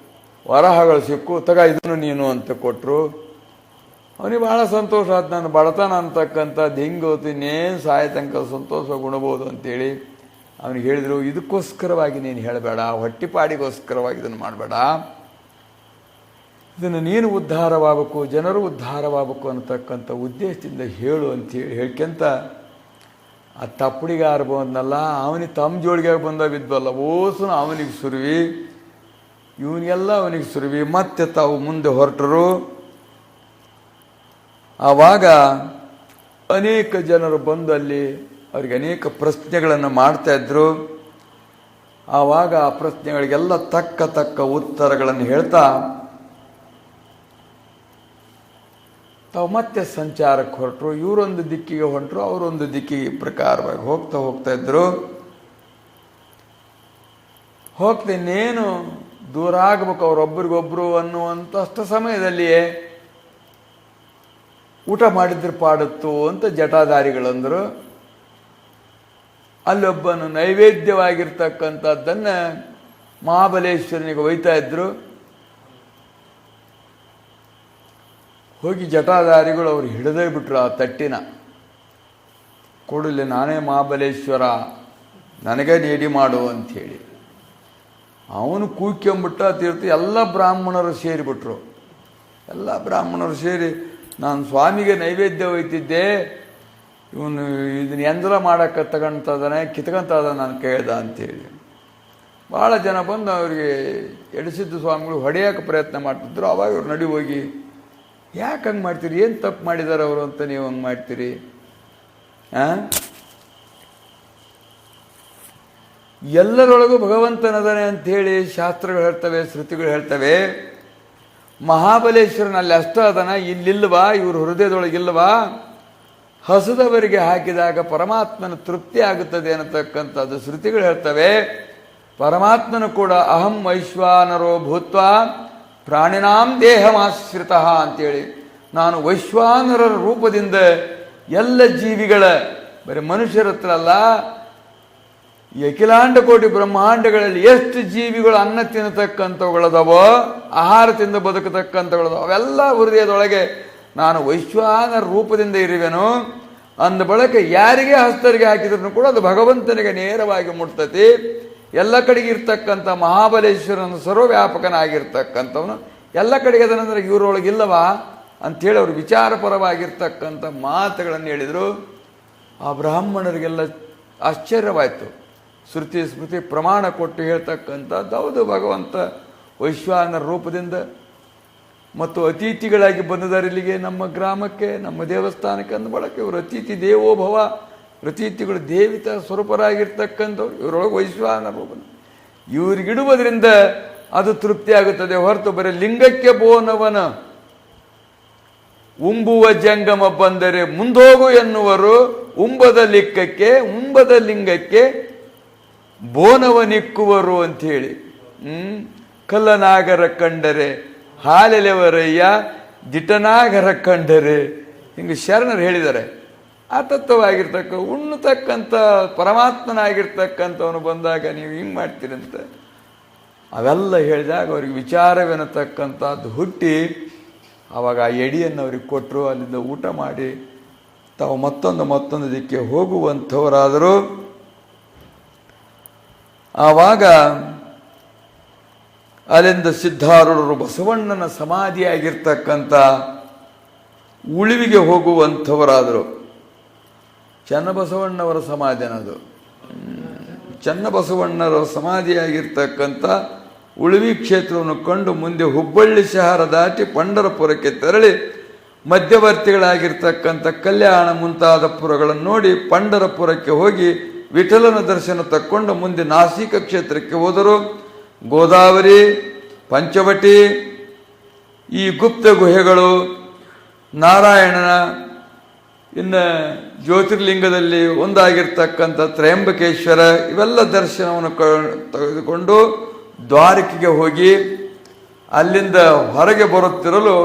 S1: ವರಹಗಳು ಸಿಕ್ಕು, ತಗ ಇದನ್ನು ನೀನು ಅಂತ ಕೊಟ್ಟರು. ಅವನಿಗೆ ಭಾಳ ಸಂತೋಷ ಆಯ್ತು. ನಾನು ಬಡತನ ಅಂತಕ್ಕಂಥದ್ದು ಹಿಂಗೆ ಹೋತು, ಇನ್ನೇನು ಸಾಯ ತನಕ ಸಂತೋಷ ಗುಣಬೋದು ಅಂತೇಳಿ ಅವನಿಗೆ ಹೇಳಿದರು, ಇದಕ್ಕೋಸ್ಕರವಾಗಿ ನೀನು ಹೇಳಬೇಡ, ಹೊಟ್ಟಿಪಾಡಿಗೋಸ್ಕರವಾಗಿ ಇದನ್ನು ಮಾಡಬೇಡ, ಇದನ್ನು ನೀನು ಉದ್ಧಾರವಾಗಬೇಕು, ಜನರು ಉದ್ಧಾರವಾಗಬೇಕು ಅನ್ನತಕ್ಕಂಥ ಉದ್ದೇಶದಿಂದ ಹೇಳು ಅಂಥೇಳಿ ಹೇಳ್ಕೊಂತ ಆ ತಪ್ಪಡಿಗಾರ ಬಂದಲ್ಲ, ಅವನಿಗೆ ತಮ್ಮ ಜೋಳಿಗೆ ಬಂದ ಬಿದ್ವಲ್ಲ, ಓಸು ಅವನಿಗೆ ಸುರುವಿ, ಇವನಿಗೆಲ್ಲ ಅವನಿಗೆ ಸುರುವಿ. ಮತ್ತೆ ತಾವು ಮುಂದೆ ಹೊರಟರು. ಆವಾಗ ಅನೇಕ ಜನರು ಬಂದು ಅಲ್ಲಿ ಅವರಿಗೆ ಅನೇಕ ಪ್ರಶ್ನೆಗಳನ್ನು ಮಾಡ್ತಾಯಿದ್ರು. ಆವಾಗ ಆ ಪ್ರಶ್ನೆಗಳಿಗೆಲ್ಲ ತಕ್ಕ ಉತ್ತರಗಳನ್ನು ಹೇಳ್ತಾ ತಾವು ಮತ್ತೆ ಸಂಚಾರಕ್ಕೆ ಹೊರಟರು. ಇವರೊಂದು ದಿಕ್ಕಿಗೆ ಹೊರಟರು, ಅವರೊಂದು ದಿಕ್ಕಿಗೆ ಪ್ರಕಾರವಾಗಿ ಹೋಗ್ತಾ ಇದ್ರು. ಇನ್ನೇನು ದೂರ ಆಗಬೇಕು ಅವರೊಬ್ಬರಿಗೊಬ್ಬರು ಅನ್ನುವಂಥಷ್ಟು ಸಮಯದಲ್ಲಿಯೇ ಊಟ ಮಾಡಿದ್ರೆ ಪಾಡುತ್ತು ಅಂತ ಜಟಾಧಾರಿಗಳಂದರು. ಅಲ್ಲೊಬ್ಬನು ನೈವೇದ್ಯವಾಗಿರ್ತಕ್ಕಂಥದ್ದನ್ನು ಮಹಾಬಲೇಶ್ವರನಿಗೆ ಒಯ್ತಾ ಇದ್ರು. ಹೋಗಿ ಜಟಾಧಾರಿಗಳು ಅವ್ರು ಹಿಡಿದೇ ಬಿಟ್ರು ಆ ತಟ್ಟಿನ. ಕೊಡಲಿ, ನಾನೇ ಮಹಾಬಲೇಶ್ವರ, ನನಗೆ ನೀಡಿ ಮಾಡು ಅಂಥೇಳಿ ಅವನು ಕೂಕ್ಕೊಂಬಿಟ್ಟ. ತೀರ್ಥ ಎಲ್ಲ ಬ್ರಾಹ್ಮಣರು ಸೇರಿಬಿಟ್ರು. ಎಲ್ಲ ಬ್ರಾಹ್ಮಣರು ಸೇರಿ, ನಾನು ಸ್ವಾಮಿಗೆ ನೈವೇದ್ಯ ಒಯ್ತಿದ್ದೆ, ಇವನು ಇದನ್ನ ಎಂದಲ ಮಾಡೋಕ್ಕೆ ತಗೊಂತದಾನೆ, ಕಿತ್ಕೊಂತದ ನಾನು ಕೇಳ್ದ ಅಂಥೇಳಿ ಭಾಳ ಜನ ಬಂದು ಅವರಿಗೆ ಎಡಿಸಿದ್ದು ಸ್ವಾಮಿಗಳು ಹೊಡೆಯೋಕೆ ಪ್ರಯತ್ನ ಮಾಡ್ತಿದ್ರು. ಅವಾಗ ಇವ್ರು ನಡಿ ಹೋಗಿ, ಯಾಕೆ ಹಂಗೆ ಮಾಡ್ತೀರಿ, ಏನು ತಪ್ಪು ಮಾಡಿದ್ದಾರೆ ಅವರು ಅಂತ ನೀವು ಹಂಗೆ ಮಾಡ್ತೀರಿ? ಎಲ್ಲರೊಳಗೂ ಭಗವಂತನದನೆ ಅಂಥೇಳಿ ಶಾಸ್ತ್ರಗಳು ಹೇಳ್ತವೆ, ಶ್ರುತಿಗಳು ಹೇಳ್ತವೆ. ಮಹಾಬಲೇಶ್ವರನಲ್ಲಿ ಅಷ್ಟ ಅದನ, ಇಲ್ಲಿಲ್ವಾ, ಇವ್ರ ಹೃದಯದೊಳಗಿಲ್ವಾ? ಹಸಿದವರಿಗೆ ಹಾಕಿದಾಗ ಪರಮಾತ್ಮನ ತೃಪ್ತಿ ಆಗುತ್ತದೆ ಅನ್ನತಕ್ಕಂಥದ್ದು ಶ್ರುತಿಗಳು ಹೇಳ್ತವೆ. ಪರಮಾತ್ಮನು ಕೂಡ ಅಹಂ ವೈಶ್ವಾನರೋ ಭೂತ್ವ ಪ್ರಾಣಿನಾಂ ದೇಹಮಾಶ್ರಿತ ಅಂತೇಳಿ, ನಾನು ವೈಶ್ವಾನರರ ರೂಪದಿಂದ ಎಲ್ಲ ಜೀವಿಗಳ, ಬರೀ ಮನುಷ್ಯರ ಹತ್ರ ಅಲ್ಲ, ಈ ಅಖಿಲಾಂಡ ಕೋಟಿ ಬ್ರಹ್ಮಾಂಡಗಳಲ್ಲಿ ಎಷ್ಟು ಜೀವಿಗಳು ಅನ್ನ ತಿನ್ನತಕ್ಕಂಥವುಗಳದವೋ, ಆಹಾರ ತಿಂದು ಬದುಕತಕ್ಕಂಥವುಗಳದವ, ಅವೆಲ್ಲ ಹೃದಯದೊಳಗೆ ನಾನು ವೈಶ್ವಾನರ ರೂಪದಿಂದ ಇರುವೆನು ಅಂದ ಬಳಿಕ ಯಾರಿಗೆ ಹಸ್ತರಿಗೆ ಹಾಕಿದ್ರು ಕೂಡ ಅದು ಭಗವಂತನಿಗೆ ನೇರವಾಗಿ ಮುಟ್ತತಿ. ಎಲ್ಲ ಕಡೆಗೆ ಇರ್ತಕ್ಕಂಥ ಮಹಾಬಲೇಶ್ವರನ ಸರ್ವವ್ಯಾಪಕನಾಗಿರ್ತಕ್ಕಂಥವನು ಎಲ್ಲ ಕಡೆಗೆ ಅದನಂದ್ರೆ ಇವರೊಳಗಿಲ್ಲವಾ ಅಂಥೇಳಿ ಅವರು ವಿಚಾರಪರವಾಗಿರ್ತಕ್ಕಂಥ ಮಾತುಗಳನ್ನು ಹೇಳಿದರು. ಆ ಬ್ರಾಹ್ಮಣರಿಗೆಲ್ಲ ಆಶ್ಚರ್ಯವಾಯಿತು. ಶ್ರುತಿ ಸ್ಮೃತಿ ಪ್ರಮಾಣ ಕೊಟ್ಟು ಹೇಳ್ತಕ್ಕಂಥದ್ದು ಹೌದು, ಭಗವಂತ ವೈಶ್ವಾನರ ರೂಪದಿಂದ ಮತ್ತು ಅತಿಥಿಗಳಾಗಿ ಬಂದಿದ್ದಾರೆ ಇಲ್ಲಿಗೆ ನಮ್ಮ ಗ್ರಾಮಕ್ಕೆ, ನಮ್ಮ ದೇವಸ್ಥಾನಕ್ಕೆ ಅಂದ ಬಳಕೆ ಇವರು ಅತಿಥಿ ದೇವೋಭವ, ಅತಿಥಿಗಳು ದೇವಿತ ಸ್ವರೂಪರಾಗಿರ್ತಕ್ಕಂಥವ್ರು, ಇವರೊಳಗೆ ವೈಶ್ವಾನರ ರೂಪ. ಇವ್ರಿಗಿಡುವುದರಿಂದ ಅದು ತೃಪ್ತಿ ಆಗುತ್ತದೆ ಹೊರತು ಬರೀ ಲಿಂಗಕ್ಕೆ ಬೋನವನ ಉಂಬುವ ಜಂಗಮ ಬಂದರೆ ಮುಂದೋಗು ಎನ್ನುವರು, ಉಂಬದ ಲಿಂಗಕ್ಕೆ ಬೋನವನಿಕ್ಕುವರು ಅಂಥೇಳಿ. ಕಲ್ಲನಾಗರ ಕಂಡರೆ ಹಾಲೆಲೆವರಯ್ಯ, ದಿಟನಾಗರ ಕಂಡರೆ, ಹಿಂಗೆ ಶರಣರು ಹೇಳಿದ್ದಾರೆ. ಅತತ್ವವಾಗಿರ್ತಕ್ಕ ಉಣ್ಣತಕ್ಕಂಥ ಪರಮಾತ್ಮನಾಗಿರ್ತಕ್ಕಂಥವನು ಬಂದಾಗ ನೀವು ಹಿಂಗೆ ಮಾಡ್ತೀರಂತ ಅವೆಲ್ಲ ಹೇಳಿದಾಗ ಅವ್ರಿಗೆ ವಿಚಾರವೆನ್ನತಕ್ಕಂಥದ್ದು ಹುಟ್ಟಿ ಆವಾಗ ಆ ಎಡಿಯನ್ನು ಅವ್ರಿಗೆ ಕೊಟ್ಟರು. ಅಲ್ಲಿಂದ ಊಟ ಮಾಡಿ ತಾವು ಮತ್ತೊಂದು ದಿಕ್ಕೆ ಹೋಗುವಂಥವರಾದರು. ಆವಾಗ ಅಲ್ಲಿಂದ ಸಿದ್ಧಾರೂಢರು ಬಸವಣ್ಣನ ಸಮಾಧಿಯಾಗಿರ್ತಕ್ಕಂಥ ಉಳಿವಿಗೆ ಹೋಗುವಂಥವರಾದರು. ಚನ್ನಬಸವಣ್ಣವರ ಸಮಾಧಿ ಅನ್ನೋದು, ಚನ್ನಬಸವಣ್ಣರ ಸಮಾಧಿಯಾಗಿರ್ತಕ್ಕಂಥ ಉಳಿವಿ ಕ್ಷೇತ್ರವನ್ನು ಕಂಡು ಮುಂದೆ ಹುಬ್ಬಳ್ಳಿ ಶಹರ ದಾಟಿ ಪಂಢರಪುರಕ್ಕೆ ತೆರಳಿ ಮಧ್ಯವರ್ತಿಗಳಾಗಿರ್ತಕ್ಕಂಥ ಕಲ್ಯಾಣ ಮುಂತಾದ ಪುರಗಳನ್ನು ನೋಡಿ ಪಂಢರಪುರಕ್ಕೆ ಹೋಗಿ ವಿಠಲನ ದರ್ಶನ ತಕ್ಕೊಂಡು ಮುಂದೆ ನಾಸಿಕ ಕ್ಷೇತ್ರಕ್ಕೆ ಹೋದರು. ಗೋದಾವರಿ, ಪಂಚವಟಿ, ಈ ಗುಪ್ತ ಗುಹೆಗಳು, ನಾರಾಯಣನ ಇನ್ನು ಜ್ಯೋತಿರ್ಲಿಂಗದಲ್ಲಿ ಒಂದಾಗಿರ್ತಕ್ಕಂಥ ತ್ರಯಂಬಕೇಶ್ವರ, ಇವೆಲ್ಲ ದರ್ಶನವನ್ನು ತೆಗೆದುಕೊಂಡು ದ್ವಾರಕೆಗೆ ಹೋಗಿ ಅಲ್ಲಿಂದ ಹೊರಗೆ ಬರುತ್ತಿರಲು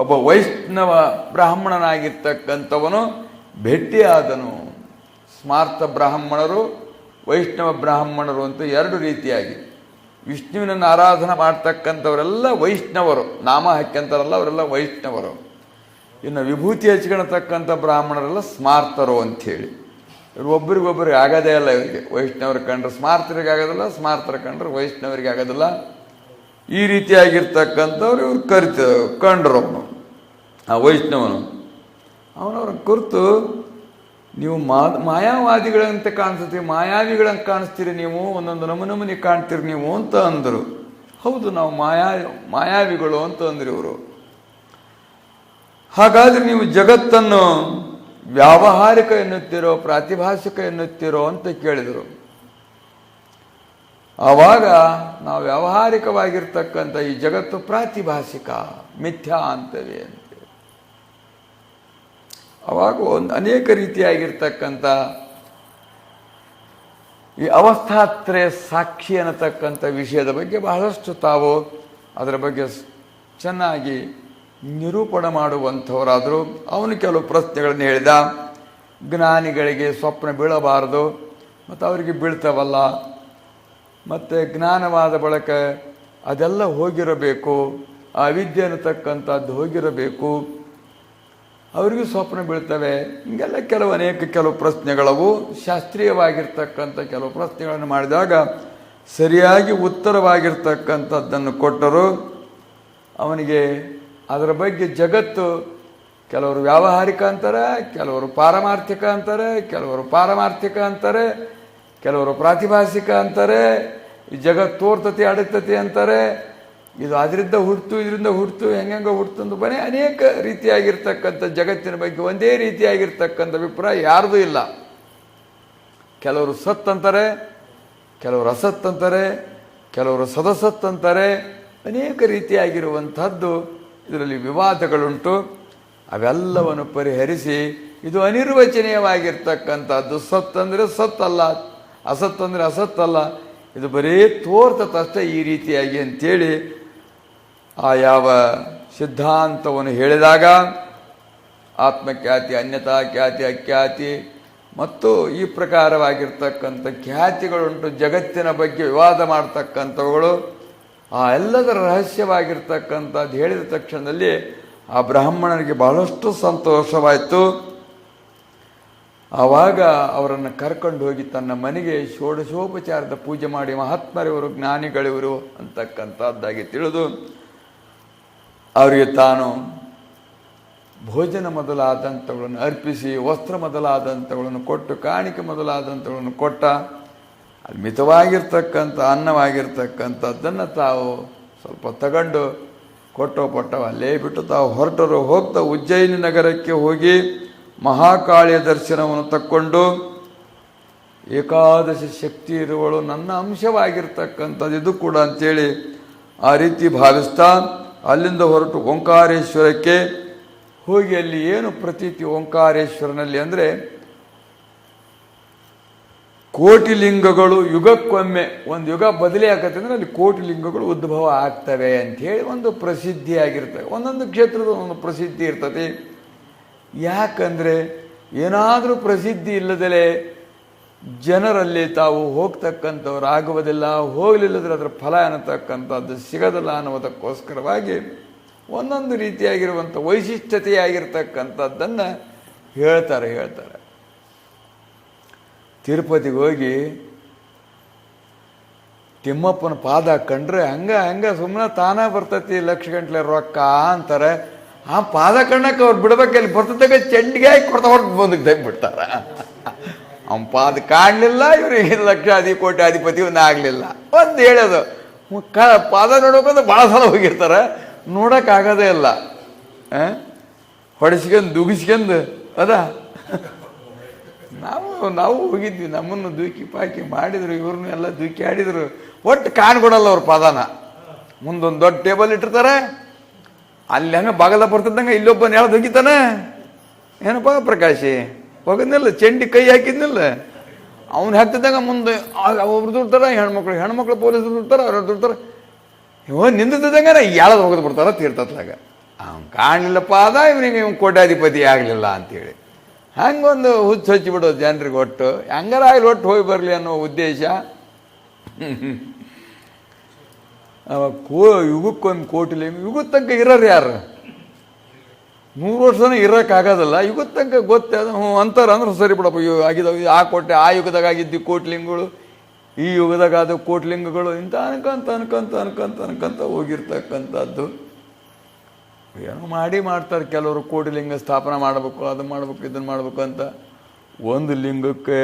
S1: ಒಬ್ಬ ವೈಷ್ಣವ ಬ್ರಾಹ್ಮಣನಾಗಿರ್ತಕ್ಕಂಥವನು ಭೇಟಿಯಾದನು. ಸ್ಮಾರ್ತ ಬ್ರಾಹ್ಮಣರು, ವೈಷ್ಣವ ಬ್ರಾಹ್ಮಣರು ಅಂತ ಎರಡು ರೀತಿಯಾಗಿ. ವಿಷ್ಣುವಿನನ್ನು ಆರಾಧನೆ ಮಾಡ್ತಕ್ಕಂಥವರೆಲ್ಲ ವೈಷ್ಣವರು, ನಾಮ ಹಾಕ್ಯಂತಾರಲ್ಲ ಅವರೆಲ್ಲ ವೈಷ್ಣವರು. ಇನ್ನು ವಿಭೂತಿ ಹಚ್ಕೊಳ್ತಕ್ಕಂಥ ಬ್ರಾಹ್ಮಣರೆಲ್ಲ ಸ್ಮಾರ್ತರು ಅಂಥೇಳಿ. ಇವರು ಒಬ್ಬರಿಗೊಬ್ಬರಿಗೆ ಆಗೋದೇ ಇಲ್ಲ. ಇವರಿಗೆ ವೈಷ್ಣವರು ಕಂಡ್ರೆ ಸ್ಮಾರ್ತರಿಗೆ ಆಗೋದಿಲ್ಲ, ಸ್ಮಾರ್ತರ ಕಂಡ್ರೆ ವೈಷ್ಣವರಿಗೆ ಆಗೋದಿಲ್ಲ. ಈ ರೀತಿಯಾಗಿರ್ತಕ್ಕಂಥವ್ರು ಇವ್ರು ಕಂಡ್ರು. ಆ ವೈಷ್ಣವನು ಅವನವ್ರನ್ನ ಕುರಿತು ನೀವು ಮಾಯಾವಾದಿಗಳಂತೆ ಕಾಣಿಸ್ತೀರಿ, ಮಾಯಾವಿಗಳಂತೆ ಕಾಣಿಸ್ತೀರಿ ನೀವು, ಒಂದೊಂದು ನಮೂನಿ ಕಾಣ್ತೀರಿ ನೀವು ಅಂತ ಅಂದರು. ಹೌದು, ನಾವು ಮಾಯಾವಿಗಳು ಅಂತ ಅಂದ್ರಿ ಇವರು. ಹಾಗಾದ್ರೆ ನೀವು ಜಗತ್ತನ್ನು ವ್ಯಾವಹಾರಿಕ ಎನ್ನುತ್ತೀರೋ ಪ್ರಾತಿಭಾಷಿಕ ಎನ್ನುತ್ತೀರೋ ಅಂತ ಕೇಳಿದರು. ಆವಾಗ ನಾವು ವ್ಯಾವಹಾರಿಕವಾಗಿರ್ತಕ್ಕಂಥ ಈ ಜಗತ್ತು ಪ್ರಾತಿಭಾಷಿಕ, ಮಿಥ್ಯಾ ಅಂತವೆ ಅಂತ. ಅವಾಗ ಅನೇಕ ರೀತಿಯಾಗಿರ್ತಕ್ಕಂಥ ಈ ಅವಸ್ಥಾತ್ರಯ ಸಾಕ್ಷಿ ಅನ್ನತಕ್ಕಂಥ ವಿಷಯದ ಬಗ್ಗೆ ಬಹಳಷ್ಟು ತಾವು ಅದರ ಬಗ್ಗೆ ಚೆನ್ನಾಗಿ ನಿರೂಪಣೆ ಮಾಡುವಂಥವರಾದರು. ಅವನು ಕೆಲವು ಪ್ರಶ್ನೆಗಳನ್ನು ಹೇಳಿದ. ಜ್ಞಾನಿಗಳಿಗೆ ಸ್ವಪ್ನ ಬೀಳಬಾರದು, ಮತ್ತು ಅವರಿಗೆ ಬೀಳ್ತವಲ್ಲ, ಮತ್ತು ಜ್ಞಾನವಾದ ಬಳಿಕ ಅದೆಲ್ಲ ಹೋಗಿರಬೇಕು, ಆ ಅವಿದ್ಯೆ ಅನ್ನತಕ್ಕಂಥದ್ದು ಹೋಗಿರಬೇಕು, ಅವರಿಗೂ ಸ್ವಪ್ನ ಬೀಳ್ತವೆ. ಹಿಂಗೆಲ್ಲ ಕೆಲವು ಪ್ರಶ್ನೆಗಳವು. ಶಾಸ್ತ್ರೀಯವಾಗಿರ್ತಕ್ಕಂಥ ಕೆಲವು ಪ್ರಶ್ನೆಗಳನ್ನು ಮಾಡಿದಾಗ ಸರಿಯಾಗಿ ಉತ್ತರವಾಗಿರ್ತಕ್ಕಂಥದ್ದನ್ನು ಕೊಟ್ಟರು. ಅವನಿಗೆ ಅದರ ಬಗ್ಗೆ ಜಗತ್ತು ಕೆಲವರು ವ್ಯಾವಹಾರಿಕ ಅಂತಾರೆ, ಕೆಲವರು ಪಾರಮಾರ್ಥಿಕ ಅಂತಾರೆ, ಕೆಲವರು ಪಾರಮಾರ್ಥಿಕ ಅಂತಾರೆ, ಕೆಲವರು ಪ್ರಾತಿಭಾಷಿಕ ಅಂತಾರೆ, ಈ ಜಗತ್ತು ತೋರ್ತತಿ ಅಡಗ್ತತಿ ಅಂತಾರೆ, ಇದು ಅದರಿಂದ ಹುಡ್ತು ಇದರಿಂದ ಹುಡ್ತು ಹೆಂಗೆ ಹುಡ್ತು ಅಂತ ಬನ್ನಿ ಅನೇಕ ರೀತಿಯಾಗಿರ್ತಕ್ಕಂಥ ಜಗತ್ತಿನ ಬಗ್ಗೆ ಒಂದೇ ರೀತಿಯಾಗಿರ್ತಕ್ಕಂಥ ಅಭಿಪ್ರಾಯ ಯಾರ್ದೂ ಇಲ್ಲ. ಕೆಲವರು ಸತ್ ಅಂತಾರೆ, ಕೆಲವರು ಅಸತ್ ಅಂತಾರೆ, ಕೆಲವರು ಸದಸತ್ ಅಂತಾರೆ. ಅನೇಕ ರೀತಿಯಾಗಿರುವಂಥದ್ದು ಇದರಲ್ಲಿ ವಿವಾದಗಳುಂಟು. ಅವೆಲ್ಲವನ್ನು ಪರಿಹರಿಸಿ ಇದು ಅನಿರ್ವಚನೀಯವಾಗಿರ್ತಕ್ಕಂಥದ್ದು. ಸತ್ತಂದರೆ ಸತ್ತಲ್ಲ, ಅಸತ್ತಂದರೆ ಅಸತ್ತಲ್ಲ, ಇದು ಬರೀ ತೋರ್ತತಷ್ಟೇ ಈ ರೀತಿಯಾಗಿ ಅಂತೇಳಿ ಆ ಯಾವ ಸಿದ್ಧಾಂತವನ್ನು ಹೇಳಿದಾಗ ಆತ್ಮಖ್ಯಾತಿ, ಅನ್ಯತಾ ಖ್ಯಾತಿ, ಅಖ್ಯಾತಿ ಮತ್ತು ಈ ಪ್ರಕಾರವಾಗಿರ್ತಕ್ಕಂಥ ಖ್ಯಾತಿಗಳುಂಟು. ಜಗತ್ತಿನ ಬಗ್ಗೆ ವಿವಾದ ಮಾಡ್ತಕ್ಕಂಥವುಗಳು, ಆ ಎಲ್ಲದರ ರಹಸ್ಯವಾಗಿರ್ತಕ್ಕಂಥದ್ದು ಹೇಳಿದ ತಕ್ಷಣದಲ್ಲಿ ಆ ಬ್ರಾಹ್ಮಣನಿಗೆ ಬಹಳಷ್ಟು ಸಂತೋಷವಾಯಿತು. ಆವಾಗ ಅವರನ್ನು ಕರ್ಕೊಂಡು ಹೋಗಿ ತನ್ನ ಮನೆಗೆ ಷೋಡಶೋಪಚಾರದ ಪೂಜೆ ಮಾಡಿ, ಮಹಾತ್ಮರಿವರು, ಜ್ಞಾನಿಗಳಿವರು ಅಂತಕ್ಕಂಥದ್ದಾಗಿ ತಿಳಿದು ಅವರಿಗೆ ತಾನು ಭೋಜನ ಮೊದಲಾದಂಥವುಗಳನ್ನು ಅರ್ಪಿಸಿ, ವಸ್ತ್ರ ಮೊದಲಾದಂಥವುಗಳನ್ನು ಕೊಟ್ಟು, ಕಾಣಿಕೆ ಮೊದಲಾದಂಥವುಗಳನ್ನು ಕೊಟ್ಟ. ಅಲ್ಲಿ ಮಿತವಾಗಿರ್ತಕ್ಕಂಥ ಅನ್ನವಾಗಿರ್ತಕ್ಕಂಥದ್ದನ್ನು ತಾವು ಸ್ವಲ್ಪ ತಗೊಂಡು ಕೊಟ್ಟವ ಅಲ್ಲೇ ಬಿಟ್ಟು ತಾವು ಹೊರಟರು. ಹೋಗ್ತಾ ಉಜ್ಜಯಿನಿ ನಗರಕ್ಕೆ ಹೋಗಿ ಮಹಾಕಾಳಿಯ ದರ್ಶನವನ್ನು ತಕ್ಕೊಂಡು, ಏಕಾದಶಿ ಶಕ್ತಿ ಇರುವಳು ನನ್ನ ಅಂಶವಾಗಿರ್ತಕ್ಕಂಥದ್ದು ಇದು ಕೂಡ ಅಂತೇಳಿ ಆ ರೀತಿ ಭಾವಿಸ್ತಾ ಅಲ್ಲಿಂದ ಹೊರಟು ಓಂಕಾರೇಶ್ವರಕ್ಕೆ ಹೋಗಿ ಅಲ್ಲಿ ಏನು ಪ್ರತೀತಿ ಓಂಕಾರೇಶ್ವರನಲ್ಲಿ ಅಂದರೆ ಕೋಟಿ ಲಿಂಗಗಳು ಯುಗಕ್ಕೊಮ್ಮೆ, ಒಂದು ಯುಗ ಬದಲಿ ಆಗತ್ತೆ ಅಂದರೆ ಅಲ್ಲಿ ಕೋಟಿ ಲಿಂಗಗಳು ಉದ್ಭವ ಆಗ್ತವೆ ಅಂಥೇಳಿ ಒಂದು ಪ್ರಸಿದ್ಧಿಯಾಗಿರ್ತವೆ. ಒಂದೊಂದು ಕ್ಷೇತ್ರದ ಒಂದು ಪ್ರಸಿದ್ಧಿ ಇರ್ತದೆ. ಯಾಕಂದರೆ ಏನಾದರೂ ಪ್ರಸಿದ್ಧಿ ಇಲ್ಲದಲೇ ಜನರಲ್ಲಿ ತಾವು ಹೋಗ್ತಕ್ಕಂಥವ್ರು ಆಗುವುದಿಲ್ಲ, ಹೋಗಲಿಲ್ಲದ್ರೆ ಅದರ ಫಲ ಅನ್ನತಕ್ಕಂಥದ್ದು ಸಿಗೋದಿಲ್ಲ ಅನ್ನೋದಕ್ಕೋಸ್ಕರವಾಗಿ ಒಂದೊಂದು ರೀತಿಯಾಗಿರುವಂಥ ವೈಶಿಷ್ಟ್ಯತೆಯಾಗಿರ್ತಕ್ಕಂಥದ್ದನ್ನು ಹೇಳ್ತಾರೆ. ತಿರುಪತಿಗೆ ಹೋಗಿ ತಿಮ್ಮಪ್ಪನ ಪಾದ ಕಂಡ್ರೆ ಹಂಗೆ ಸುಮ್ಮನೆ ತಾನೇ ಬರ್ತೈತಿ ಲಕ್ಷ ಗಂಟ್ಲೆ ರೊಕ್ಕ ಅಂತಾರೆ. ಆ ಪಾದ ಕಣ್ಣಕ್ಕೆ ಅವ್ರು ಬಿಡ್ಬೇಕಲ್ಲಿ ಬರ್ತದಾಗ ಚಂಡಿಗೆ ಹಾಕಿ ಕೊಡ್ತಾ ಹೊರಟು ಬಂದಕ್ಕೆ ತೆಗ್ಬಿಡ್ತಾರೆ. ಅವನ ಪಾದ ಕಾಣಲಿಲ್ಲ, ಇವ್ರಿಗೆ ಕೋಟ್ಯಾಧಿಪತಿ ಆಗಲಿಲ್ಲ. ಒಂದು ಹೇಳೋದು ಪಾದ ನೋಡೋಕಂದ್ರೆ ಭಾಳ ಸಲ ಹೋಗಿರ್ತಾರೆ, ನೋಡೋಕ್ಕಾಗೋದೇ ಇಲ್ಲ. ಹೊಡೆಸ್ಕೊಂಡು ದುಗಿಸ್ಕೊಂಡು ಅದ ನಾವು ಹೋಗಿದ್ವಿ, ನಮ್ಮನ್ನು ದೂಕಿ ಪಾಕಿ ಮಾಡಿದ್ರು, ಇವ್ರನ್ನ ಎಲ್ಲ ದೂಕಿ ಆಡಿದ್ರು. ಒಟ್ಟು ಕಾಣ್ಕೊಡಲ್ಲ ಅವ್ರ ಪಾದನ. ಮುಂದೊಂದು ದೊಡ್ಡ ಟೇಬಲ್ ಇಟ್ಟಿರ್ತಾರೆ, ಅಲ್ಲಿ ಹಂಗೆ ಬಾಗಲ ಬರ್ತಿದ್ದಂಗೆ ಇಲ್ಲೊಬ್ಬನ ಹೇಳೋದು ಹೋಗಿತಾನೆ. ಏನಪ್ಪ ಪ್ರಕಾಶಿ ಹೋಗಿದ್ನಿಲ್ಲ, ಚಂಡಿ ಕೈ ಹಾಕಿದ್ನಿಲ್ಲ, ಅವ್ನು ಹಾಕ್ತಿದ್ದಂಗೆ ಮುಂದೆ ಒಬ್ರು ದುಡ್ತಾರೆ, ಹೆಣ್ಮಕ್ಳು ಪೊಲೀಸರು ದುಡ್ತಾರೆ, ಅವ್ರು ದುಡ್ತಾರೆ. ನಿಂದಿದ್ದಂಗೆ ಯಾಳದು ಹೋಗೋದು ಬಿಡ್ತಾರ ತೀರ್ತತ್ಲಾಗ. ಅವ್ನು ಕಾಣಲಿಲ್ಲ ಪಾದ, ಇವನಿಗೆ ಕೋಟ್ಯಾಧಿಪತಿ ಆಗಲಿಲ್ಲ ಅಂತೇಳಿ ಹಂಗೊಂದು ಹುಚ್ಚು ಹಚ್ಚಿಬಿಡೋದು ಜನರಿಗೆ. ಒಟ್ಟು ಹಂಗಾರ ಆಗಲಿ, ಒಟ್ಟು ಹೋಗಿ ಬರಲಿ ಅನ್ನೋ ಉದ್ದೇಶ. ಯುಗಕ್ಕೊಂದು ಕೋಟಿ ಲಿಂಗ, ಯುಗದ ತನಕ ಇರೋರು ಯಾರು? 100 ವರ್ಷನೇ ಇರೋಕ್ಕಾಗೋದಲ್ಲ. ಯುಗದ ತನಕ ಗೊತ್ತೇ ಅದು ಅಂತಾರೆ ಅಂದ್ರೆ ಸರಿ ಬಿಡಪ್ಪ. ಆಗಿದ್ದಾವೆ ಆ ಕೋಟೆ, ಆ ಯುಗದಾಗ ಆಗಿದ್ದು ಕೋಟ್ಲಿಂಗಗಳು, ಈ ಯುಗದಾಗ ಆದ ಕೋಟ್ಲಿಂಗಗಳು ಇಂಥ ಅನ್ಕೊಂತ ಹೋಗಿರ್ತಕ್ಕಂಥದ್ದು. ಏನೋ ಮಾಡ್ತಾರೆ ಕೆಲವರು. ಕೋಟಿಲಿಂಗ ಸ್ಥಾಪನೆ ಮಾಡಬೇಕು, ಅದು ಮಾಡಬೇಕು, ಇದನ್ನು ಮಾಡಬೇಕು ಅಂತ. ಒಂದು ಲಿಂಗಕ್ಕೆ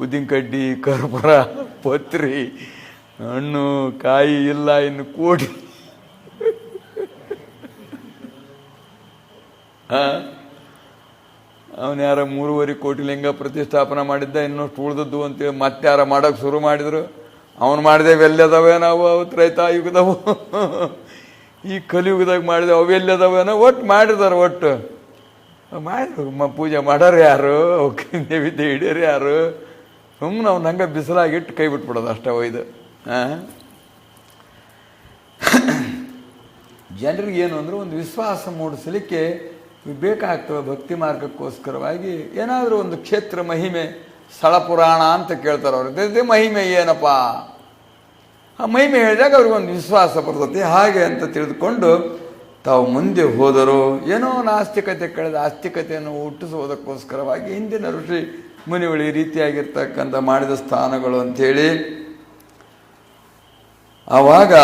S1: ಉದ್ದಿನಕಡ್ಡಿ, ಕರ್ಪೂರ, ಪತ್ರಿ, ಹಣ್ಣು, ಕಾಯಿ ಇಲ್ಲ, ಇನ್ನು ಕೋಟಿ. ಅವನು ಯಾರ 3.5 ಕೋಟಿ ಲಿಂಗ ಪ್ರತಿಷ್ಠಾಪನೆ ಮಾಡಿದ್ದ, ಇನ್ನಷ್ಟು ಉಳಿದದ್ದು ಅಂತೇಳಿ ಮತ್ತೆ ಯಾರ ಮಾಡೋಕೆ ಶುರು ಮಾಡಿದ್ರು. ಅವನು ಮಾಡಿದೇವೆ ಎಲ್ಲದವೇ ನಾವು ತ್ರೈತಾಯುಗದವು, ಈ ಕಲಿಯುಗದಾಗ ಮಾಡಿದೆ ಅವೆಲ್ಲದವೇನೋ ಒಟ್ಟು ಮಾಡಿದಾರೆ. ಒಟ್ಟು ಮಾಡಿದ್ರು ಪೂಜೆ ಮಾಡೋರು ಯಾರು, ಅವಕ್ಕೆ ನೈವೇದ್ಯ ಹಿಡಿಯೋರು ಯಾರು? ಸುಮ್ಮನೆ ಅವ್ನು ಹಂಗೆ ಬಿಸಿಲಾಗಿಟ್ಟು ಕೈ ಬಿಟ್ಬಿಡೋದು ಅಷ್ಟೇ. ಒಯ್ದು ಜನರಿಗೆ ಏನು ಅಂದರೆ ಒಂದು ವಿಶ್ವಾಸ ಮೂಡಿಸಲಿಕ್ಕೆ ಬೇಕಾಗ್ತವೆ. ಭಕ್ತಿ ಮಾರ್ಗಕ್ಕೋಸ್ಕರವಾಗಿ ಏನಾದರೂ ಒಂದು ಕ್ಷೇತ್ರ ಮಹಿಮೆ, ಸ್ಥಳ ಪುರಾಣ ಅಂತ ಕೇಳ್ತಾರೆ ಅವ್ರಿಗೆ. ಮಹಿಮೆ ಏನಪ್ಪ? ಆ ಮಹಿಮೆ ಹೇಳಿದಾಗ ಅವ್ರಿಗೊಂದು ವಿಶ್ವಾಸ ಬರ್ತದೆ. ಹಾಗೆ ಅಂತ ತಿಳಿದುಕೊಂಡು ತಾವು ಮುಂದೆ ಹೋದರು. ಏನೋ ನಾಸ್ತಿಕತೆ ಕಳೆದ ಆಸ್ತಿಕತೆಯನ್ನು ಹುಟ್ಟಿಸುವುದಕ್ಕೋಸ್ಕರವಾಗಿ ಹಿಂದಿನ ಋಷಿ ಮುನಿಗಳು ಈ ರೀತಿಯಾಗಿರ್ತಕ್ಕಂಥ ಮಾಡಿದ ಸ್ಥಾನಗಳು ಅಂಥೇಳಿ. ಆವಾಗ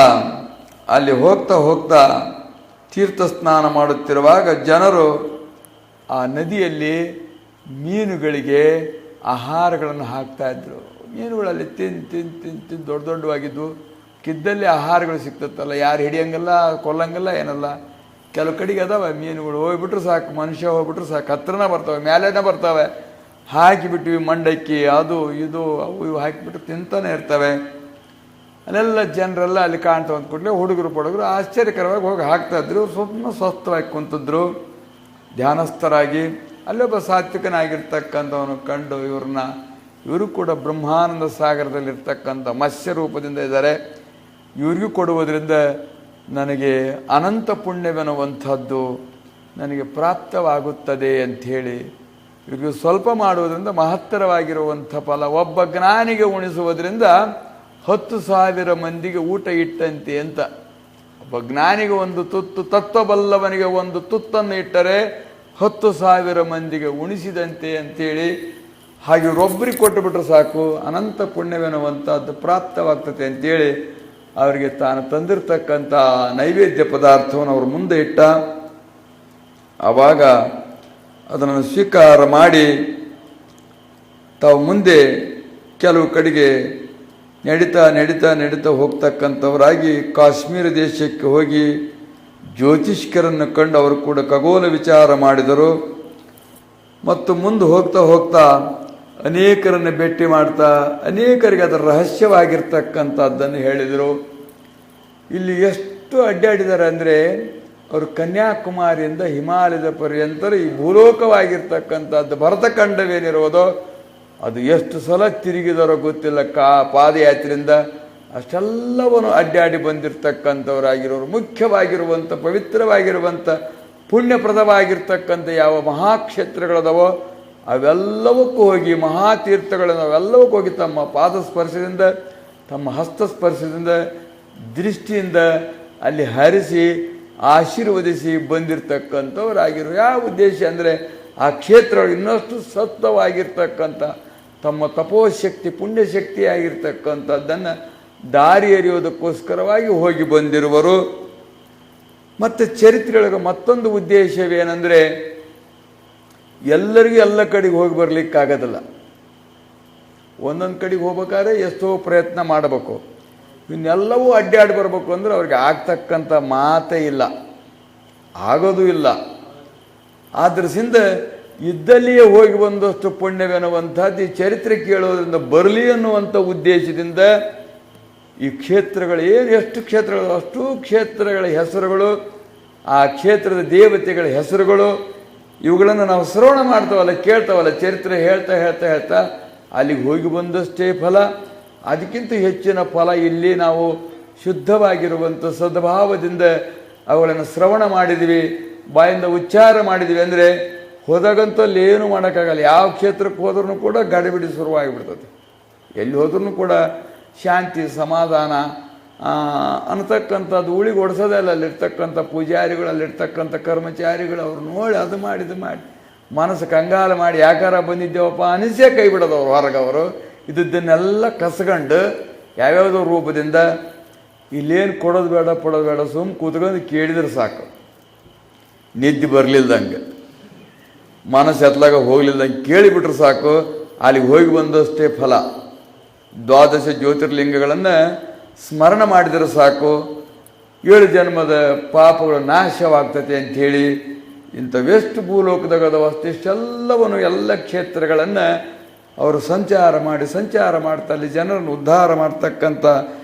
S1: ಅಲ್ಲಿ ಹೋಗ್ತಾ ತೀರ್ಥ ಸ್ನಾನ ಮಾಡುತ್ತಿರುವಾಗ ಜನರು ಆ ನದಿಯಲ್ಲಿ ಮೀನುಗಳಿಗೆ ಆಹಾರಗಳನ್ನು ಹಾಕ್ತಾ ಇದ್ರು. ಮೀನುಗಳಲ್ಲಿ ತಿಂದು ದೊಡ್ಡವಾಗಿದ್ವು. ಕಿದ್ದಲ್ಲಿ ಆಹಾರಗಳು ಸಿಗ್ತತ್ತಲ್ಲ, ಯಾರು ಹಿಡಿಯಂಗಲ್ಲ, ಕೊಲ್ಲಂಗಲ್ಲ, ಏನಲ್ಲ. ಕೆಲವು ಕಡೆಗೆ ಅದಾವೆ ಮೀನುಗಳು, ಹೋಗ್ಬಿಟ್ರೆ ಸಾಕು, ಮನುಷ್ಯ ಹೋಗ್ಬಿಟ್ರೆ ಸಾಕು, ಹತ್ರನ ಬರ್ತವೆ, ಮೇಲೇನೆ ಬರ್ತವೆ. ಹಾಕಿಬಿಟ್ವಿ ಮಂಡಕ್ಕಿ, ಅದು ಇದು ಅವು ಇವು ಹಾಕಿಬಿಟ್ಟು ತಿಂತಾನೆ ಇರ್ತವೆ. ಅಲ್ಲೆಲ್ಲ ಜನರೆಲ್ಲ ಅಲ್ಲಿ ಕಾಣ್ತಾ ಒಂದು ಕೂಡಲೇ ಹುಡುಗರು ಆಶ್ಚರ್ಯಕರವಾಗಿ ಹೋಗಿ ಹಾಕ್ತಾಯಿದ್ರು. ಸ್ವಲ್ಪ ಸ್ವಸ್ಥವಾಗಿ ಕುಂತಿದ್ರು ಧ್ಯಾನಸ್ಥರಾಗಿ. ಅಲ್ಲೊಬ್ಬ ಸಾತ್ವಿಕನಾಗಿರ್ತಕ್ಕಂಥವನು ಕಂಡು ಇವರು ಕೂಡ ಬ್ರಹ್ಮಾನಂದ ಸಾಗರದಲ್ಲಿರ್ತಕ್ಕಂಥ ಮತ್ಸ್ಯ ರೂಪದಿಂದ ಇದ್ದಾರೆ, ಇವ್ರಿಗೂ ಕೊಡುವುದರಿಂದ ನನಗೆ ಅನಂತ ಪುಣ್ಯವೆನ್ನುವಂಥದ್ದು ನನಗೆ ಪ್ರಾಪ್ತವಾಗುತ್ತದೆ ಅಂಥೇಳಿ ಇವ್ರಿಗೆ ಸ್ವಲ್ಪ ಮಾಡುವುದರಿಂದ ಮಹತ್ತರವಾಗಿರುವಂಥ ಫಲ. ಒಬ್ಬ ಜ್ಞಾನಿಗೆ ಉಣಿಸುವುದರಿಂದ 10,000 ಮಂದಿಗೆ ಊಟ ಇಟ್ಟಂತೆ ಅಂತ. ಒಬ್ಬ ಜ್ಞಾನಿಗೆ ಒಂದು ತುತ್ತು, ತತ್ವಬಲ್ಲವನಿಗೆ ಒಂದು ತುತ್ತನ್ನು ಇಟ್ಟರೆ 10,000 ಮಂದಿಗೆ ಉಣಿಸಿದಂತೆ ಅಂತೇಳಿ. ಹಾಗೆ ಇವರೊಬ್ಬರಿಗೆ ಕೊಟ್ಟುಬಿಟ್ರೆ ಸಾಕು, ಅನಂತ ಪುಣ್ಯವೆನ್ನುವಂಥದ್ದು ಪ್ರಾಪ್ತವಾಗ್ತದೆ ಅಂತೇಳಿ ಅವರಿಗೆ ತಾನು ತಂದಿರತಕ್ಕಂಥ ನೈವೇದ್ಯ ಪದಾರ್ಥವನ್ನು ಅವ್ರ ಮುಂದೆ ಇಟ್ಟ. ಆವಾಗ ಅದನ್ನು ಸ್ವೀಕಾರ ಮಾಡಿ ತಾವು ಮುಂದೆ ಕೆಲವು ಕಡೆಗೆ ನಡೀತಾ ಹೋಗ್ತಕ್ಕಂಥವರಾಗಿ ಕಾಶ್ಮೀರ ದೇಶಕ್ಕೆ ಹೋಗಿ ಜ್ಯೋತಿಷ್ಕರನ್ನು ಕಂಡು ಅವರು ಕೂಡ ಖಗೋಲ ವಿಚಾರ ಮಾಡಿದರು. ಮತ್ತು ಮುಂದೆ ಹೋಗ್ತಾ ಅನೇಕರನ್ನು ಭೇಟಿ ಮಾಡ್ತಾ ಅನೇಕರಿಗೆ ಅದರ ರಹಸ್ಯವಾಗಿರ್ತಕ್ಕಂಥದ್ದನ್ನು ಹೇಳಿದರು. ಇಲ್ಲಿ ಎಷ್ಟು ಅಡ್ಡಾಡಿದ್ದಾರೆ ಅಂದರೆ ಅವರು ಕನ್ಯಾಕುಮಾರಿಯಿಂದ ಹಿಮಾಲಯದ ಪರ್ಯಂತರ ಈ ಭೂಲೋಕವಾಗಿರ್ತಕ್ಕಂಥದ್ದು ಭರತಖಂಡವೇನಿರುವುದೋ ಅದು ಎಷ್ಟು ಸಲ ತಿರುಗಿದರೋ ಗೊತ್ತಿಲ್ಲ. ಪಾದಯಾತ್ರೆಯಿಂದ ಅಷ್ಟೆಲ್ಲವನ್ನು ಅಡ್ಡಾಡಿ ಬಂದಿರತಕ್ಕಂಥವರಾಗಿರೋರು. ಮುಖ್ಯವಾಗಿರುವಂಥ ಪವಿತ್ರವಾಗಿರುವಂಥ ಪುಣ್ಯಪ್ರದವಾಗಿರ್ತಕ್ಕಂಥ ಯಾವ ಮಹಾಕ್ಷೇತ್ರಗಳದವೋ ಅವೆಲ್ಲವಕ್ಕೂ ಹೋಗಿ, ಮಹಾತೀರ್ಥಗಳನ್ನು ಅವೆಲ್ಲವಕ್ಕೂ ಹೋಗಿ ತಮ್ಮ ಪಾದ ಸ್ಪರ್ಶದಿಂದ, ತಮ್ಮ ಹಸ್ತಸ್ಪರ್ಶದಿಂದ, ದೃಷ್ಟಿಯಿಂದ ಅಲ್ಲಿ ಹರಿಸಿ ಆಶೀರ್ವದಿಸಿ ಬಂದಿರತಕ್ಕಂಥವರಾಗಿರೋ. ಯಾವ ಉದ್ದೇಶ ಅಂದರೆ ಆ ಕ್ಷೇತ್ರಗಳು ಇನ್ನಷ್ಟು ಸತ್ವವಾಗಿರ್ತಕ್ಕಂಥ ತಮ್ಮ ತಪೋಶಕ್ತಿ ಪುಣ್ಯಶಕ್ತಿ ಆಗಿರ್ತಕ್ಕಂಥದ್ದನ್ನು ದಾರಿ ಎರೆಯೋದಕ್ಕೋಸ್ಕರವಾಗಿ ಹೋಗಿ ಬಂದಿರುವರು. ಮತ್ತು ಚರಿತ್ರೆಯೊಳಗೆ ಮತ್ತೊಂದು ಉದ್ದೇಶವೇನೆಂದರೆ ಎಲ್ಲರಿಗೂ ಎಲ್ಲ ಕಡೆಗೆ ಹೋಗಿ ಬರಲಿಕ್ಕಾಗೋದಿಲ್ಲ. ಒಂದೊಂದು ಕಡೆಗೆ ಹೋಗ್ಬೇಕಾದ್ರೆ ಎಷ್ಟೋ ಪ್ರಯತ್ನ ಮಾಡಬೇಕು. ಇನ್ನೆಲ್ಲವೂ ಅಡ್ಡಾಡಿ ಬರಬೇಕು ಅಂದರೆ ಅವ್ರಿಗೆ ಆಗ್ತಕ್ಕಂಥ ಮಾತೇ ಇಲ್ಲ, ಆಗೋದು ಇಲ್ಲ. ಆದ್ರಿಂದ ಇದ್ದಲ್ಲಿಯೇ ಹೋಗಿ ಬಂದಷ್ಟು ಪುಣ್ಯವೆನ್ನುವಂಥದ್ದು ಈ ಚರಿತ್ರೆ ಕೇಳೋದ್ರಿಂದ ಬರಲಿ ಅನ್ನುವಂಥ ಉದ್ದೇಶದಿಂದ ಈ ಕ್ಷೇತ್ರಗಳು ಎಷ್ಟು ಕ್ಷೇತ್ರಗಳು ಅಷ್ಟೂ ಕ್ಷೇತ್ರಗಳ ಹೆಸರುಗಳು, ಆ ಕ್ಷೇತ್ರದ ದೇವತೆಗಳ ಹೆಸರುಗಳು, ಇವುಗಳನ್ನು ನಾವು ಶ್ರವಣ ಮಾಡ್ತಾವಲ್ಲ, ಕೇಳ್ತಾವಲ್ಲ, ಚರಿತ್ರೆ ಹೇಳ್ತಾ ಅಲ್ಲಿಗೆ ಹೋಗಿ ಬಂದಷ್ಟೇ ಫಲ. ಅದಕ್ಕಿಂತ ಹೆಚ್ಚಿನ ಫಲ ಇಲ್ಲಿ ನಾವು ಶುದ್ಧವಾಗಿರುವಂಥ ಸದ್ಭಾವದಿಂದ ಅವುಗಳನ್ನು ಶ್ರವಣ ಮಾಡಿದ್ವಿ, ಬಾಯಿಂದ ಉಚ್ಚಾರ ಮಾಡಿದ್ವಿ ಅಂದರೆ ಹೋದಾಗಂತೂ ಅಲ್ಲಿ ಏನು ಮಾಡೋಕ್ಕಾಗಲ್ಲ. ಯಾವ ಕ್ಷೇತ್ರಕ್ಕೆ ಹೋದ್ರೂ ಕೂಡ ಗಡಿಬಿಡಿ ಶುರುವಾಗಿಬಿಡ್ತದೆ. ಎಲ್ಲಿ ಹೋದ್ರೂ ಕೂಡ ಶಾಂತಿ ಸಮಾಧಾನ ಅನ್ನತಕ್ಕಂಥದ್ದು ಉಳಿಗೊಡಿಸೋದೇ ಅಲ್ಲ. ಅಲ್ಲಿರ್ತಕ್ಕಂಥ ಪೂಜಾರಿಗಳು, ಅಲ್ಲಿರ್ತಕ್ಕಂಥ ಕರ್ಮಚಾರಿಗಳು ಅವ್ರು ನೋಡಿ ಅದು ಮಾಡಿ ಮನಸ್ಸು ಕಂಗಾಲ ಮಾಡಿ ಯಾಕಾರ ಬಂದಿದ್ದೇವಪ್ಪ ಅನಿಸೇ ಕೈ ಬಿಡೋದು ಅವ್ರು ಹೊರಗವರು. ಇದನ್ನೆಲ್ಲ ಕಸ್ಕೊಂಡು ಯಾವ್ಯಾವುದೋ ರೂಪದಿಂದ ಇಲ್ಲೇನು ಕೊಡೋದು ಬೇಡ ಪಡೋದು ಬೇಡ, ಸುಮ್ಮ ಕೂತ್ಕೊಂಡು ಕೇಳಿದ್ರೆ ಸಾಕು. ನಿದ್ದೆ ಬರಲಿಲ್ದಂಗೆ, ಮನಸ್ಸು ಎತ್ತಲಾಗ ಹೋಗ್ಲಿಲ್ದಂಗೆ ಕೇಳಿಬಿಟ್ರೆ ಸಾಕು, ಅಲ್ಲಿಗೆ ಹೋಗಿ ಬಂದಷ್ಟೇ ಫಲ. 12 ಜ್ಯೋತಿರ್ಲಿಂಗಗಳನ್ನು ಸ್ಮರಣ ಮಾಡಿದರೆ ಸಾಕು, 7 ಜನ್ಮದ ಪಾಪಗಳು ನಾಶವಾಗ್ತತೆ ಅಂಥೇಳಿ ಇಂಥವೆಷ್ಟು ಭೂಲೋಕದಾಗದ ಅಷ್ಟಿಷ್ಟೆಲ್ಲವನ್ನು ಎಲ್ಲ ಕ್ಷೇತ್ರಗಳನ್ನು ಅವರು ಸಂಚಾರ ಮಾಡ್ತಾ ಅಲ್ಲಿ ಜನರನ್ನು ಉದ್ಧಾರ ಮಾಡ್ತಕ್ಕಂಥ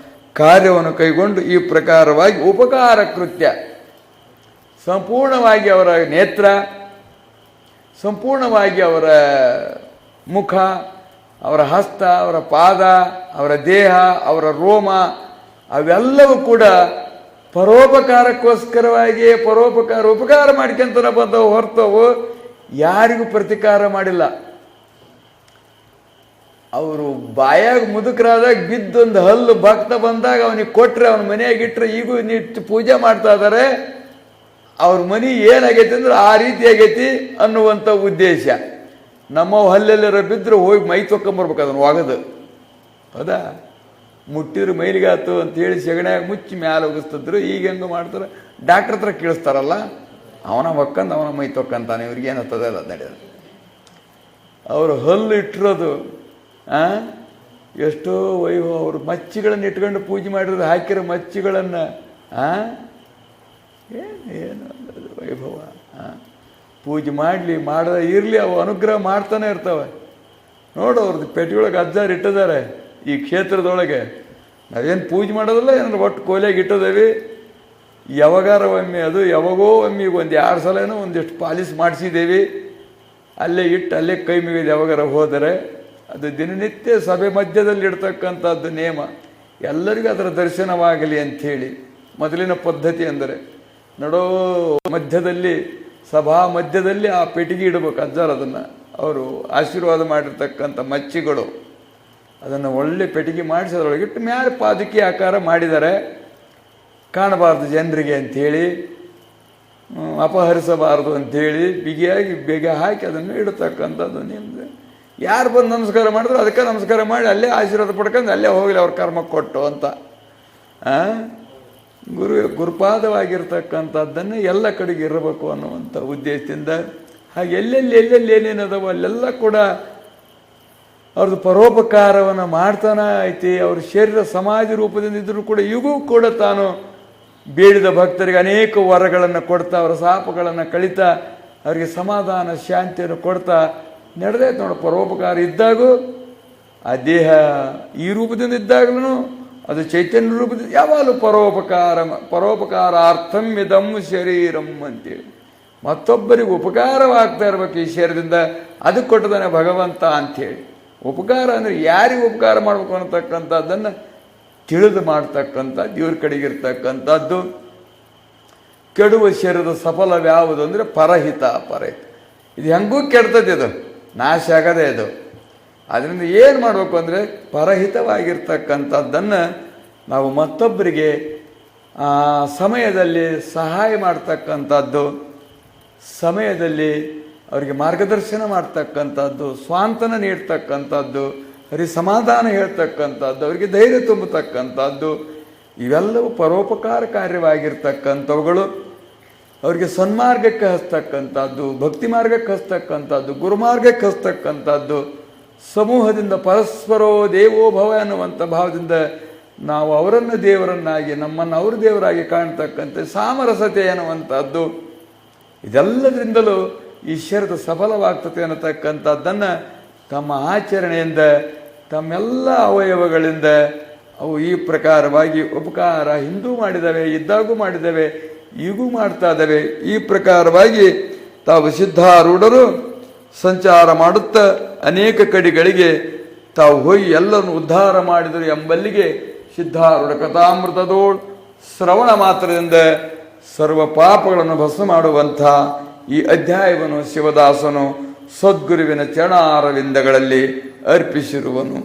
S1: ಕಾರ್ಯವನ್ನು ಕೈಗೊಂಡು ಈ ಪ್ರಕಾರವಾಗಿ ಉಪಕಾರ ಕೃತ್ಯ ಸಂಪೂರ್ಣವಾಗಿ ಅವರ ನೇತ್ರ, ಸಂಪೂರ್ಣವಾಗಿ ಅವರ ಮುಖ, ಅವರ ಹಸ್ತ, ಅವರ ಪಾದ, ಅವರ ದೇಹ, ಅವರ ರೋಮ ಅವೆಲ್ಲವೂ ಕೂಡ ಪರೋಪಕಾರಕ್ಕೋಸ್ಕರವಾಗಿ ಉಪಕಾರ ಮಾಡ್ಕೊಂತ ಬಂದವು ಹೊರತವು ಯಾರಿಗೂ ಪ್ರತಿಕಾರ ಮಾಡಿಲ್ಲ. ಅವರು ಬಾಯಾಗ ಮುದುಕರಾದಾಗ ಬಿದ್ದೊಂದು ಹಲ್ಲು ಭಕ್ತ ಬಂದಾಗ ಅವನಿಗೆ ಕೊಟ್ಟರೆ ಅವನ ಮನೆಯಾಗಿಟ್ಟರೆ ಈಗೂ ನಿಟ್ಟು ಪೂಜೆ ಮಾಡ್ತಾ ಇದ್ದಾರೆ. ಅವ್ರ ಮನೆ ಏನಾಗೈತಿ ಅಂದ್ರೆ ಆ ರೀತಿ ಆಗೈತಿ ಅನ್ನುವಂಥ ಉದ್ದೇಶ. ನಮ್ಮ ಹಲ್ಲೆಲ್ಲರ ಬಿದ್ದರೆ ಹೋಗಿ ಮೈ ತೊಗೊಂಬರ್ಬೇಕು ಅದನ್ನು ಒಗದು, ಹೌದಾ? ಮುಟ್ಟಿದ್ರು ಮೈಲಿಗಾತು ಅಂತೇಳಿ ಸೆಗಣ್ಯಾಗ ಮುಚ್ಚಿ ಮ್ಯಾಲೆ ಹೋಗಿಸ್ತಿದ್ರು. ಈಗ ಹೆಂಗೆ ಮಾಡ್ತಾರೆ, ಡಾಕ್ಟ್ರ್ ಹತ್ರ ಕೇಳಿಸ್ತಾರಲ್ಲ, ಅವನ ಒಕ್ಕಂದು ಅವನ ಮೈ ತೊಕ್ಕಂತಾನೆ, ಇವ್ರಿಗೆ ಏನು ಹತ್ತದ ಇಲ್ಲ ನಡೆಯೋದು. ಅವರು ಹಲ್ಲು ಇಟ್ಟಿರೋದು ಎಷ್ಟೋ ವೈಭವ. ಅವರು ಮಚ್ಚಿಗಳನ್ನು ಇಟ್ಕೊಂಡು ಪೂಜೆ ಮಾಡಿರೋದು, ಹಾಕಿರೋ ಮಚ್ಚಿಗಳನ್ನು ಏನು ವೈಭವ. ಪೂಜೆ ಮಾಡದ ಇರಲಿ, ಅವು ಅನುಗ್ರಹ ಮಾಡ್ತಾನೆ ಇರ್ತವೆ. ನೋಡು ಅವ್ರದ್ದು ಪೆಟ್ಟಿಯೊಳಗೆ ಅಜ್ಜಾರು ಇಟ್ಟಿದ್ದಾರೆ ಈ ಕ್ಷೇತ್ರದೊಳಗೆ. ನಾವೇನು ಪೂಜೆ ಮಾಡೋದಿಲ್ಲ, ಏನಾದ್ರು ಒಟ್ಟು ಕೋಲಿಯಾಗಿ ಇಟ್ಟದೇವಿ. ಯಾವಾಗಾರ ಒಮ್ಮೆ, ಅದು ಯಾವಾಗೋ ಒಮ್ಮೆ, ಈಗ 1-2 ಸಲ ಒಂದಿಷ್ಟು ಪಾಲಿಸ್ ಮಾಡಿಸಿದ್ದೇವೆ. ಅಲ್ಲೇ ಇಟ್ಟು ಅಲ್ಲೇ ಕೈ ಮುಗಿದು ಯಾವಾಗಾರ ಹೋದರೆ ಅದು ದಿನನಿತ್ಯ ಸಭೆ ಮಧ್ಯದಲ್ಲಿ ಇಡ್ತಕ್ಕಂಥದ್ದು ನೇಮ. ಎಲ್ಲರಿಗೂ ಅದರ ದರ್ಶನವಾಗಲಿ ಅಂಥೇಳಿ ಮೊದಲಿನ ಪದ್ಧತಿ ಅಂದರೆ ನಡೋ ಮಧ್ಯದಲ್ಲಿ ಸಭಾ ಮಧ್ಯದಲ್ಲಿ ಆ ಪೆಟ್ಟಿಗೆ ಇಡಬೇಕು. ಅಜ್ಜಾರು ಅದನ್ನು ಅವರು ಆಶೀರ್ವಾದ ಮಾಡಿರ್ತಕ್ಕಂಥ ಮಚ್ಚಿಗಳು ಅದನ್ನು ಒಳ್ಳೆ ಪೆಟ್ಟಿಗೆ ಮಾಡಿಸಿ ಅದರೊಳಗಿಟ್ಟು ಮ್ಯಾಲೆ ಪಾದುಕೆ ಆಕಾರ ಮಾಡಿದ್ದಾರೆ. ಕಾಣಬಾರ್ದು ಜನರಿಗೆ ಅಂಥೇಳಿ, ಅಪಹರಿಸಬಾರ್ದು ಅಂಥೇಳಿ ಬಿಗಿಯಾಗಿ ಬೇಗ ಹಾಕಿ ಅದನ್ನು ಇಡತಕ್ಕಂಥದ್ದು. ನಿಮ್ದು ಯಾರು ಬಂದು ನಮಸ್ಕಾರ ಮಾಡಿದ್ರು ಅದಕ್ಕೆ ನಮಸ್ಕಾರ ಮಾಡಿ ಅಲ್ಲೇ ಆಶೀರ್ವಾದ ಪಡ್ಕೊಂಡು ಅಲ್ಲೇ ಹೋಗಲಿ ಅವ್ರ ಕರ್ಮ ಕೊಟ್ಟು ಅಂತ. ಗುರುಪಾದವಾಗಿರ್ತಕ್ಕಂಥದ್ದನ್ನು ಎಲ್ಲ ಕಡೆಗೆ ಇರಬೇಕು ಅನ್ನುವಂಥ ಉದ್ದೇಶದಿಂದ ಹಾಗೆ ಎಲ್ಲೆಲ್ಲಿ ಏನೇನದವೋ ಅಲ್ಲೆಲ್ಲ ಕೂಡ ಅವ್ರದ್ದು ಪರೋಪಕಾರವನ್ನು ಮಾಡ್ತಾನೆ ಐತಿ. ಅವ್ರ ಶರೀರ ಸಮಾಜ ರೂಪದಿಂದ ಇದ್ರೂ ಕೂಡ ಈಗೂ ಕೂಡ ತಾನು ಬೇಡಿದ ಭಕ್ತರಿಗೆ ಅನೇಕ ವರಗಳನ್ನು ಕೊಡ್ತಾ ಅವರ ಶಾಪಗಳನ್ನು ಕಳೀತಾ ಅವರಿಗೆ ಸಮಾಧಾನ ಶಾಂತಿಯನ್ನು ಕೊಡ್ತಾ ನಡೆದೈತೆ ನೋಡಿ. ಪರೋಪಕಾರ ಇದ್ದಾಗೂ ಆ ದೇಹ ಈ ರೂಪದಿಂದ ಇದ್ದಾಗಲೂ ಅದು ಚೈತನ್ಯ ರೂಪದಿಂದ ಯಾವಾಗಲೂ ಪರೋಪಕಾರಾರ್ಥಂ ಇದಂ ಶರೀರಂ ಅಂತೇಳಿ ಮತ್ತೊಬ್ಬರಿಗೆ ಉಪಕಾರವಾಗ್ತಾ ಇರ್ಬೇಕು ಈ ಶರೀರದಿಂದ. ಅದಕ್ಕೆ ಕೊಟ್ಟದಾನೆ ಭಗವಂತ ಅಂಥೇಳಿ. ಉಪಕಾರ ಅಂದರೆ ಯಾರಿಗೆ ಉಪಕಾರ ಮಾಡಬೇಕು ಅನ್ನತಕ್ಕಂಥದ್ದನ್ನು ತಿಳಿದು ಮಾಡ್ತಕ್ಕಂಥದ್ದು ಇವ್ರ ಕಡೆಗಿರ್ತಕ್ಕಂಥದ್ದು. ಕೆಡುವ ಶರೀರದ ಸಫಲವ್ಯಾವುದು ಅಂದರೆ ಪರಹಿತ. ಇದು ಹೆಂಗೂ ಕೆಡ್ತದೆ, ಇದು ನಾಶ ಆಗದೆ ಇದು. ಅದರಿಂದ ಏನು ಮಾಡಬೇಕು ಅಂದರೆ ಪರಹಿತವಾಗಿರ್ತಕ್ಕಂಥದ್ದನ್ನು ನಾವು ಮತ್ತೊಬ್ಬರಿಗೆ ಸಮಯದಲ್ಲಿ ಸಹಾಯ ಮಾಡ್ತಕ್ಕಂಥದ್ದು, ಸಮಯದಲ್ಲಿ ಅವರಿಗೆ ಮಾರ್ಗದರ್ಶನ ಮಾಡ್ತಕ್ಕಂಥದ್ದು, ಸ್ವಾಂತನ ನೀಡ್ತಕ್ಕಂಥದ್ದು, ಅವರಿಗೆ ಸಮಾಧಾನ ಹೇಳ್ತಕ್ಕಂಥದ್ದು, ಅವರಿಗೆ ಧೈರ್ಯ ತುಂಬತಕ್ಕಂಥದ್ದು, ಇವೆಲ್ಲವೂ ಪರೋಪಕಾರ ಕಾರ್ಯವಾಗಿರ್ತಕ್ಕಂಥವುಗಳು. ಅವರಿಗೆ ಸನ್ಮಾರ್ಗಕ್ಕೆ ಹಸ್ತಕ್ಕಂಥದ್ದು, ಭಕ್ತಿ ಮಾರ್ಗಕ್ಕೆ ಹಸ್ತಕ್ಕಂಥದ್ದು, ಗುರುಮಾರ್ಗಕ್ಕೆ ಹಸ್ತಕ್ಕಂಥದ್ದು, ಸಮೂಹದಿಂದ ಪರಸ್ಪರೋ ದೇವೋಭವ ಅನ್ನುವಂಥ ಭಾವದಿಂದ ನಾವು ಅವರನ್ನು ದೇವರನ್ನಾಗಿ ನಮ್ಮನ್ನು ಅವರು ದೇವರಾಗಿ ಕಾಣ್ತಕ್ಕಂಥ ಸಾಮರಸತೆ ಅನ್ನುವಂಥದ್ದು. ಇದೆಲ್ಲದರಿಂದಲೂ ಈ ಶರೀರದ ಸಫಲವಾಗ್ತದೆ ಅನ್ನತಕ್ಕಂಥದ್ದನ್ನು ತಮ್ಮ ಆಚರಣೆಯಿಂದ ತಮ್ಮೆಲ್ಲ ಅವಯವಗಳಿಂದ ಅವು ಈ ಪ್ರಕಾರವಾಗಿ ಉಪಕಾರ ಹಿಂದೂ ಮಾಡಿದ್ದಾವೆ, ಇದ್ದಾಗೂ ಮಾಡಿದ್ದಾವೆ, ಈಗೂ ಮಾಡ್ತಾ ಇದ್ದಾವೆ. ಈ ಪ್ರಕಾರವಾಗಿ ತಾವು ಸಿದ್ಧಾರೂಢರು ಸಂಚಾರ ಮಾಡುತ್ತಾ ಅನೇಕ ಕಡೆಗಳಿಗೆ ತಾವು ಹೋಗಿ ಎಲ್ಲರನ್ನು ಉದ್ಧಾರ ಮಾಡಿದರು ಎಂಬಲ್ಲಿಗೆ ಸಿದ್ಧಾರೂಢ ಕಥಾಮೃತದೋಳ್ ಶ್ರವಣ ಮಾತ್ರದಿಂದ ಸರ್ವ ಪಾಪಗಳನ್ನು ಭಸ್ಮ ಮಾಡುವಂಥ ಈ ಅಧ್ಯಾಯವನ್ನು ಶಿವದಾಸನು ಸದ್ಗುರುವಿನ ಚರಣಾರವಿಂದಗಳಲ್ಲಿ ಅರ್ಪಿಸಿರುವನು.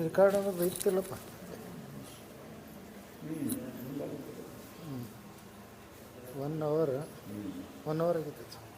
S2: ರೆಕಾರ್ಡ್ ಅನ್ನೋದು ಐತಿಲ್ಲಪ್ಪ. 1 hour 1 hour ಆಗಿತ್ತು.